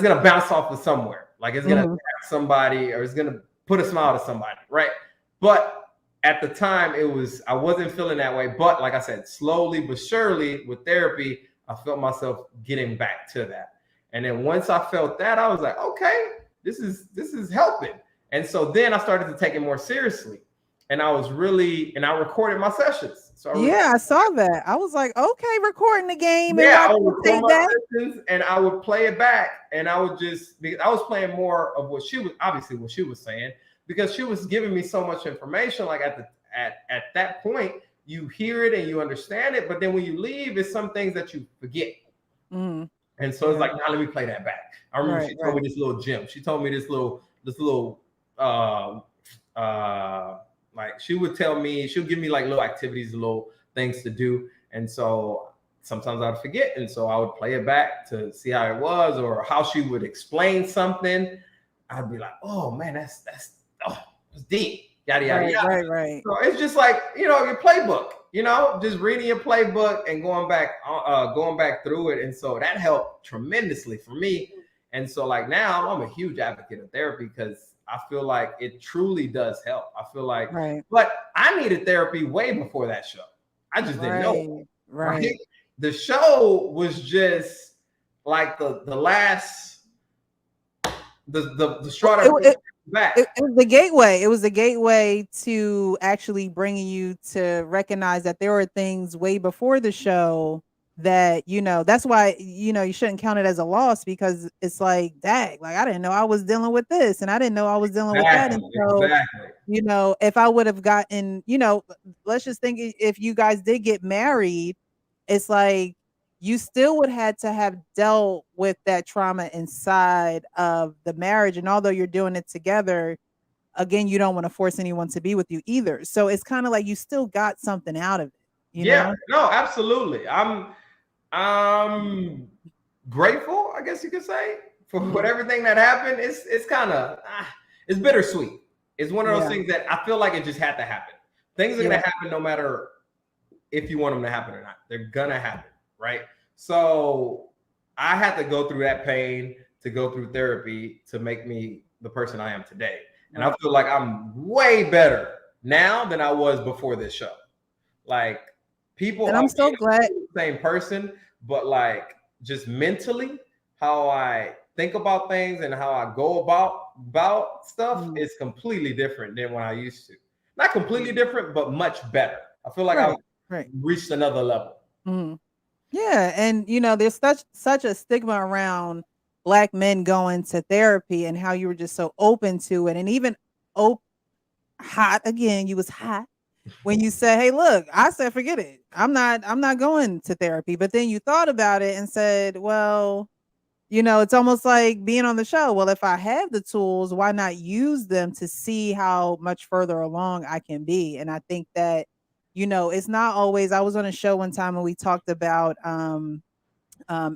gonna bounce off of somewhere. Like it's gonna Mhm. attack somebody, or it's gonna put a smile to somebody, right? But at the time, I wasn't feeling that way. But like I said, slowly but surely with therapy, I felt myself getting back to that. And then once I felt that, I was like, okay, this is helping. And so then I started to take it more seriously. And I recorded my sessions. So Yeah, I saw that. I was like, "Okay, recording the game and I watching would the record tape my back." sessions and I would play it back, and I would because I was playing more of what she was saying, because she was giving me so much information. Like at that point, you hear it and you understand it, but then when you leave, it's some things that you forget. Mhm. And so it's Yeah. like, now let me play that back. I remember Right, she told right. me this little gem. She told me this little uh uh like she would give me like little activities, little things to do. And so sometimes I'd forget. And so I would play it back to see how it was, or how she would explain something. I'd be like, oh man, that's deep. Yada yada Right, yada. right, right. So it's just like, your playbook, just reading your playbook and going back through it. And so that helped tremendously for me. And so like now I'm a huge advocate of therapy, because I feel like it truly does help. I feel like, Right. but I needed therapy way before that show. I just didn't know, Right. right? Right. The show was just like the last, the straw that It broke it the back. it was the gateway. It was the gateway to actually bringing you to recognize that there were things way before the show that, that's why, you shouldn't count it as a loss, because it's like, dang, like I didn't know I was dealing with this and I didn't know I was dealing with that. And Exactly, so, exactly. if I would have gotten, let's just think if you guys did get married, it's like you still would had to have dealt with that trauma inside of the marriage. And although you're doing it together, again, you don't want to force anyone to be with you either. So it's kind of like you still got something out of it, you Yeah, know? no, absolutely. I'm grateful, I guess you could say, for what Mhm. everything that happened. It's kind of it's bittersweet. It's one of those Yeah. things that I feel like it just had to happen. Things are gonna Yeah. happen no matter if you want them to happen or not. They're gonna happen, right? So I had to go through that pain, to go through therapy, to make me the person I am today. And I Right. feel like I'm way better now than I was before this show. Like, people And are I'm so glad. the same person, but like just mentally, how I think about things and how I go about stuff Mhm. is completely different than when I used to. Not completely different, but much better. I feel like I've Right. Right. reached another level. Mhm. Yeah, and there's such a stigma around black men going to therapy, and how you were just so open to it, and even op- hot again. You was hot when you said, "Hey, look," I said, "Forget it. I'm not going to therapy." But then you thought about it and said, "Well, it's almost like being on the show. Well, if I have the tools, why not use them to see how much further along I can be?" And I think that, it's not always. I was on a show one time and we talked about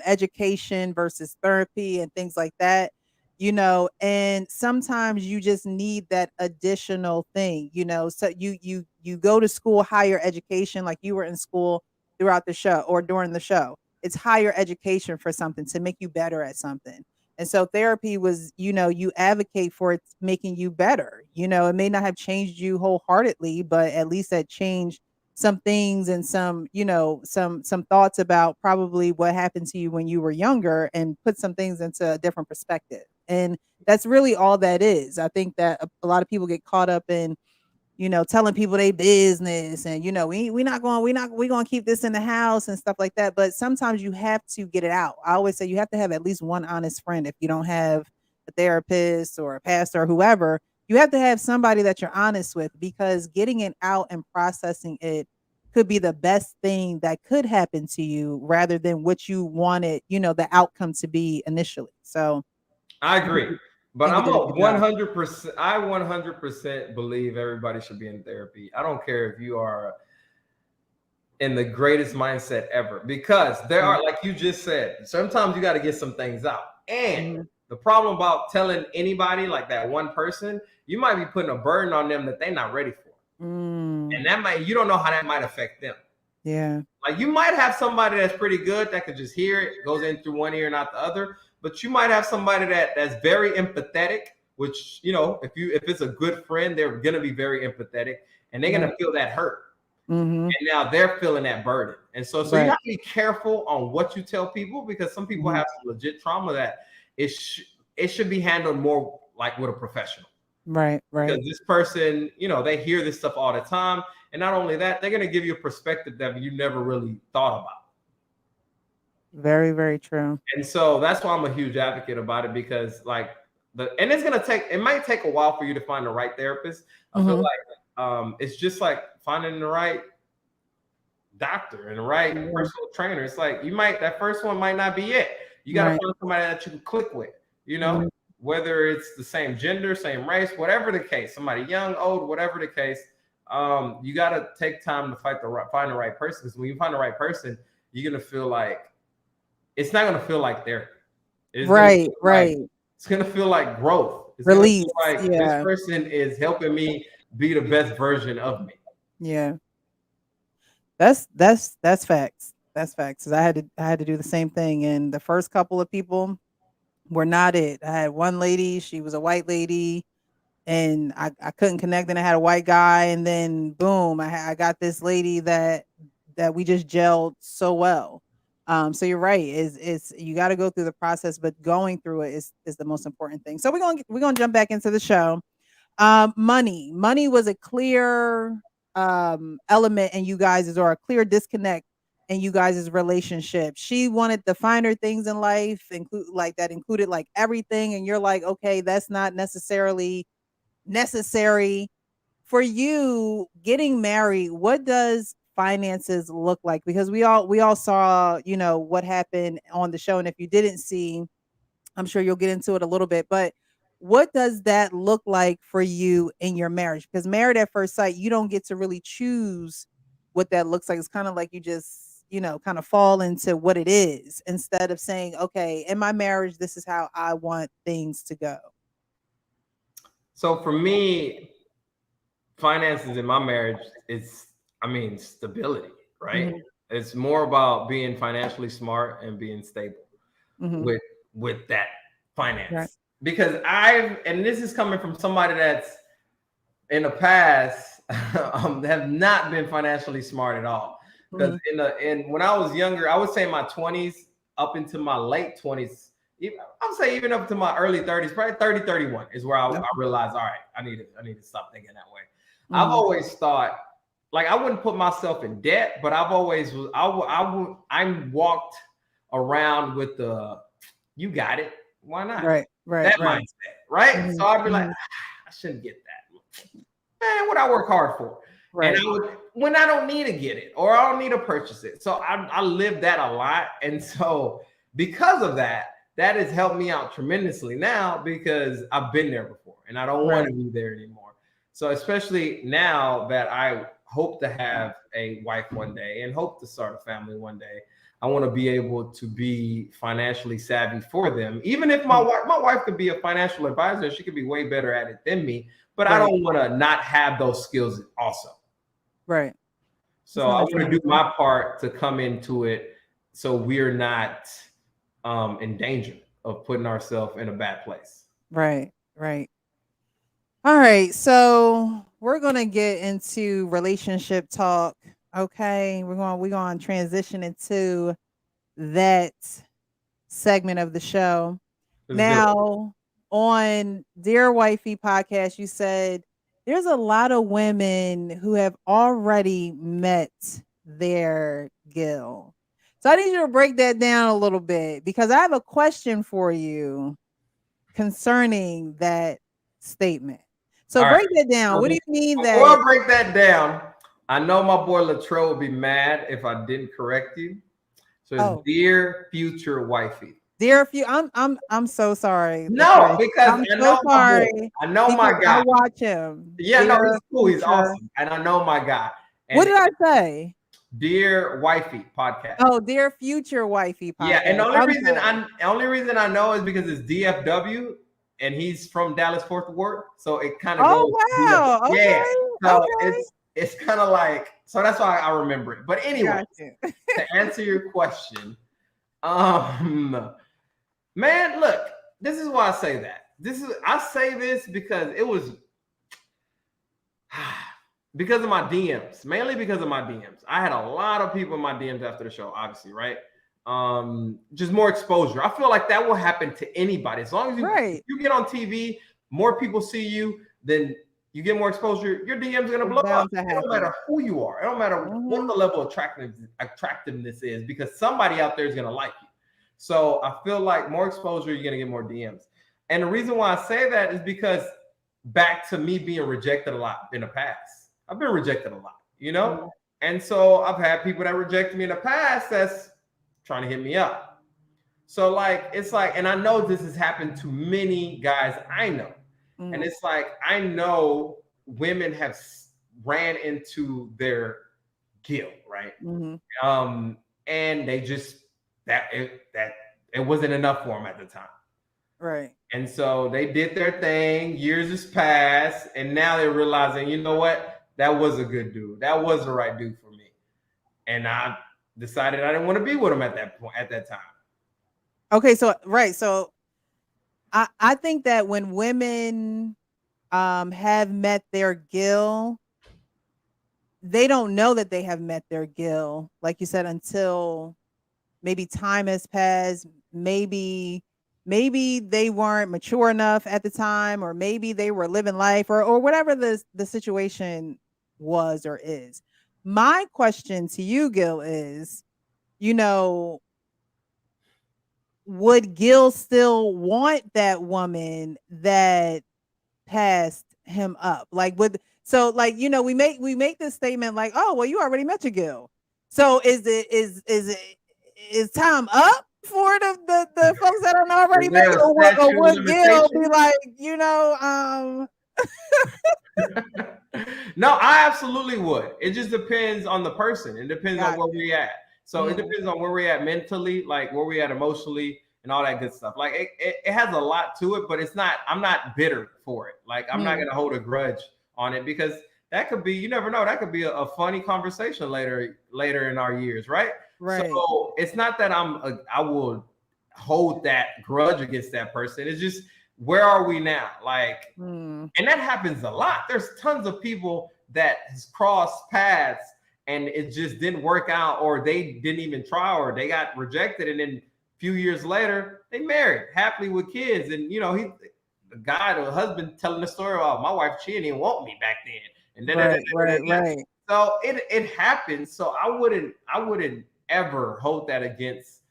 education versus therapy and things like that, and sometimes you just need that additional thing, so you go to school, higher education, like you were in school throughout the show or during the show. It's higher education for something to make you better at something. And so therapy was, you advocate for it making you better. It may not have changed you wholeheartedly, but at least that changed some things and some, some thoughts about probably what happened to you when you were younger, and put some things into a different perspective. And that's really all that is. I think that a lot of people get caught up in, telling people they business, and we going to keep this in the house and stuff like that. But sometimes you have to get it out. I always say you have to have at least one honest friend. If you don't have a therapist or a pastor or whoever, you have to have somebody that you're honest with, because getting it out and processing it could be the best thing that could happen to you rather than what you wanted, the outcome to be initially. So I I think agree. But you I'm did a a good job. 100%. I 100% believe everybody should be in therapy. I don't care if you are in the greatest mindset ever, because there Mhm, are, like you just said, sometimes you got to get some things out. And mhm, the problem about telling anybody, like that one person, you might be putting a burden on them that they're not ready for. mm, And that might, you don't know how that might affect them. yeah. Like, you might have somebody that's pretty good that could just hear it, goes in through one ear, not the other. But you might have somebody that's very empathetic, which, if it's a good friend, they're gonna be very empathetic, and they're Right. gonna feel that hurt. Mhm. And now they're feeling that burden. And so you Right. have to be careful on what you tell people, because some people Mhm. have some legit trauma that it should be handled more like with a professional. Right. Because Right. this person, they hear this stuff all the time. And not only that, they're going to give you a perspective that you never really thought about. Very, very true. And so that's why I'm a huge advocate about it, because like and it might take a while for you to find the right therapist. I feel Mhm. like it's just like finding the right doctor and the right Yeah. personal trainer. It's like that first one might not be it. You got to Right. find somebody that you can click with, Mhm. whether it's the same gender, same race, whatever the case, somebody young, old, whatever the case. You got to take time to find the right person. Because when you find the right person, you're gonna feel like it's not gonna feel like therapy. It's gonna Right. feel like Right. it's gonna feel like growth. It's gonna feel Release. like this Yeah. person is helping me be the best version of me. Yeah. That's facts. That's facts. 'Cause I had to do the same thing, and the first couple of people were not it. I had one lady, she was a white lady, and I couldn't connect. And I had a white guy, and then boom, I got this lady that we just gelled so well. So you're right. Is you got to go through the process, but going through it is the most important thing. So we're gonna jump back into the show. Money was a clear element in you guys' or a clear disconnect in you guys' relationship. She wanted the finer things in life, included like everything, and you're like, okay, that's not necessarily necessary for you getting married. What does finances look like? Because we all saw, what happened on the show, and if you didn't see, I'm sure you'll get into it a little bit, but what does that look like for you in your marriage? Because married at first sight, you don't get to really choose what that looks like. It's kind of like you just, kind of fall into what it is instead of saying, okay, in my marriage, this is how I want things to go. So for me, finances in my marriage is, stability, right? Hmm. It's more about being financially smart and being stable Hmm. with that Right. finance. Because and this is coming from somebody that's in the past have not been financially smart at all. Because Hmm. when I was younger, I would say my 20s up into my late 20s, I would say even up to my early 30s, probably 30, 31 is where I Okay. realized, all right, I need to stop thinking that way. I've Hmm. always thought, like, I wouldn't put myself in debt, but I've always I walked around with you got it, why not, Right. Right. that Right. mindset, right? Hmm. So I'd be like, Hmm. I shouldn't get that. Man, what I work hard for. And Right. I would, when I don't need to get it or I don't need to purchase it. So I live that a lot. And so because of that, that has helped me out tremendously now, because I've been there before and I don't want Right. to be there anymore. So especially now that I hope to have a wife one day and hope to start a family one day, I want to be able to be financially savvy for them. Even if my wife could be a financial advisor, she could be way better at it than me, but I Right. don't want to not have those skills also. Right. That's So I want to do understandable. my part to come into it so we're not in danger of putting ourselves in a bad place. Right. Right. All right, so we're gonna get into relationship talk. Okay, we're going to transition into that segment of the show. Let's do it. Now, on Dear Wifey podcast, you said there's a lot of women who have already met their Gil. So I need you to break that down a little bit because I have a question for you concerning that statement. So All right. break that down. What do So you mean before that I break that down, I know my boy Latrell would be mad if I didn't correct you. So it's Oh, dear future wifey. dear few. I'm so sorry, No, Latrice. because I'm I so know my boy. sorry I know because my I guy. watch him. Yeah, no, he's Dear cool. He's future. awesome. And I know my guy. What And did I say? dear wifey podcast. Oh, dear future wifey Yeah, and podcast. I'm sorry. the only reason I know is because it's DFW and he's from Dallas Fort Worth, so it kind of goes Oh DFW. wow. Yeah, Okay. so Okay. it's kind of like, so that's why I remember it. But anyway, Got you. to answer your question, um, man, look, this is why I say that. I say this because it was because of my DMs, mainly because of my DMs. I had a lot of people in my DMs after the show, obviously, right? Just more exposure. I feel like that will happen to anybody. As long as Right. you get on TV, more people see you, then you get more exposure, your DM's gonna It's blow up. bound to It don't happen. matter who you are, it don't matter what Hmm. the level of attractiveness is, because somebody out there is gonna like you. So I feel like more exposure, you're gonna get more DMs. And the reason why I say that is because back to me being rejected a lot in the past. I've been rejected a lot, you know? Mm. And so I've had people that rejected me in the past that's trying to hit me up. So like it's like, and I know this has happened to many guys I know. And Mm. it's like I know women have ran into their guilt, right? Hmm. And they just that it wasn't enough for them at the time. Right. And so they did their thing, years has passed, and now they're realizing, you know what? That was a good dude. That was the right dude for me. And I decided I didn't want to be with him at that point, at that time. Okay. So right. So I think that when women have met their Gil, they don't know that they have met their Gil, like you said, until maybe time has passed. Maybe they weren't mature enough at the time, or maybe they were living life, or whatever the situation was or is. My question to you, Gil, is, you know, would Gil still want that woman that passed him up? Like, would, so like, we make this statement like, oh well, you already met your Gil. So is time up for the folks that are Is already met, there a or statute of would Gil limitation? be like, No, I absolutely would. It just depends on the person. It depends on gotcha. where we at. So it Mhm. depends on where we at mentally, like where we at emotionally, and all that good stuff. Like it has a lot to it, but it's not. I'm not bitter for it. Like I'm not Mm. gonna hold a grudge on it, because that could be. You never know. That could be a funny conversation later in our years, right? So Right. it's not that I will hold that grudge against that person. It's just, where are we now? Like, Mm. and that happens a lot. There's tons of people that has crossed paths and it just didn't work out, or they didn't even try, or they got rejected, and then a few years later they married happily with kids. And the guy, the husband, telling the story about, my wife, she didn't even want me back then, and Right, right, right. so it happens. So I wouldn't ever hold that against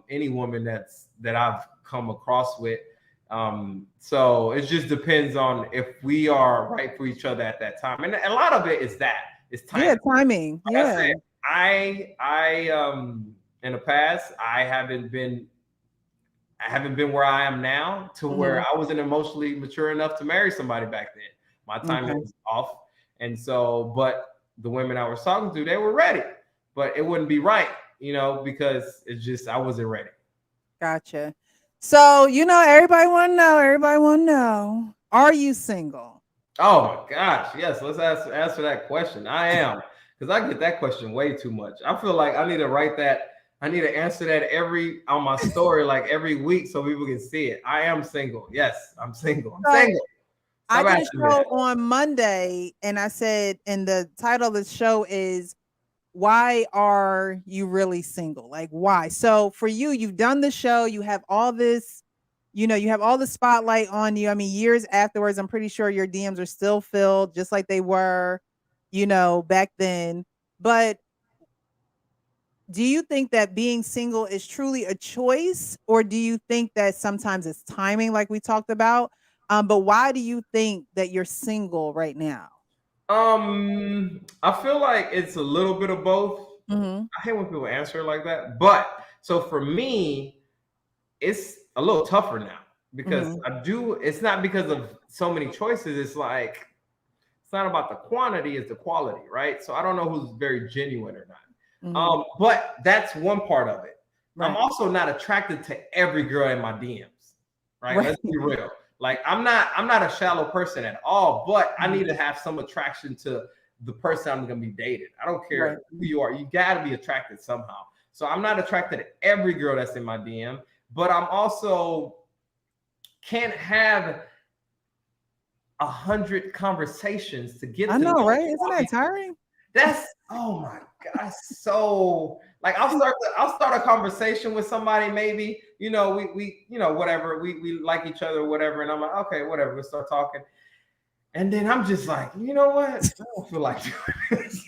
any woman that I've come across with. So it just depends on if we are right for each other at that time, and a lot of it is that it's Yeah, timing. timing. Like I Yeah. said, I in the past, I haven't been where I am now, to where Mhm. I wasn't emotionally mature enough to marry somebody back then. My timing Okay. was off, and so, but the women I was talking to, they were ready, but it wouldn't be right, because it's just I wasn't ready. Gotcha. So, everybody want to know. Everybody want to know. Are you single? Oh my gosh, yes. Let's answer that question. I am, because I get that question way too much. I feel like I need to write that. I need to answer that every on my story, like every week, so people can see it. I am single. Yes, I'm single. I'm So, single. I Stop did a asking me show that. on Monday, and I said, and the title of the show is, why are you really single? Like, why? So for you, you've done the show, you have all this, you have all the spotlight on you. I mean, years afterwards, I'm pretty sure your DMs are still filled just like they were, back then. But do you think that being single is truly a choice, or do you think that sometimes it's timing, like we talked about? But why do you think that you're single right now? I feel like it's a little bit of both. Mm-hmm. I hate when people answer it like that. But so for me, it's a little tougher now because Mm-hmm. it's not because of so many choices. It's like, it's not about the quantity, it's the quality, right? So I don't know who's very genuine or not. Mm-hmm. But that's one part of it. I'm Right. also not attracted to every girl in my DMs, right? Right. Let's be real. Like I'm not a shallow person at all, but I Mhm. need to have some attraction to the person I'm gonna be dating. I don't Right. care who you are, you gotta be attracted somehow. So I'm not attracted to every girl that's in my DM, but I'm also can't have 100 conversations to get I to know, know right? you. Isn't I mean, that tiring? that's oh my gosh, so like I'll start a conversation with somebody, maybe, we whatever, we like each other or whatever, and I'm like, okay, whatever, we'll start talking. And then I'm just like, you know what? I don't feel like doing this.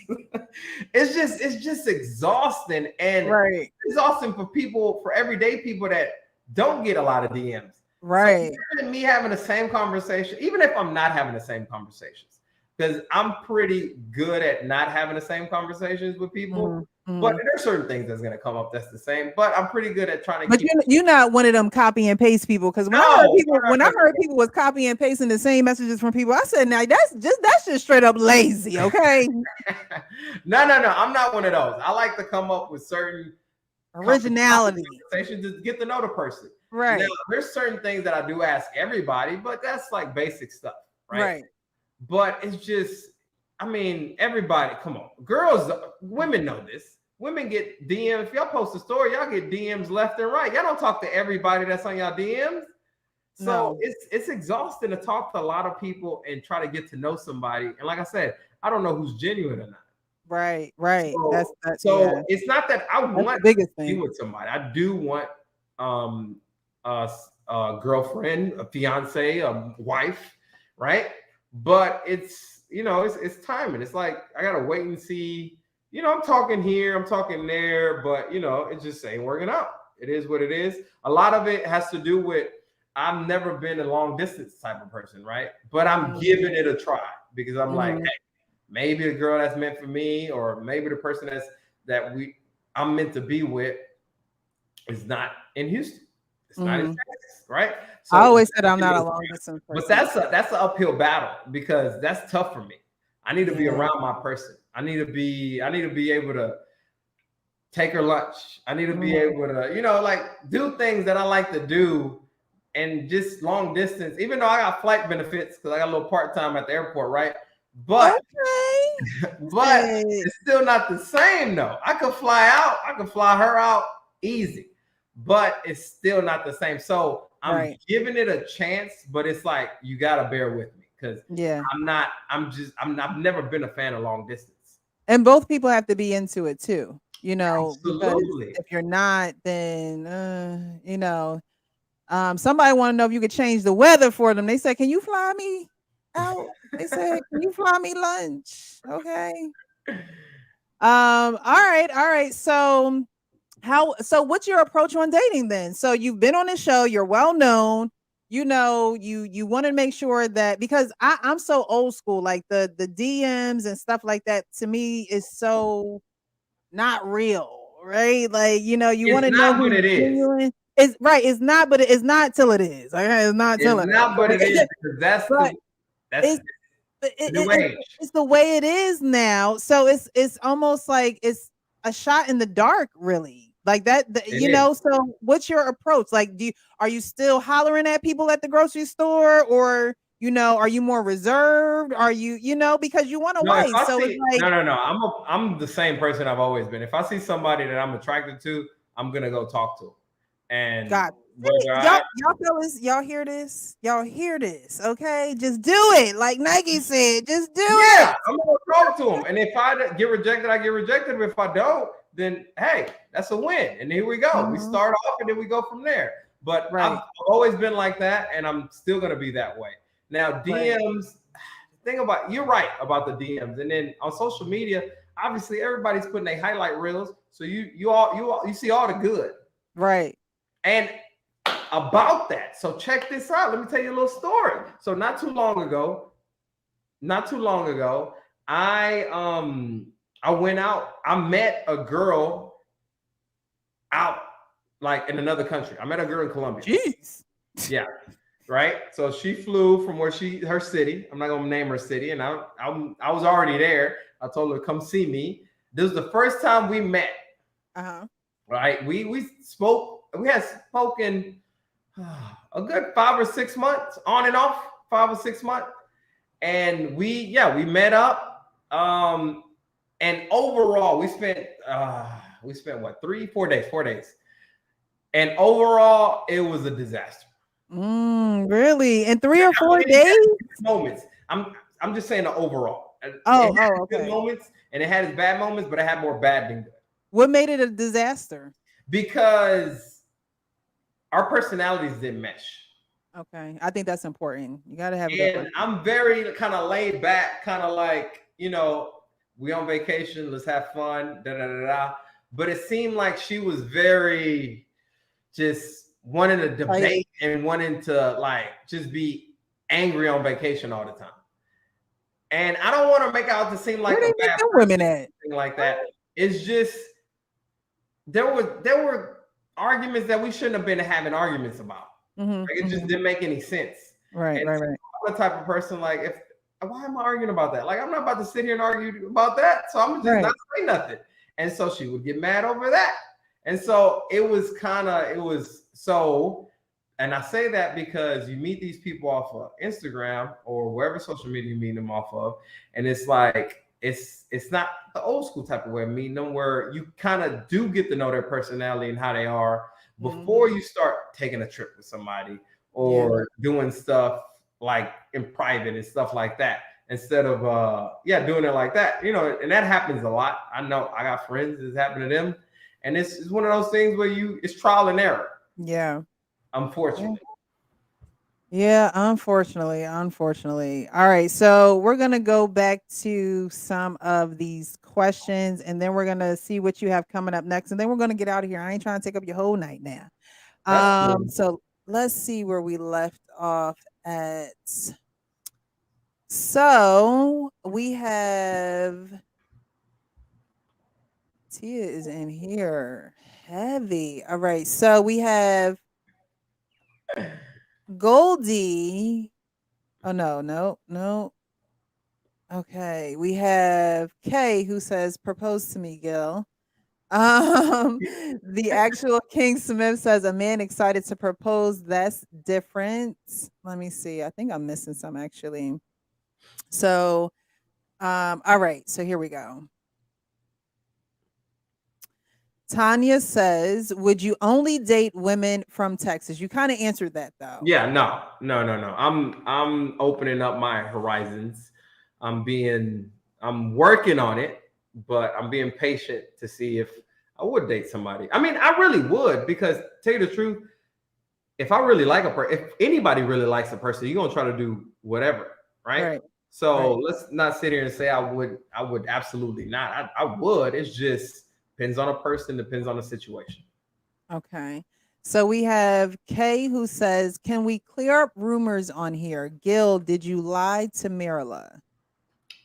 It's just exhausting, and Right. exhausting for people, for everyday people that don't get a lot of DMs. So Right. imagine me having the same conversation, even if I'm not having the same conversations, because I'm pretty good at not having the same conversations with people. Mhm, But mhm. there's certain things that's gonna come up that's the same. But I'm pretty good at trying to But keep. you're not one of them copy and paste people, because when I heard No, people when I heard people was copy and pasting the same messages from people, I said, "Now that's just straight up lazy." Okay, no. I'm not one of those. I like to come up with certain topic originality. conversations to get to know the person. Now, Right. there's certain things that I do ask everybody, but that's like basic stuff, right? Right. But it's just, I mean, everybody, come on. Girls, women know this. Women get DMs. If y'all post a story, y'all get DMs left and right. Y'all don't talk to everybody that's on y'all DMs. So No. it's exhausting to talk to a lot of people and try to get to know somebody. And like I said, I don't know who's genuine or not. Right. Right. So Yeah. it's not that I That's want the biggest to be thing. with somebody. I do want um a girlfriend, a fiance, a wife, right? But it's timing. It's like I gotta wait and see. I'm talking here, I'm talking there, but it just ain't working out. It is what it is. A lot of it has to do with I've never been a long distance type of person, right? But I'm Mhm, giving it a try because I'm like, mhm. maybe a girl that's meant for me, or maybe the person I'm meant to be with is not in Houston. It's not in Mhm. Texas, right? I So, always said I'm not a long distance but person. that's an uphill battle because that's tough for me. I need to be Yeah. around my person. I need to be able to take her lunch. I need to be Mhm. able to, like do things that I like to do, and just long distance. Even though I got flight benefits because I got a little part time at the airport, right? But Okay. but Shit. it's still not the same though. I could fly out, I could fly her out easy, but it's still not the same. So I'm Right. giving it a chance, but it's like you gotta bear with me because Yeah. I've never been a fan of long distance. And both people have to be into it too, because Absolutely. if you're not, then, somebody wanna know if you could change the weather for them. They said, "Can you fly me out?" They said, "Can you fly me lunch?" Okay. All right. So what's your approach on dating then? So you've been on this show, you're well known, you want to make sure that, because I'm so old school, like the DMs and stuff like that to me is so not real, right? Like, you want It's to know not, but who's it is. genuine. It's right, it's not, but it's not till it is. Okay, it's not till It's it not, but it is is. because that's But the that's it's but the new age. it's the way it is now. So it's almost like it's a shot in the dark, really. Like that, It is. So what's your approach? Like, are you still hollering at people at the grocery store, or are you more reserved? Are you, because you want a No, if wife, I so it's see like, no. I'm the same person I've always been. If I see somebody that I'm attracted to, I'm gonna go talk to them. And God, whether see, I y'all fellas, y'all hear this? Y'all hear this? Okay, just do it. Like Nike said, just do yeah, it. I'm gonna talk to them. And if I get rejected, I get rejected. If I don't, then hey, that's a win. And here we go. We Mhm. start off and then we go from there. But I've Right, always been like that, and I'm still gonna be that way. Now, right. DMs, think about you're right about the DMs. And then on social media, obviously everybody's putting their highlight reels. So you see all the good. Right. And about that, so check this out. Let me tell you a little story. So not too long ago, I went out. I met a girl out like in another country. I met a girl in Colombia. Jeez. Yeah, right. So she flew from her city. I'm not gonna name her city, and I was already there. I told her to come see me. This was the first time we met. Uh-huh. Right. We spoke. We had spoken a good 5 or 6 months on and off, 5 or 6 months, and we met up. And overall, we spent what 3 4 days, 4 days, and overall it was a disaster. Really? In 3 or I 4 mean, it days? had moments. I'm just saying the overall. It Oh, had oh, its good okay. moments and it had its bad moments, but it had more bad than good What made it a disaster? because our personalities didn't mesh. Okay. I think that's important. You got to have good And person. I'm very kind of laid back, kind of like, we on vacation, let's have fun, da da da da. But it seemed like she was very just wanting to Like, debate and wanting to like just be angry on vacation all the time. And I don't want to make out to seem like where a they make bad them person, women at? thing like that. It's just there were arguments that we shouldn't have been having arguments about. Like it just didn't make any sense. Right, And right, so right. I'm the type of person like if why am I arguing about that? Like I'm not about to sit here and argue about that. So I'm gonna just not Right. say nothing. And so she would get mad over that. And so and I say that because you meet these people off of Instagram or wherever social media you meet them off of, and it's like it's not the old school type of way of meeting them where you kind of do get to know their personality and how they are before you start taking a trip with somebody Yeah. or doing stuff like in private and stuff like that instead of doing it like that, and that happens a lot. I know I got friends it's happened to them, and it's one of those things where it's trial and error, Yeah. unfortunately. Yeah, unfortunately, unfortunately. All right, so we're gonna go back to some of these questions, and then we're gonna see what you have coming up next, and then we're gonna get out of here. I ain't trying to take up your whole night now. That's cool. So let's see where we left off at. So we have Tia is in here heavy. All right, so we have Goldie. Oh no, no, no. Okay, we have Kay who says, "Propose to me, Gil." The actual King Smith says, "A man excited to propose. That's different." Let me see. I think I'm missing some actually. So, all right. So here we go. Tanya says, "Would you only date women from Texas?" You kind of answered that though. Yeah, no, no, no, no. I'm opening up my horizons. I'm working on it, but I'm being patient to see if I would date somebody. I mean, I really would because tell you the truth, if I really like a person, if anybody really likes a person, you're gonna try to do whatever, right? Right. So Right. let's not sit here and say I would absolutely not. I would. It's just depends on a person, depends on the situation. Okay. So we have Kay who says, "Can we clear up rumors on here? Gil, did you lie to Mirla?"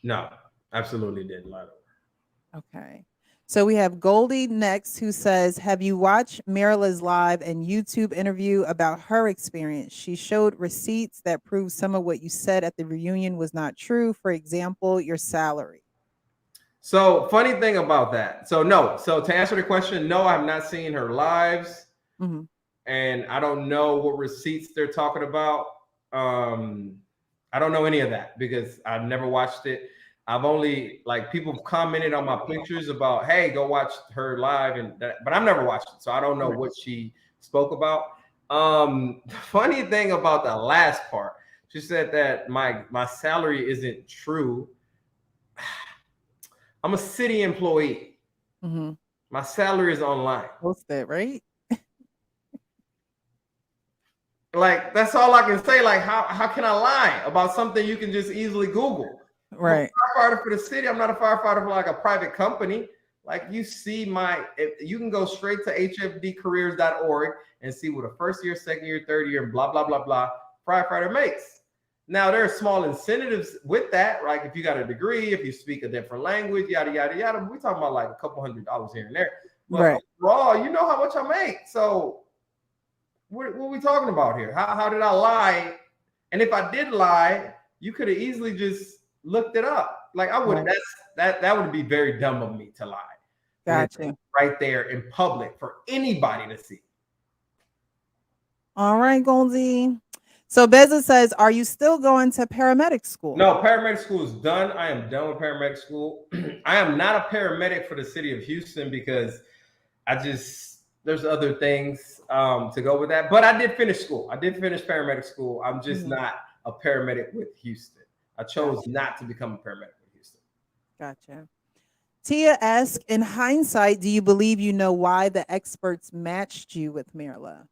No, absolutely didn't lie to her. Okay. So we have Goldie next who says, "Have you watched Marila's live and YouTube interview about her experience? She showed receipts that prove some of what you said at the reunion was not true. For example, your salary." So funny thing about that. So no. So to answer the question, no, I have not seen her lives, Mhm. and I don't know what receipts they're talking about. Um, I don't know any of that because I've never watched it. I've only like people commented on my pictures about, hey, go watch her live, and that, but I've never watched it, so I don't know Right. what she spoke about. The funny thing about the last part, she said that my salary isn't true. I'm a city employee. Mhm. My salary is online. Post that, right? Like that's all I can say. Like how can I lie about something you can just easily Google? I'm a Right. firefighter for the city. I'm not a firefighter for like a private company. Like you see you can go straight to hfdcareers.org and see what a first year, second year, third year, blah blah blah blah firefighter makes. Now there are small incentives with that, right? If you got a degree, if you speak a different language, yada yada yada. We're talking about like a couple $100 here and there. But Right. overall, you know how much I make. So what are we talking about here? How did I lie? And if I did lie, you could have easily just looked it up. Like I would. Right. That would be very dumb of me to lie when Gotcha. right there in public for anybody to see. All right, Goldie. So Beza says, are you still going to paramedic school? No, paramedic school is done. I am done with paramedic school. I am not a paramedic for the city of Houston because there's other things to go with that. But I did finish school. I did finish paramedic school. I'm just not a paramedic with Houston. I chose not to become a paramedic with Houston. Gotcha. Tia asks, in hindsight, do you believe you know why the experts matched you with Mirla?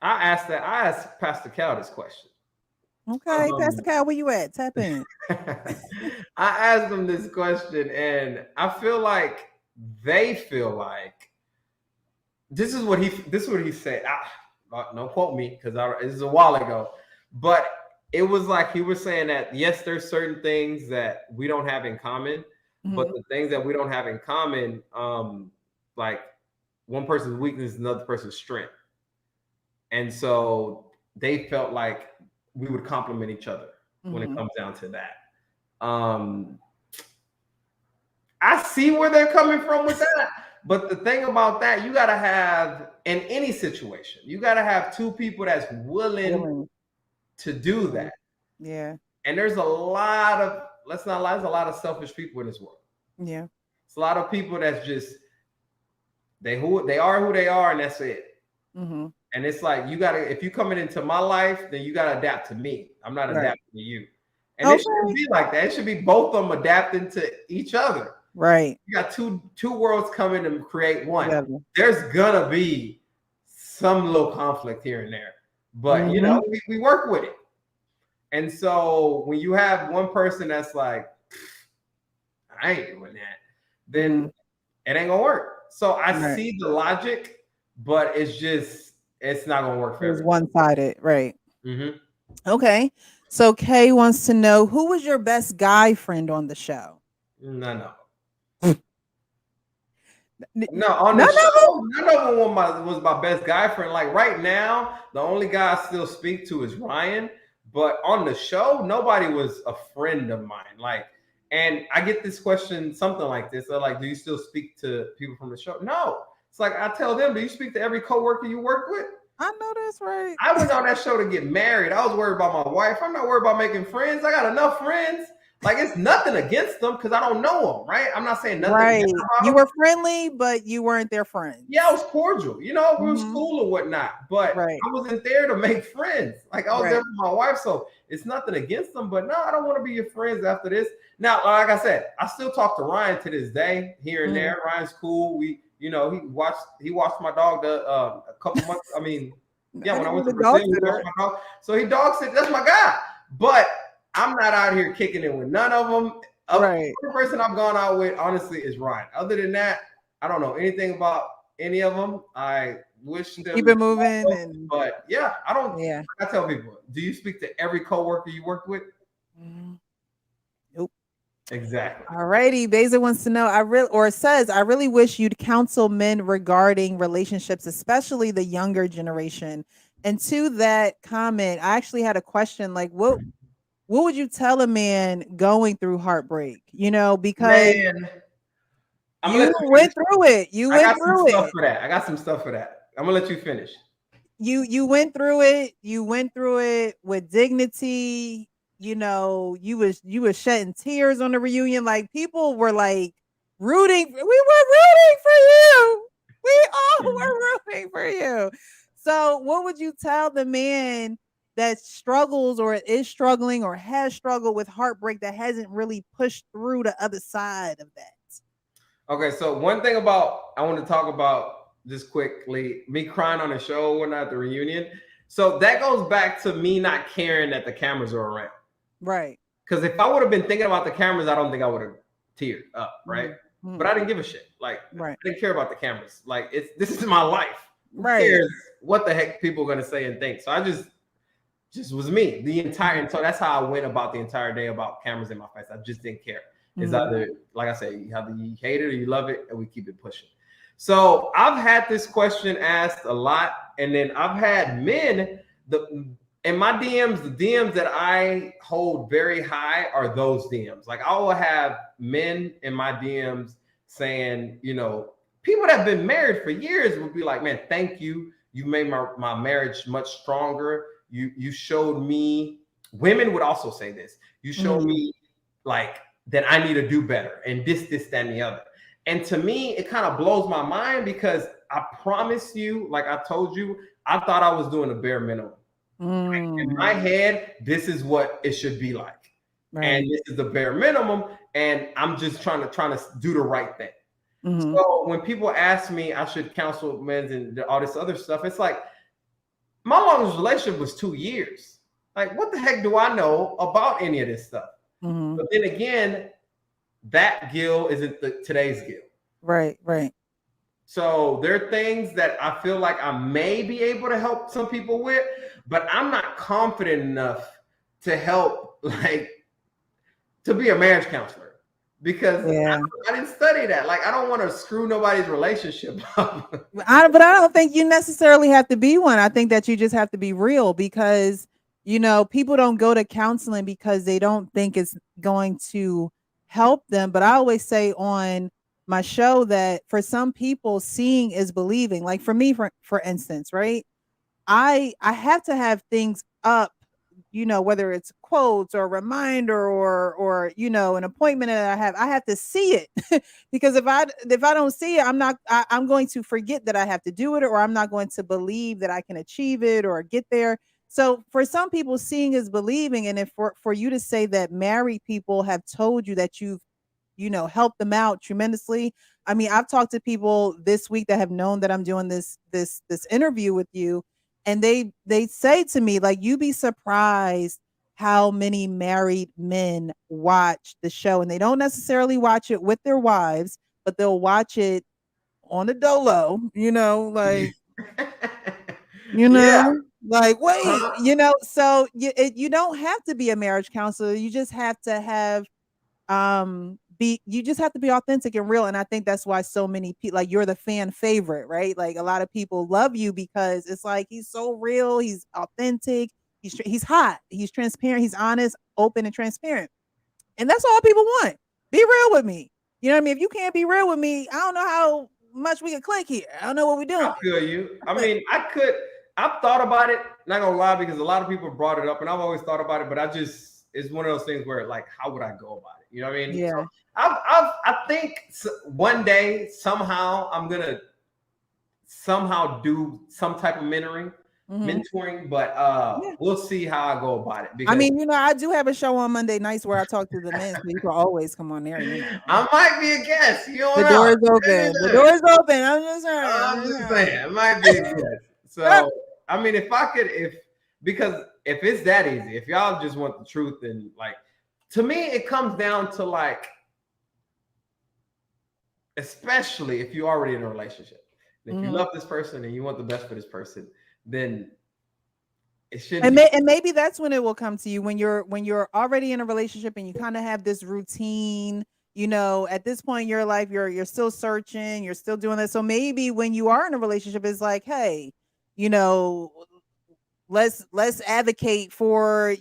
I asked Pastor Cal this question. Okay, Pastor Cal, where you at? Tap in. I asked them this question, and I feel like they feel like this is what he said. Don't quote me because this is a while ago, but it was like he was saying that yes, there's certain things that we don't have in common, but the things that we don't have in common, like one person's weakness is another person's strength, and so they felt like we would complement each other when it comes down to that. I see where they're coming from with that. But the thing about that, you got to have, in any situation, you got to have two people that's willing to do that. Yeah. And there's a lot of, let's not lie, there's a lot of selfish people in this world. Yeah. It's a lot of people that's just, they are who they are, and that's it. And it's like, you got to, if you coming into my life, then you got to adapt to me. I'm not adapting to you. And it shouldn't be like that. It should be both of them adapting to each other. Right. You got two worlds coming to create one. Yeah. There's gonna be some little conflict here and there, but you know, we work with it. And so when you have one person that's like, I ain't doing that, then it ain't gonna work. So I see the logic, but it's not gonna work for everyone. It's one-sided, right? Okay. So Kay wants to know, who was your best guy friend on the show? No. No, on the show, none of them was my best guy friend. Like right now, the only guy I still speak to is Ryan. But on the show, nobody was a friend of mine. Like, and I get this question, something like this. They're like, do you still speak to people from the show? No. It's like, I tell them, do you speak to every coworker you work with? I know that's right. I went on that show to get married. I was worried about my wife. I'm not worried about making friends. I got enough friends. Like, it's nothing against them because I don't know them, right? I'm not saying nothing. Right. You were friendly, but you weren't their friend. Yeah, I was cordial. You know, we was cool or whatnot. But I wasn't there to make friends. Like, I was there for my wife. So it's nothing against them. But no, I don't want to be your friends after this. Now, like I said, I still talk to Ryan to this day, here and there. Ryan's cool. He watched my dog a couple months. I mean, yeah, when I went to Brazil, he watched my dog. So he dog sit. That's my guy. But I'm not out here kicking it with none of them. The person I've gone out with, honestly, is Ryan. Other than that, I don't know anything about any of them. I wish them keep it moving. But yeah, I don't. Yeah, I tell people, do you speak to every coworker you work with? Nope. Exactly. All righty. Beza wants to know, I really wish you'd counsel men regarding relationships, especially the younger generation. And to that comment, I actually had a question, like, what would you tell a man going through heartbreak? You know, because you went through it. You went through it. I got some stuff for that. I'm gonna let you finish. You went through it. You went through it with dignity. You know, you was shedding tears on the reunion. Like, people were like rooting. We were rooting for you. We all were rooting for you. So what would you tell the man that struggles or is struggling or has struggled with heartbreak that hasn't really pushed through the other side of that? Okay, so one thing I want to talk about just quickly, me crying on the show when at the reunion. So that goes back to me not caring that the cameras are around. Right. Because if I would have been thinking about the cameras, I don't think I would have teared up, right? But I didn't give a shit. Like, I didn't care about the cameras. Like, this is my life. Who cares what the heck people are gonna say and think? So I just just was me the entire. And so that's how I went about the entire day about cameras in my face. I just didn't care. It's Mhm. either, like I say, either you hate it or you love it, and we keep it pushing. So I've had this question asked a lot, and then I've had men the in my DMs. The DMs that I hold very high are those DMs. Like I will have men in my DMs saying, people that have been married for years will be like, "Man, thank you. You made my marriage much stronger. You showed me." Women would also say this. You showed Mhm. me like that I need to do better, and this, that, and the other. And to me, it kind of blows my mind because I promise you, like I told you, I thought I was doing the bare minimum. In my Mm. head, this is what it should be like. And Right. this is the bare minimum. And I'm just trying to do the right thing. Mhm. So when people ask me I should counsel men and all this other stuff, it's like my longest relationship was 2 years. Like, what the heck do I know about any of this stuff? Mhm. But then again, that Gil isn't today's Gil. Right, right. So there are things that I feel like I may be able to help some people with, but I'm not confident enough to help, like, to be a marriage counselor because Yeah. I didn't study that. Like, I don't want to screw nobody's relationship up. But I don't think you necessarily have to be one. I think that you just have to be real because, people don't go to counseling because they don't think it's going to help them. But I always say on my show that for some people, seeing is believing. Like for me, for instance, right? I have to have things up, whether it's quotes or a reminder or an appointment that I have to see it because if I don't see it, I'm going to forget that I have to do it or I'm not going to believe that I can achieve it or get there. So for some people, seeing is believing, and if for you to say that married people have told you that you've help them out tremendously. I mean, I've talked to people this week that have known that I'm doing this interview with you, and they say to me like, "You be surprised how many married men watch the show, and they don't necessarily watch it with their wives, but they'll watch it on the dolo, like." You Yeah. know, like, wait, Uh-huh. so you don't have to be a marriage counselor. You just have to have be you just have to be authentic and real, and I think that's why so many people, like, you're the fan favorite, right? Like a lot of people love you because it's like he's so real, he's authentic, he's hot, he's transparent, he's honest, open, and transparent, and that's all people want. Be real with me. You know what I mean? If you can't be real with me, I don't know how much we can click here. I don't know what we're I doing. feel you. I mean, I've thought about it, not gonna lie, because a lot of people brought it up and I've always thought about it, but it's one of those things where, like, how would I go about it? You know what I mean? So Yeah. I think one day somehow I'm gonna somehow do some type of Hmm. mentoring, but Yeah. we'll see how I go about it I because mean, I do have a show on Monday nights where I talk to the men, so you can always come on there. I might be a guest. You don't The know. door is open. The door is open. I'm just I'm saying. just saying, it might be a guess. So, I mean, if because if it's that easy, if y'all just want the truth, and like, to me, it comes down to, like, especially if you're already in a relationship, and if you Mhm. love this person and you want the best for this person, then it shouldn't And be. maybe that's when it will come to you when you're already in a relationship and you kind of have this routine. At this point in your life, you're still searching, you're still doing this. So maybe when you are in a relationship, it's like, hey, you know, let's advocate for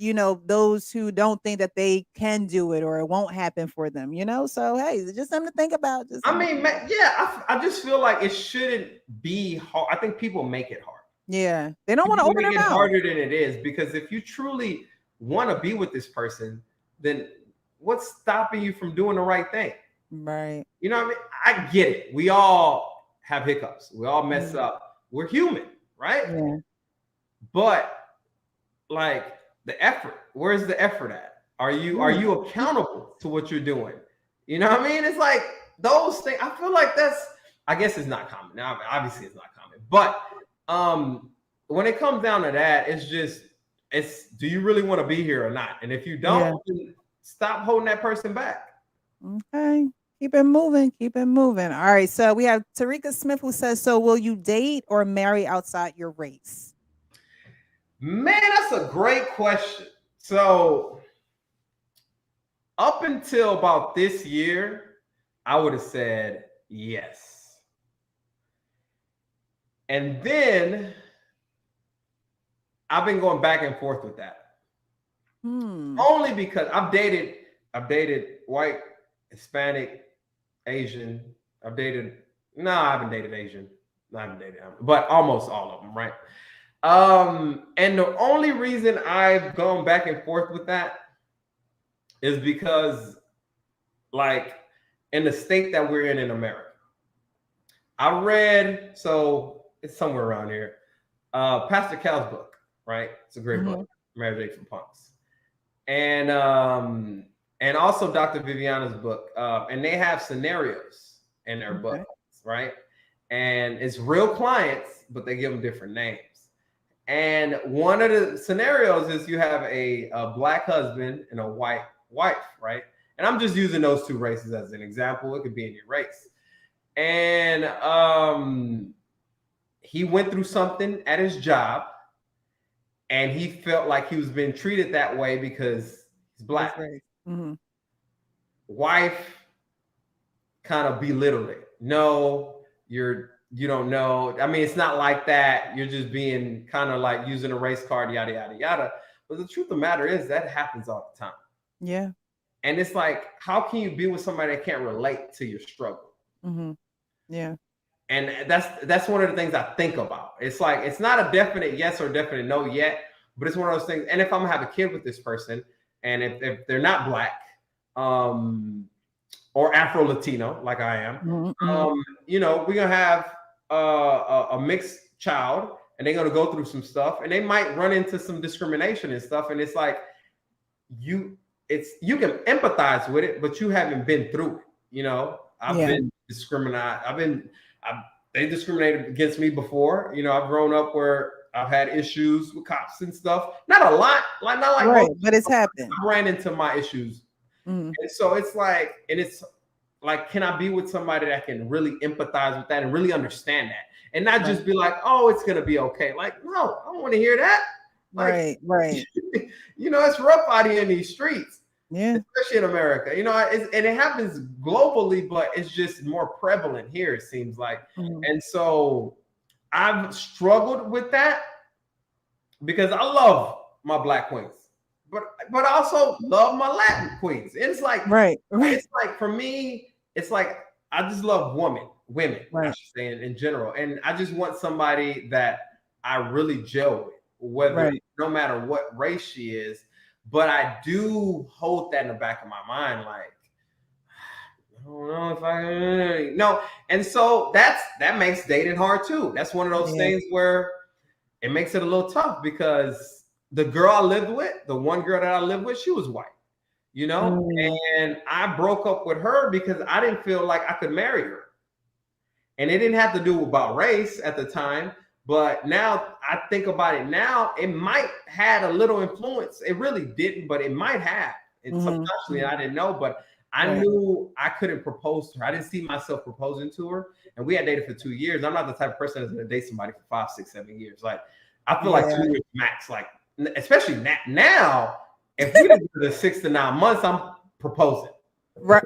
those who don't think that they can do it or it won't happen for them. So hey, it's just something to think about, just I something to mean, think about. yeah, I just feel like it shouldn't be hard. I think people make it hard. Yeah, they don't want to People open make their it mouth. harder than it is, because if you truly want to be with this person, then what's stopping you from doing the right thing? Right. You know what I mean? I get it. We all have hiccups. We all mess Mhm. up. We're human, right? Yeah. But, like, the effort, where's the effort at? Are you accountable to what you're doing? You know what I mean? It's like those things. I feel like I guess it's not common. Now, obviously it's not common. But when it comes down to that, it's do you really want to be here or not? And if you don't, Yeah. then stop holding that person back. Okay. Keep it moving. Keep it moving. All right. So we have Tarika Smith who says, so will you date or marry outside your race? Man, that's a great question. So up until about this year, I would have said yes. And then I've been going back and forth with that. Only because I've dated white, Hispanic, Asian. I haven't dated Asian. No, I haven't dated them, but almost all of them, right? And the only reason I've gone back and forth with that is because, like, in the state that we're in America, I read, so it's somewhere around here, Pastor Cal's book, right? It's a great book, Marriage Ain't for Punks. And also Dr. Viviana's book. And they have scenarios in their book, right? And it's real clients, but they give them different names. And one of the scenarios is you have a black husband and a white wife, right? And I'm just using those two races as an example. It could be any race. And he went through something at his job, and he felt like he was being treated that way because he's black. Wife kind of belittled it. No, you don't know. I mean, it's not like that. You're just being kind of like using a race card, yada, yada, yada. But the truth of the matter is that happens all the time. Yeah. And it's like, how can you be with somebody that can't relate to your struggle? Yeah. And that's one of the things I think about. It's like, it's not a definite yes or definite no yet, but it's one of those things. And if I'm gonna have a kid with this person, and if they're not black, or Afro-Latino, like I am, we're gonna have a mixed child, and they're gonna go through some stuff, and they might run into some discrimination and stuff. And it's like, you can empathize with it, but you haven't been through it. I've been discriminated. They discriminated against me before. I've grown up where I've had issues with cops and stuff. Not a lot, not like right, but it's happened. I ran into my issues, and so it's like, can I be with somebody that can really empathize with that and really understand that, and not just be like, oh, it's gonna be okay. Like, no, I don't want to hear that. Like, right. It's rough out here in these streets. Yeah. Especially in America, and it happens globally, but it's just more prevalent here, it seems like. And so I've struggled with that because I love my black queens, but I also love my Latin queens. It's like, it's like, for me, it's like, I just love women, I should say, in general. And I just want somebody that I really gel with, no matter what race she is. But I do hold that in the back of my mind, like, I don't know if I no. And so that makes dating hard too. That's one of those things where it makes it a little tough, because the girl I lived with, the one girl that I lived with, she was white, and I broke up with her because I didn't feel like I could marry her. And it didn't have to do about race at the time. But now I think about it now, it might had a little influence. It really didn't, but it might have. And subconsciously, I didn't know, but I knew I couldn't propose to her. I didn't see myself proposing to her. And we had dated for 2 years. I'm not the type of person that's going to date somebody for 5, 6, 7 years. Like, I feel like 2 years max. Like, especially now, if we did the 6 to 9 months, I'm proposing. Right.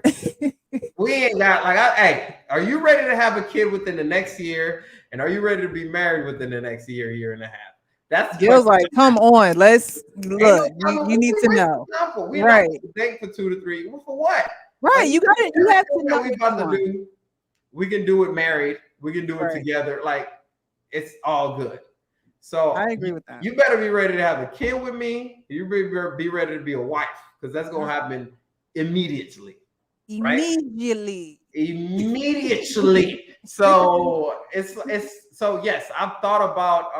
We ain't got hey, are you ready to have a kid within the next year? And are you ready to be married within the next year and a half? That's Gil's like, come on, let's look. You need to know. We don't date for 2 to 3. Well, for what? Right. You have to know what we about to do. We can do it married. We can do it together. Like, it's all good. So I agree with that. You better be ready to have a kid with me. You better be ready to be a wife, because that's gonna happen immediately. Immediately. So so yes, I've thought about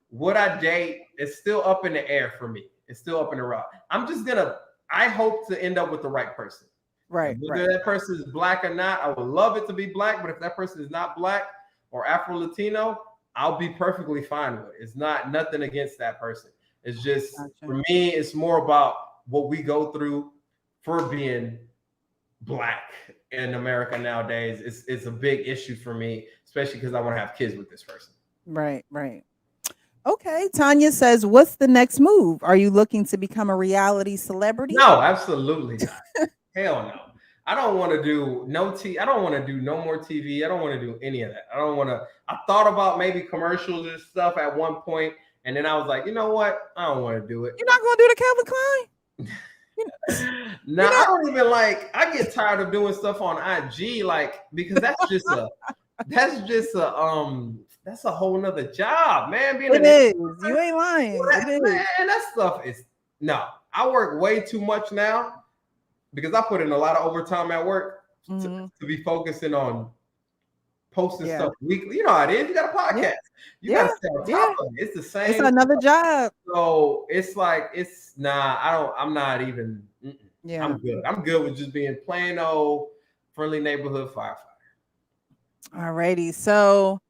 would I date. It's still up in the air for me. It's still up in the air. I hope to end up with the right person. Right. Whether that person is black or not, I would love it to be black. But if that person is not black or Afro-Latino, I'll be perfectly fine with it. It's nothing against that person. It's just, for me, it's more about what we go through for being black in America nowadays. It's a big issue for me, especially because I want to have kids with this person. Right. Okay. Tanya says, "What's the next move? Are you looking to become a reality celebrity?" No, absolutely not. Hell no. I don't want to do no t. I don't want to do no more TV. I don't want to do any of that. I don't want to. I thought about maybe commercials and stuff at one point, and then I was like, you know what? I don't want to do it. You're not going to do the Calvin Klein? You know, Now you're I not. don't even like. I get tired of doing stuff on IG, like because that's a whole nother job, man. Being It an is. You ain't lying. It is. man, that stuff is no. I work way too much now because I put in a lot of overtime at work Mhm. to be focusing on posting Yeah. stuff weekly. You know how it is. You got a Yeah. podcast. You got Yeah. to stay on top Yeah. of it. It's the It's same. another job. So it's like it's nah. I don't. I'm not even. Yeah. I'm good. I'm good with just being plain old friendly neighborhood firefighter. Alrighty. So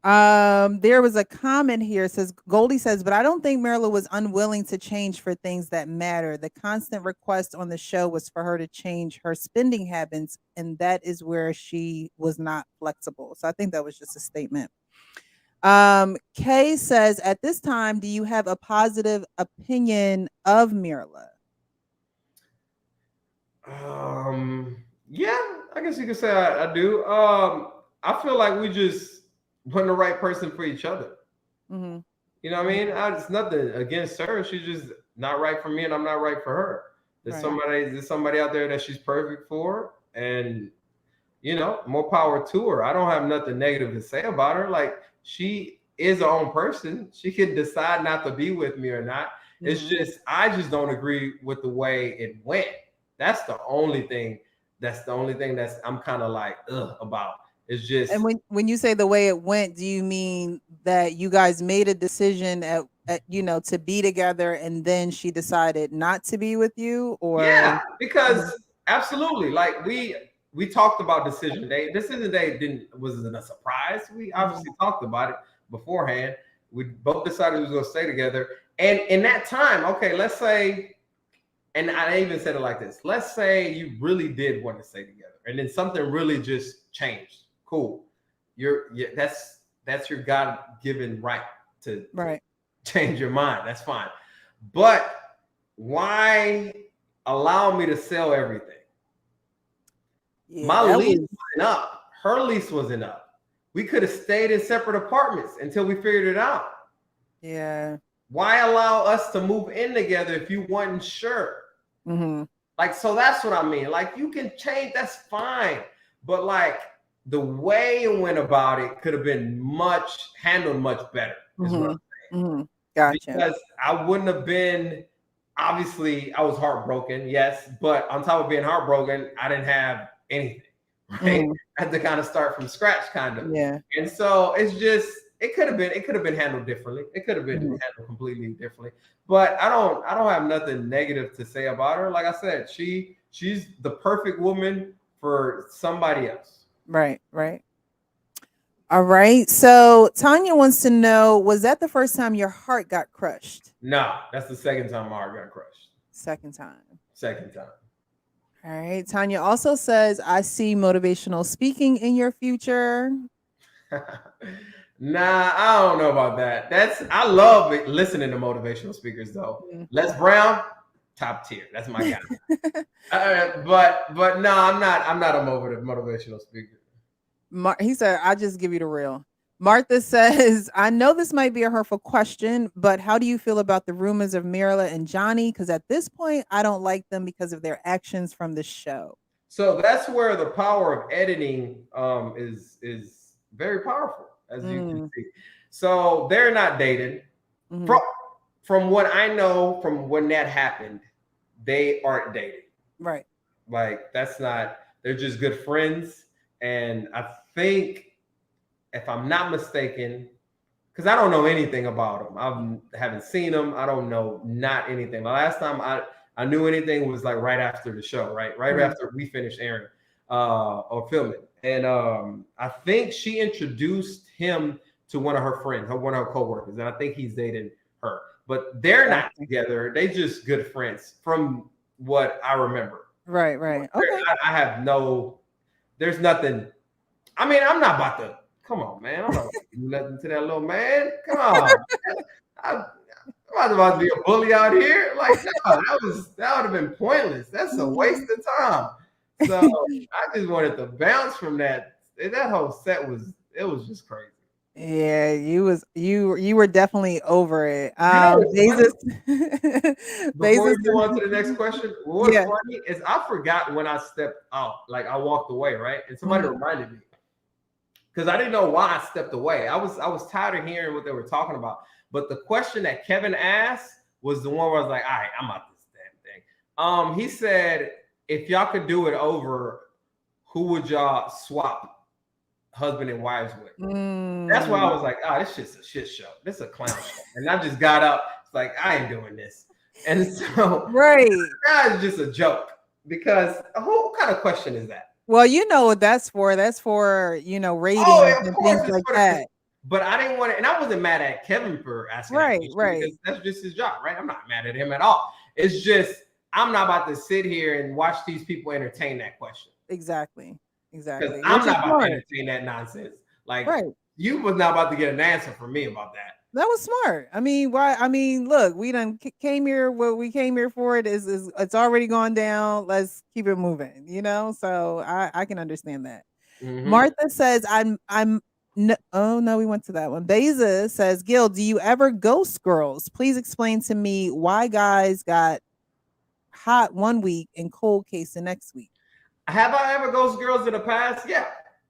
there was a comment here. It says Goldie says, but I don't think Marilyn was unwilling to change for things that matter. The constant request on the show was for her to change her spending habits, and that is where she was not flexible. So I think that was just a statement. Kay says, at this time, do you have a positive opinion of Mirla? Yeah, I guess you could say I do. I feel like we just weren't the right person for each other. Mm-hmm. You know what I mean? It's nothing against her. She's just not right for me, and I'm not right for her. Right. There's somebody out there that she's perfect for, and more power to her. I don't have nothing negative to say about her. Like she is her own person. She can decide not to be with me or not. It's Mm-hmm. just I just don't agree with the way it went. That's the only thing. That's the only thing that's I'm kind of like about. It's And just when you say the way it went, do you mean that you guys made a decision at to be together and then she decided not to be with you, or yeah, because Mhm. absolutely. Like we talked about decision day. Decision day wasn't a surprise. We Mhm. obviously talked about it beforehand. We both decided we was gonna stay together. And in that time, okay, let's say, and I even said it like this: let's say you really did want to stay together, and then something really just changed. Cool, that's your God given right to Right. change your mind. That's fine, but why allow me to sell everything? Yeah, My that lease was wasn't up. Her lease wasn't up. We could have stayed in separate apartments until we figured it out. yeah. Why allow us to move in together if you weren't sure? Mhm. Like, so that's what I mean. Like, you can change, that's fine. But like the way it went about it could have been handled much better, is what I'm Mhm. Mhm. Gotcha. because I wouldn't have been obviously I was heartbroken, yes, but on top of being heartbroken, I didn't have anything, right? Mhm. I had to kind of start from scratch, kind of. Yeah. And so it's just it could have been handled differently. It could have been Mhm. handled completely differently. But I don't have nothing negative to say about her. Like I said, she's the perfect woman for somebody else. Right, right. All right. So Tanya wants to know, was that the first time your heart got crushed? No, that's the second time my heart got crushed. Second time. Second time. All right. Tanya also says, I see motivational speaking in your future. Nah, I don't know about that. I love listening to motivational speakers though. Les Brown, top tier. That's my guy. But no, I'm not a motivational speaker. He said, I just give you the real. Martha says, I know this might be a hurtful question, but how do you feel about the rumors of Mirla and Johnny? Because at this point, I don't like them because of their actions from the show. So that's where the power of editing is very powerful, as you can Mm, see. So they're not dating. mhm. From from what I know, from when that happened, they aren't dating. Right. Like that's not. They're just good friends, and I think if I'm not mistaken, because I don't know anything about them. I haven't seen them. I don't know not anything. The last time I knew anything was like right after the show, right Mhm. after we finished airing or filming, and I think she introduced him to one of her friends, one of her coworkers, and I think he's dating her. But they're not Gotcha. together. They just good friends, from what I remember. Right, right. Okay. I have no. There's nothing. I mean, I'm not about to. Come on, man. I'm not about to do nothing to that little man. Come on. I, I'm about to be a bully out here. Like, no, that would have been pointless. That's a waste of time. So I just wanted to bounce from that. That whole set was just crazy. Yeah, you were definitely over it. You know what's funny? Bezos Before we Bezos move on to the next question, what's yeah. funny is I forgot when I stepped out. Like I walked away, right? And somebody Mhm. reminded me because I didn't know why I stepped away. I was tired of hearing what they were talking about. But the question that Kevin asked was the one where I was like, all right, I'm out this damn thing. He said, if y'all could do it over, who would y'all swap husband and wives with? That's why I Mm. was like, oh, this shit's a shit show. This is a clown show. And I just got up. It's like, I ain't doing this. And so Right. that is just a joke because what kind of question is that? Well, you know what that's for. That's for, ratings Oh, of and course things it's like for the. that. But I didn't want to, and I wasn't mad at Kevin for asking that Right, question right. because that's just his job, right? I'm not mad at him at all. It's just I'm not about to sit here and watch these people entertain that question Exactly. because Exactly. I'm Which is not about to smart. entertain that nonsense. Like Right. you was not about to get an answer from me about that. That was smart. I mean, why? I mean, look, we done came here. What we came here for it is it's already gone down. Let's keep it moving. So I can understand that. Mm-hmm. Martha says, I'm no, oh no, we went to that one. Beza says, Gil, do you ever ghost girls? Please explain to me why guys got hot one week and cold case the next week. Have I ever ghost girls in the past? Yeah.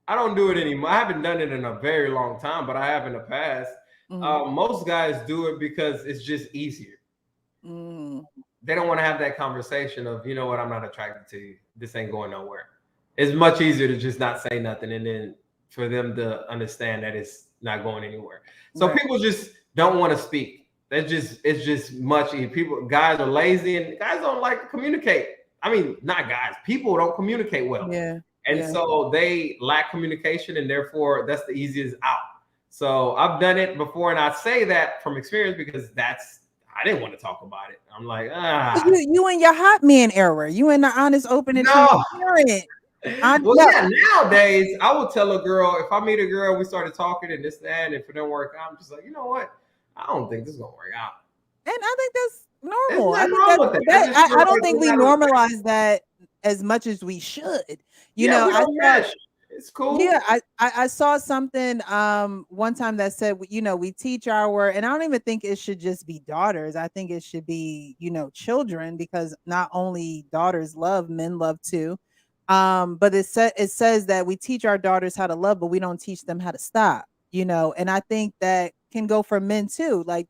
I don't do it anymore. I haven't done it in a very long time, but I have in the past. Mhm. Most guys do it because it's just easier. Mm. They don't want to have that conversation of, you know what, I'm not attracted to you. This ain't going nowhere. It's much easier to just not say nothing and then for them to understand that it's not going anywhere. So Right. people just don't want to speak. It's just much easier. People guys are lazy and guys don't like to communicate. I mean, not guys, people don't communicate well. Yeah. And Yeah. so they lack communication and therefore that's the easiest out. So I've done it before and I say that from experience because I didn't want to talk about it. I'm like, You in your hot man era. You in the honest, open, and no. transparent. Well, No. yeah, nowadays I would tell a girl if I meet a girl, we started talking and this, that, and if it don't work out, I'm just like, you know what? I don't think this is gonna work out. And I think that's There's normal. I nothing think wrong with that. I just feel I like don't think we we're not a fit. normalize that as much as we should. Yeah, we I don't saw mesh. It's yeah, cool. I saw something one time that said, we teach our, and I don't even think it should just be daughters. I think it should be, children, because not only daughters love, men love too. But it says that we teach our daughters how to love, but we don't teach them how to stop, and I think that can go for men too. Like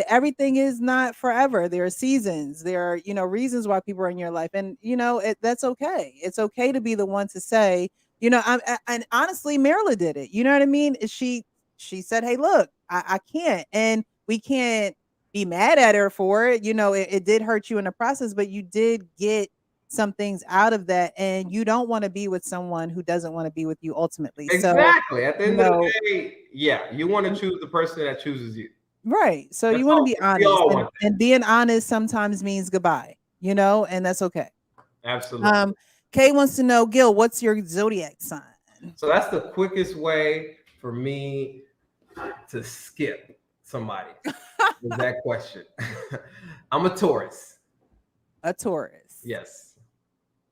everything is not forever. There are seasons. There are, reasons why people are in your life. And that's okay. It's okay to be the one to say, and honestly, Marilyn did it. You know what I mean? She said, "Hey, look, I can't," and we can't be mad at her for it. It did hurt you in the process, but you did get some things out of that, and you don't want to be with someone who doesn't want to be with you ultimately. So, Exactly. At the you end of the know, day, yeah, you want to choose the person that chooses you. right? So That's you want to all. be We honest, all and want being honest sometimes means goodbye. And that's okay. that. Absolutely. Um, Kay wants to know, Gil, what's your zodiac sign? So that's the quickest way for me to skip somebody with that question. I'm a Taurus. A Taurus. Yes.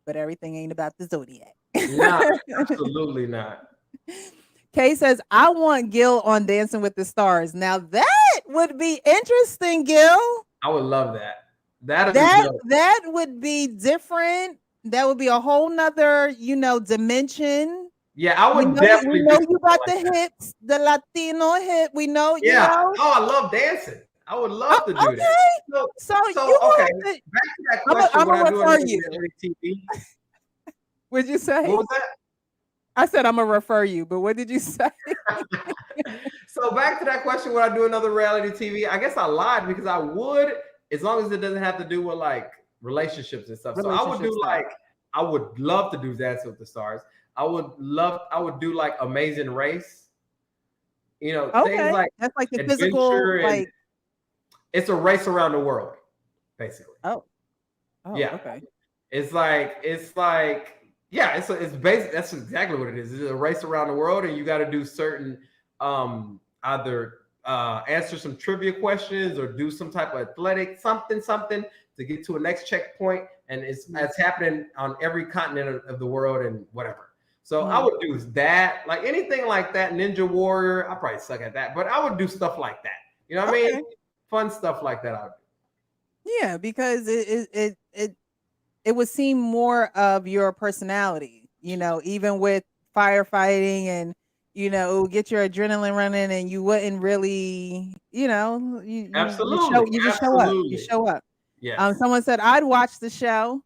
But everything ain't about the zodiac. Nah, absolutely not. Kay says, I want Gil on Dancing with the Stars. Now that would be interesting, Gil. I would love that. That'd be That dope. that would be different. That would be a whole nother, dimension. Yeah, I would We definitely do know you something got like the that. hips, the Latino hip. We know, Yeah. Oh, I love dancing. I would Oh, love to do that. okay. So, So you so okay. gonna have to. Back to that question. I'm Would gonna I do refer another you. reality TV? What'd you What say? was that? I said I'm gonna refer you, but what did you say? So back to that question, would I do another reality TV? I guess I lied because I would, as long as it doesn't have to do with like relationships and stuff. So I would Relationship do stuff. like, I would love to do Dance with the Stars. I would do like Amazing Race. Things Okay, like that's like the physical, adventure and like. it's a race around the world, basically. Oh, oh, Yeah. okay. It's like yeah, it's basic. That's exactly what it is. It's a race around the world, and you got to do certain either answer some trivia questions or do some type of athletic something to get to a next checkpoint. And it's happening on every continent of the world and whatever. So I would do that, like anything like that. Ninja Warrior, I probably suck at that, but I would do stuff like that. You know what I mean? Fun stuff like that. I would do. Yeah, because it would seem more of your personality, even with firefighting and it would get your adrenaline running and you wouldn't really, Absolutely, you just show up. You absolutely. show up. Yes. Someone said I'd watch the show.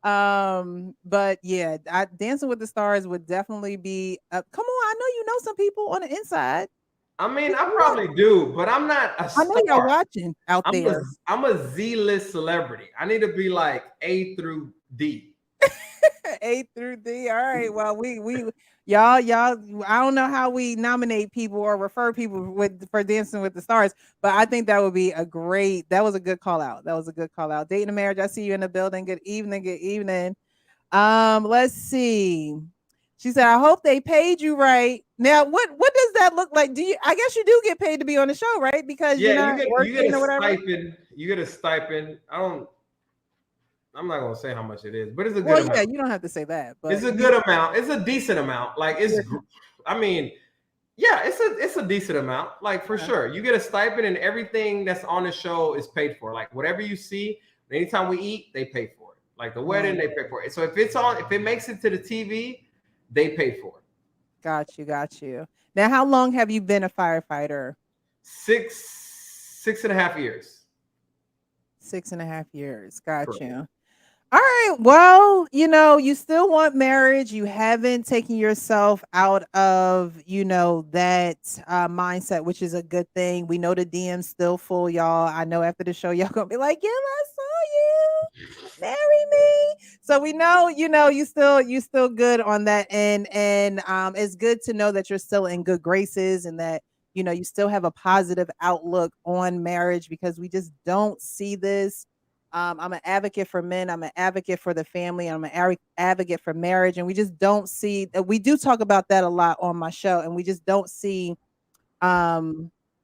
But yeah, Dancing with the Stars would definitely be come on, I know you know some people on the inside. I mean, I probably do, but I'm not a I know y'all star. watching out there. I'm a Z-list celebrity. I need to be like A through D. A through D. All right. Well, we y'all. I don't know how we nominate people or refer people for Dancing with the Stars, but I think that would be that was a good call out. That was a good call out. Dating and Marriage. I see you in the building. Good evening. Good evening. Let's see. She said, I hope they paid you right. Now, what does that look like? I guess you do get paid to be on the show, right? Because you're not working or whatever. Stipend. You get a stipend. I'm not gonna say how much it is, but it's a good amount. Yeah, you don't have to say that, but it's a good amount. It's a decent amount. Like I mean, yeah, it's a decent amount. Like for sure, you get a stipend and everything that's on the show is paid for. Like whatever you see, anytime we eat, they pay for it. Like the wedding, they pay for it. So if it makes it to the TV, they pay for it. Got you. Now, how long have you been a firefighter? 6.5 years. 6.5 years. Got you. All right. Well, you still want marriage. You haven't taken yourself out of, that mindset, which is a good thing. We know the DM's still full, y'all. I know after the show, y'all gonna be like, yeah, I saw you. Marry me. So we know, you still good on that end. And it's good to know that you're still in good graces and that, you still have a positive outlook on marriage because we just don't see this. I'm an advocate for men. I'm an advocate for the family. I'm an advocate for marriage. And we just don't see that. We do talk about that a lot on my show. And we just don't see a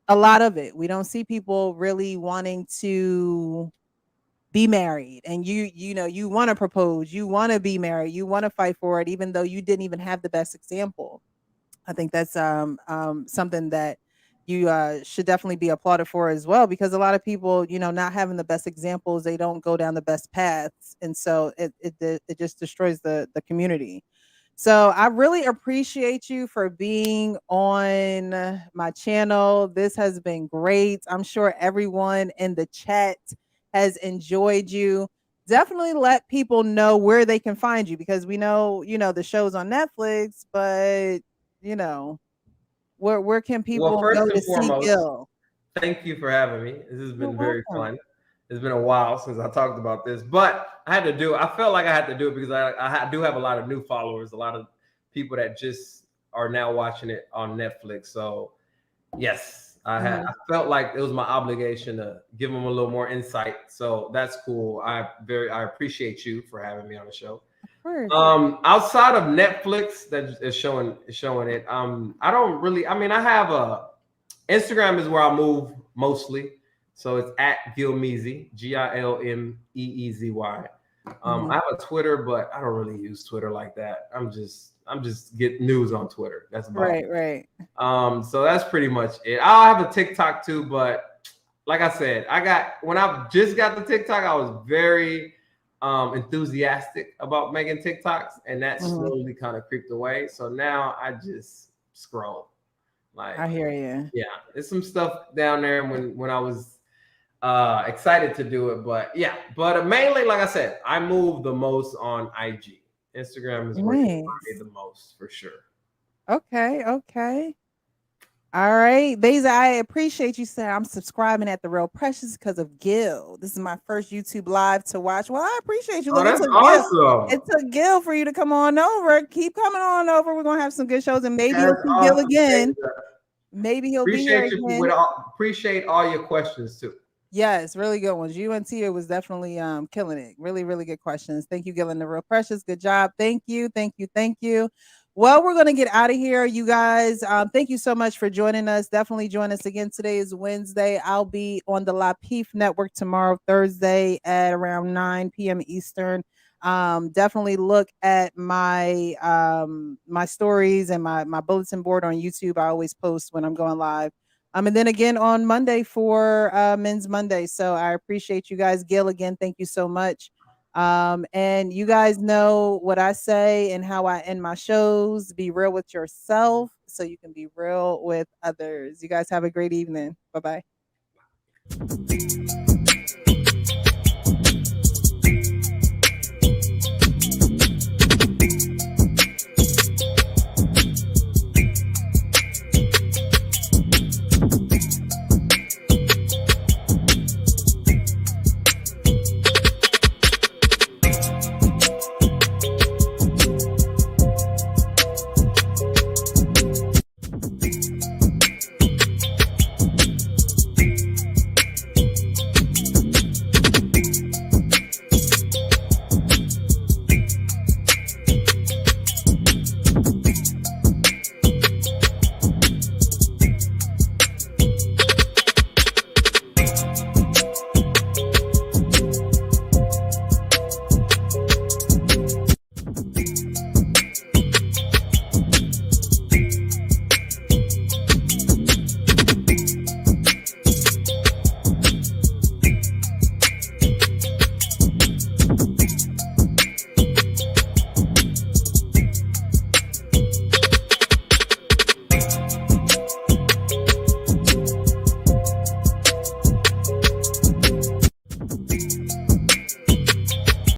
lot of it. We don't see people really wanting to be married. And you want to propose. You want to be married. You want to fight for it, even though you didn't even have the best example. I think that's something that you should definitely be applauded for as well, because a lot of people, not having the best examples, they don't go down the best paths, and so it just destroys the community. So I really appreciate you for being on my channel. This has been great. I'm sure everyone in the chat has enjoyed you. Definitely let people know where they can find you, because we know, the show's on Netflix, but where can people go to see Gil? Thank you for having me. This has been very fun. It's been a while since I talked about this, but I felt like I had to do it because I do have a lot of new followers, a lot of people that just are now watching it on Netflix. So yes, I felt like it was my obligation to give them a little more insight. So that's cool. I appreciate you for having me on the show. Outside of Netflix that is showing it, I don't really, I have Instagram is where I move mostly. So it's at Gilmeezy, Gilmeezy. I have a Twitter, but I don't really use Twitter like that. I'm just get news on Twitter. That's about it. Right. So that's pretty much it. I'll have a TikTok too, but like I said, when I just got the TikTok, I was very enthusiastic about making TikToks, and that slowly kind of creeped away. So now I just scroll. Like I hear you. Yeah, there's some stuff down there when I was excited to do it, but mainly, like I said, I move the most on IG. Instagram is where you find me the most for sure. Okay. All right, Beza, I appreciate you saying I'm subscribing at The Real Precious because of Gil. This is my first YouTube live to watch. Well, I appreciate you. Look, that's awesome. It took Gil for you to come on over. Keep coming on over. We're going to have some good shows, and maybe you'll see Gil again. Maybe he'll be here again. Appreciate all your questions too. Yes, really good ones. You and Tia was definitely killing it. Really, really good questions. Thank you, Gil and The Real Precious. Good job. Thank you. Well, we're going to get out of here, you guys. Thank you so much for joining us. Definitely join us again. Today is Wednesday. I'll be on the La Peef Network tomorrow, Thursday at around 9 p.m. Eastern. Definitely look at my stories and my bulletin board on YouTube. I always post when I'm going live. And then again on Monday for Men's Monday. So I appreciate you guys. Gil, again, thank you so much. And you guys know what I say and how I end my shows. Be real with yourself so you can be real with others. You guys have a great evening. Bye bye.